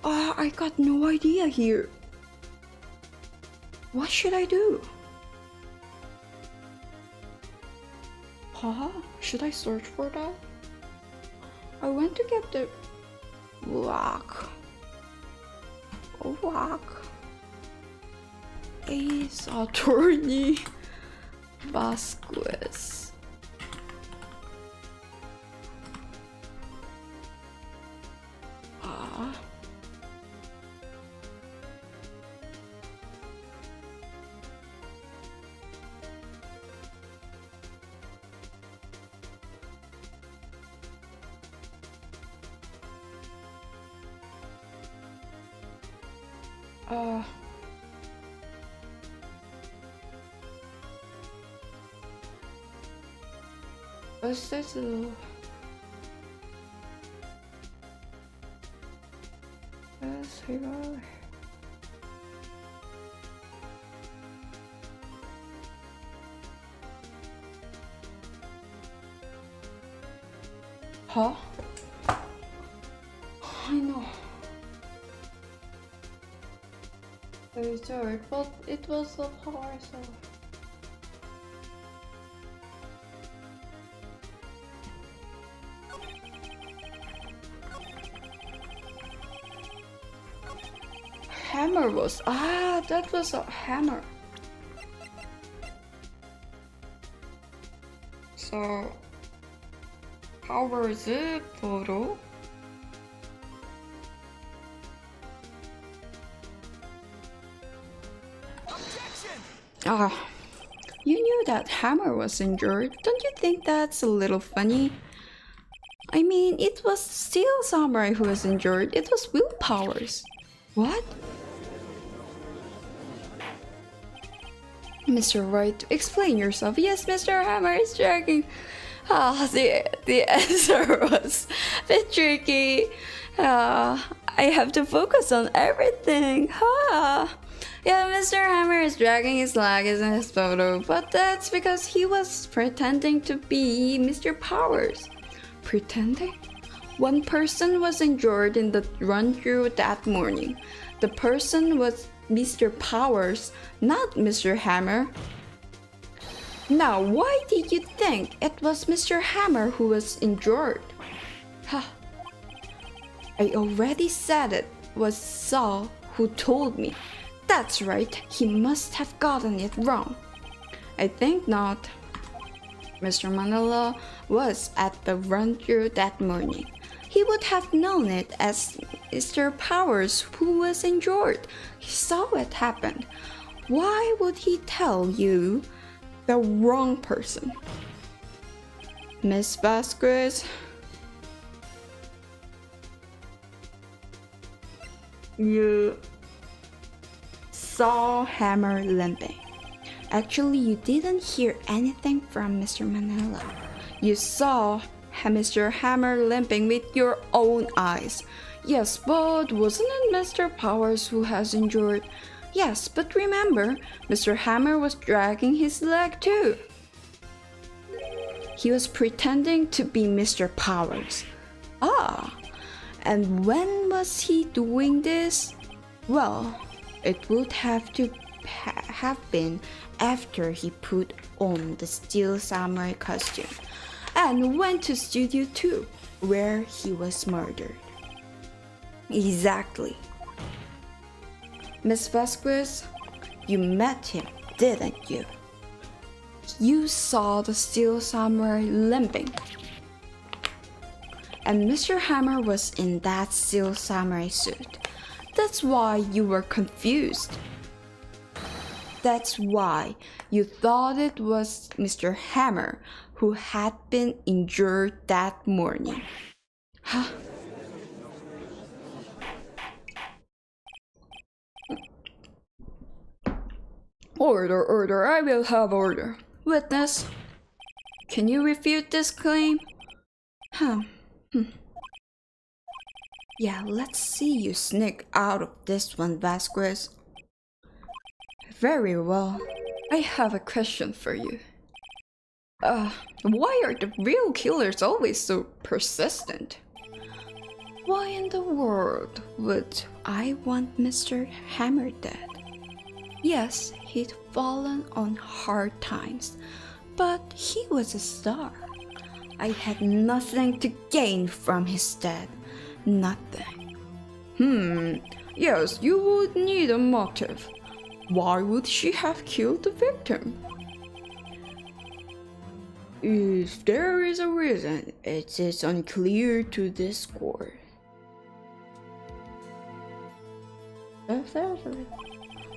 I got no idea here. What should I do? Should I search for that? I went to get the Ace Attorney Vasquez. What's this? Let's see. Huh? I know. Sorry, but it was a power, so. Hammer was that was a hammer. So power is it photo? You knew that Hammer was injured. Don't you think that's a little funny? I mean, it was Steel Samurai who was injured. It was Willpower's. What? Mr. Wright, explain yourself. Yes, Mr. Hammer is dragging. The answer was a bit tricky. I have to focus on everything. Yeah, Mr. Hammer is dragging his legs in his photo, but that's because he was pretending to be Mr. Powers. Pretending? One person was injured in the run-through that morning. The person was Mr. Powers, not Mr. Hammer. Now, why did you think it was Mr. Hammer who was injured? I already said it was Saul who told me. That's right, he must have gotten it wrong. I think not. Mr. Manila was at the run-through that morning. He would have known it as Mr. Powers who was injured. He saw it happen. Why would he tell you the wrong person? Miss Vasquez? You saw Hammer limping. Actually, you didn't hear anything from Mr. Manila. You saw Mr. Hammer limping with your own eyes. Yes, but wasn't it Mr. Powers who has injured? Yes, but remember, Mr. Hammer was dragging his leg too. He was pretending to be Mr. Powers. And when was he doing this? Well, it would have to have been after he put on the Steel Samurai costume and went to Studio 2, where he was murdered. Exactly. Miss Vasquez, you met him, didn't you? You saw the Steel Samurai limping. And Mr. Hammer was in that Steel Samurai suit. That's why you were confused. That's why you thought it was Mr. Hammer who had been injured that morning. Order, I will have order. Witness, can you refute this claim? Yeah, let's see you sneak out of this one, Vasquez. Very well. I have a question for you. Why are the real killers always so persistent? Why in the world would I want Mr. Hammer dead? Yes, he'd fallen on hard times, but he was a star. I had nothing to gain from his death. Nothing. Yes, you would need a motive. Why would she have killed the victim? If there is a reason, it is unclear to this court.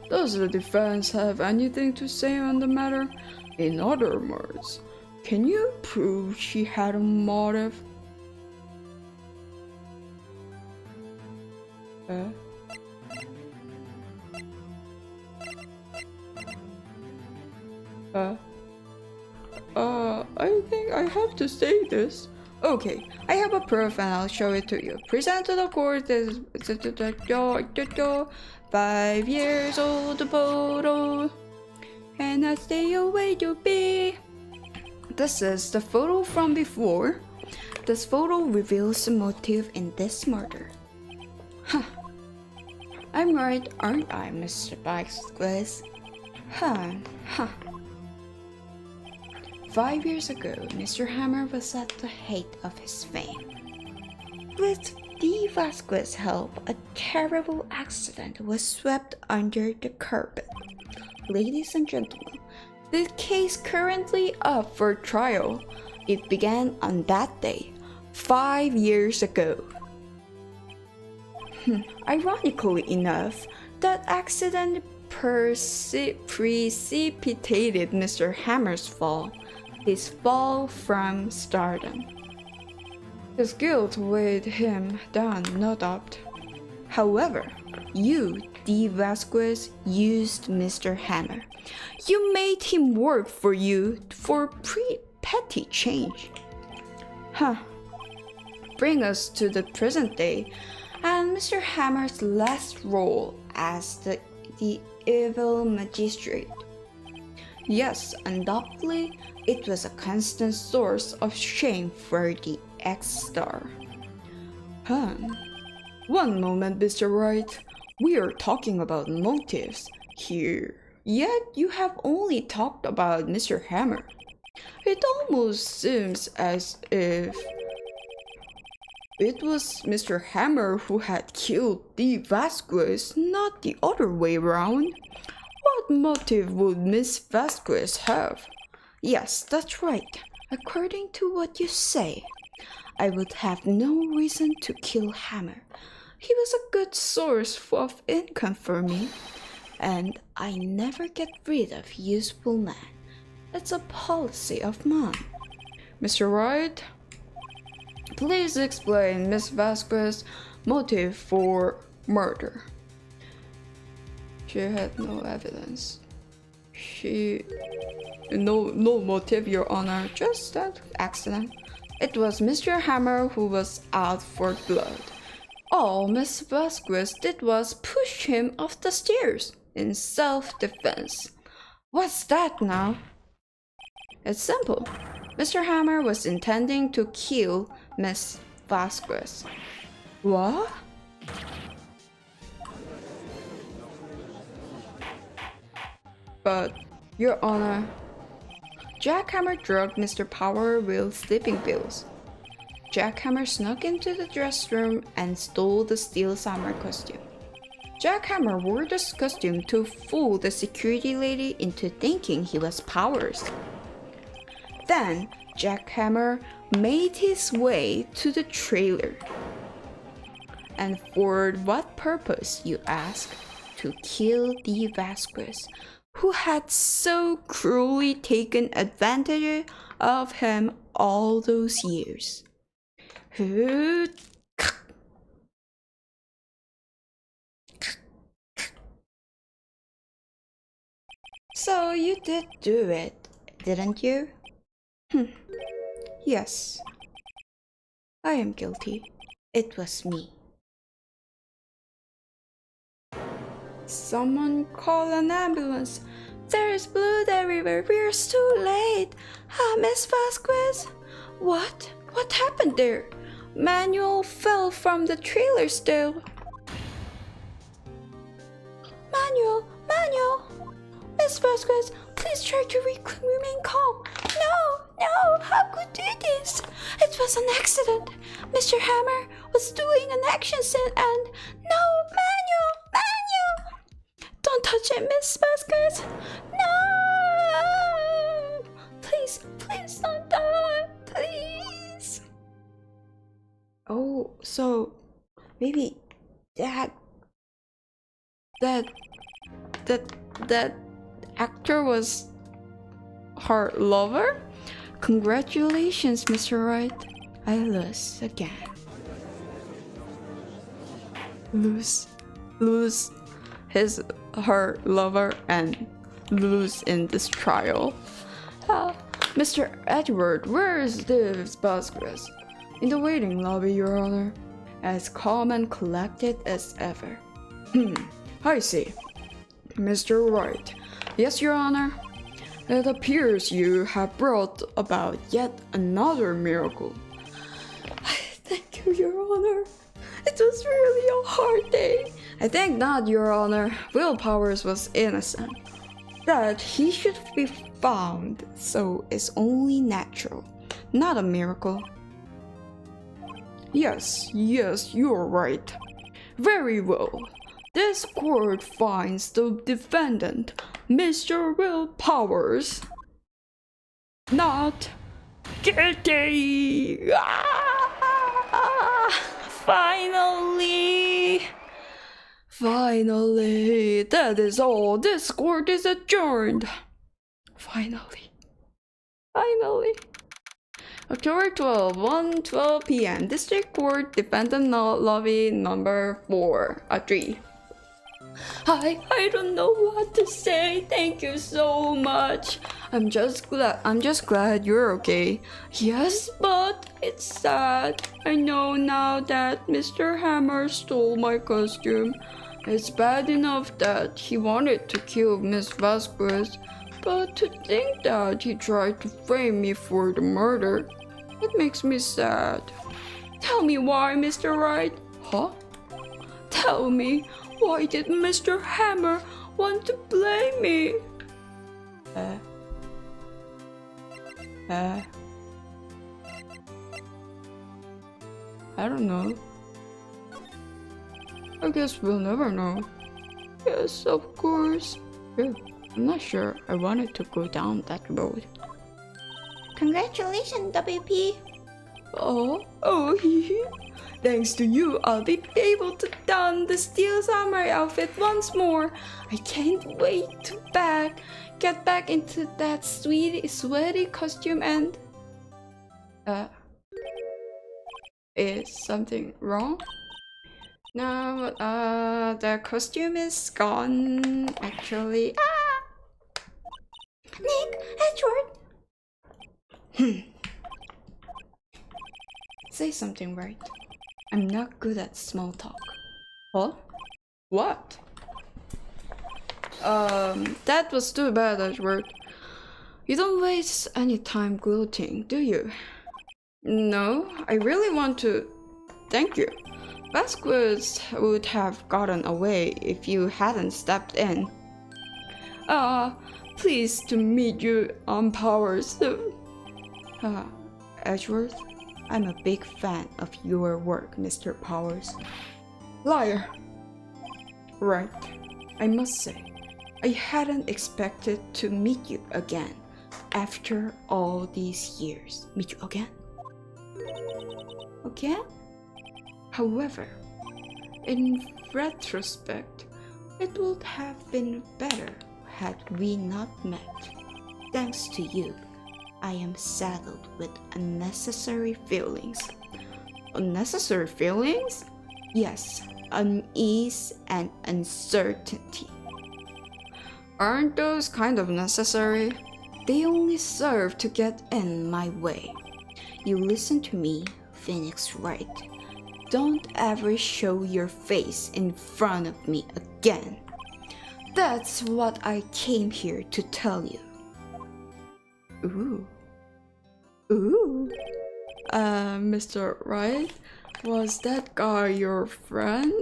Does the defense have anything to say on the matter? In other words, can you prove she had a motive? I think I have to say this. Okay, I have a proof and I'll show it to you. Present to the court is 5 years old photo, and that's the way to be. This is the photo from before. This photo reveals the motive in this murder. I'm right, aren't I, Mr. Vasquez? 5 years ago, Mr. Hammer was at the height of his fame. With D. Vasquez's help, a terrible accident was swept under the carpet. Ladies and gentlemen, the case currently up for trial. It began on that day, 5 years ago. Ironically enough, that accident precipitated Mr. Hammer's fall. His fall from stardom. His guilt weighed him down, no doubt. However, you, D. Vasquez, used Mr. Hammer. You made him work for you for petty change. Huh. Bring us to the present day and Mr. Hammer's last role as the evil magistrate. Yes, undoubtedly, it was a constant source of shame for the ex-star. One moment, Mr. Wright. We are talking about motives here, yet you have only talked about Mr. Hammer. It almost seems as if it was Mr. Hammer who had killed D. Vasquez, not the other way around. What motive would Miss Vasquez have? Yes, that's right. According to what you say, I would have no reason to kill Hammer. He was a good source of income for me, and I never get rid of useful men. It's a policy of mine. Mr. Wright, please explain Miss Vasquez's motive for murder. She had no evidence. No motive, Your Honor, just an accident. It was Mr. Hammer who was out for blood. All Miss Vasquez did was push him off the stairs in self-defense. What's that now? It's simple. Mr. Hammer was intending to kill Miss Vasquez. What? But, Your Honor, Jack Hammer drugged Mr. Power with sleeping pills. Jack Hammer snuck into the dress room and stole the steel samurai costume. Jack Hammer wore this costume to fool the security lady into thinking he was Powers. Then, Jack Hammer made his way to the trailer. And for what purpose, you ask? To kill D. Vasquez, who had so cruelly taken advantage of him all those years. So you did do it, didn't you? Yes. I am guilty. It was me. Someone call an ambulance. There is blood everywhere. We're too late. Miss Vasquez? What? What happened there? Manuel fell from the trailer still. Manuel! Miss Vasquez, please try to remain calm. No, how could you do this? It was an accident. Mr. Hammer was doing an action scene and... No, Manuel! Don't touch it, Miss Vasquez. No! Please don't die, please. Oh, so maybe that actor was her lover? Congratulations, Mr. Wright. I lose again. Lose her lover and lose in this trial. Mr. Edward, where is this Vasquez? In the waiting lobby, Your Honor. As calm and collected as ever. I see. Mr. Wright. Yes, Your Honor. It appears you have brought about yet another miracle. Thank you, Your Honor. It was really a hard day. I think not, Your Honor. Will Powers was innocent. That he should be found, so it's only natural, not a miracle. Yes, you're right. Very well. This court finds the defendant, Mr. Will Powers, not guilty. Finally, that is all. This court is adjourned. Finally. October 12, 1:12 p.m. District Court, Defendant Lobby number 3. I don't know what to say. Thank you so much. I'm just glad you're okay. Yes, but it's sad. I know now that Mr. Hammer stole my costume. It's bad enough that he wanted to kill Miss Vasquez, but to think that he tried to frame me for the murder, it makes me sad. Tell me why, Mr. Wright. Huh? Tell me, why did Mr. Hammer want to blame me? I don't know. I guess we'll never know. Yes, of course. Yeah, I'm not sure I wanted to go down that road. Congratulations, WP. Oh, thanks to you, I'll be able to don the Steel Samurai outfit once more. I can't wait to get back into that sweaty costume and... Is something wrong? No, the costume is gone, actually. Nick, Edward. Say something, right? I'm not good at small talk. Huh? What? That was too bad, Edward. You don't waste any time gloating, do you? No, I really want to. Thank you. Vasquez would have gotten away if you hadn't stepped in. Pleased to meet you on Powers. Edgeworth, I'm a big fan of your work, Mr. Powers. Liar. Right. I must say, I hadn't expected to meet you again after all these years. Meet you again? Again? However, in retrospect, it would have been better had we not met. Thanks to you, I am saddled with unnecessary feelings. Unnecessary feelings? Yes, unease and uncertainty. Aren't those kind of necessary? They only serve to get in my way. You listen to me, Pheonix Wright. Don't ever show your face in front of me again. That's what I came here to tell you. Ooh. Mr. Wright, was that guy your friend?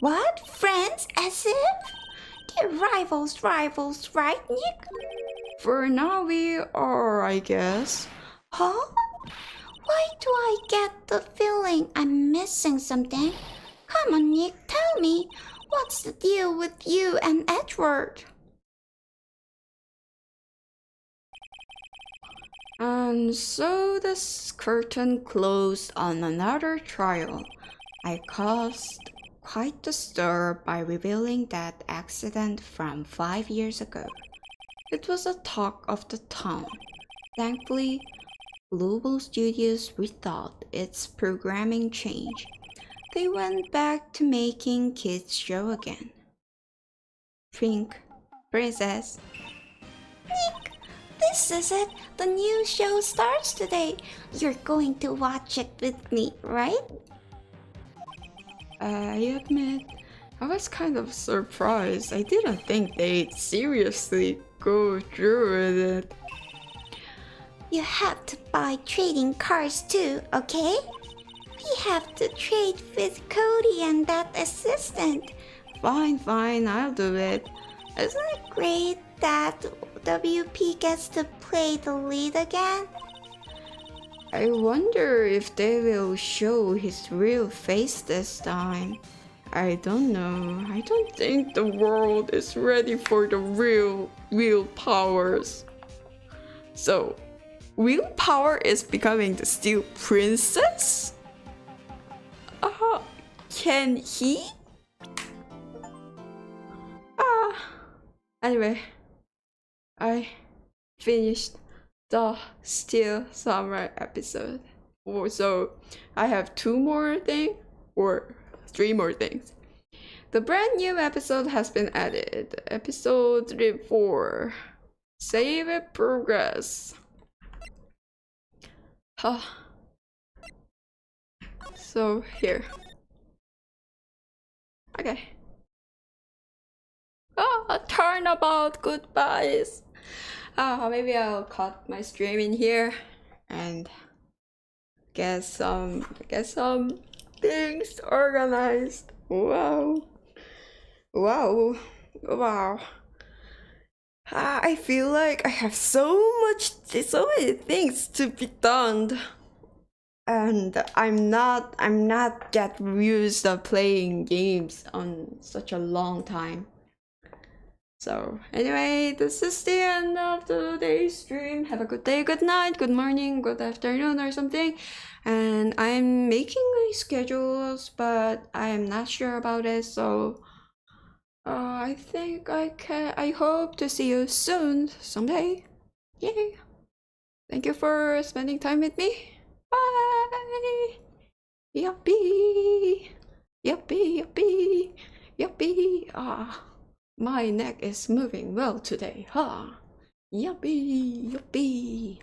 What? Friends? As if? They're rivals, right, Nick? For now we are, I guess. Huh? Why do I get the feeling I'm missing something? Come on, Nick, tell me. What's the deal with you and Edward? And so the curtain closed on another trial. I caused quite the stir by revealing that accident from 5 years ago. It was a talk of the town. Thankfully, Global Studios rethought its programming change. They went back to making kids' show again. Pink Princess. Nick, this is it. The new show starts today. You're going to watch it with me, right? I admit, I was kind of surprised. I didn't think they'd seriously go through with it. You have to buy trading cards too, okay? We have to trade with Cody and that assistant. Fine, I'll do it. Isn't it great that WP gets to play the lead again? I wonder if they will show his real face this time. I don't know. I don't think the world is ready for the real Powers. So, Willpower is becoming the Steel Princess? Can he? Anyway, I finished the Still Summer episode. So I have 2 more things or 3 more things. The brand new episode has been added. Episode 34. Save progress. So here. Okay. Turnabout goodbyes. Maybe I'll cut my stream in here and get some things organized. Wow. I feel like I have so many things to be done, and I'm not yet used to playing games on such a long time. So anyway, this is the end of today's stream. Have a good day, good night, good morning, good afternoon or something. And I'm making my schedules, but I am not sure about it, so I think I hope to see you soon, someday. Yay! Thank you for spending time with me. Bye! Yuppie! My neck is moving well today, huh? Yuppie!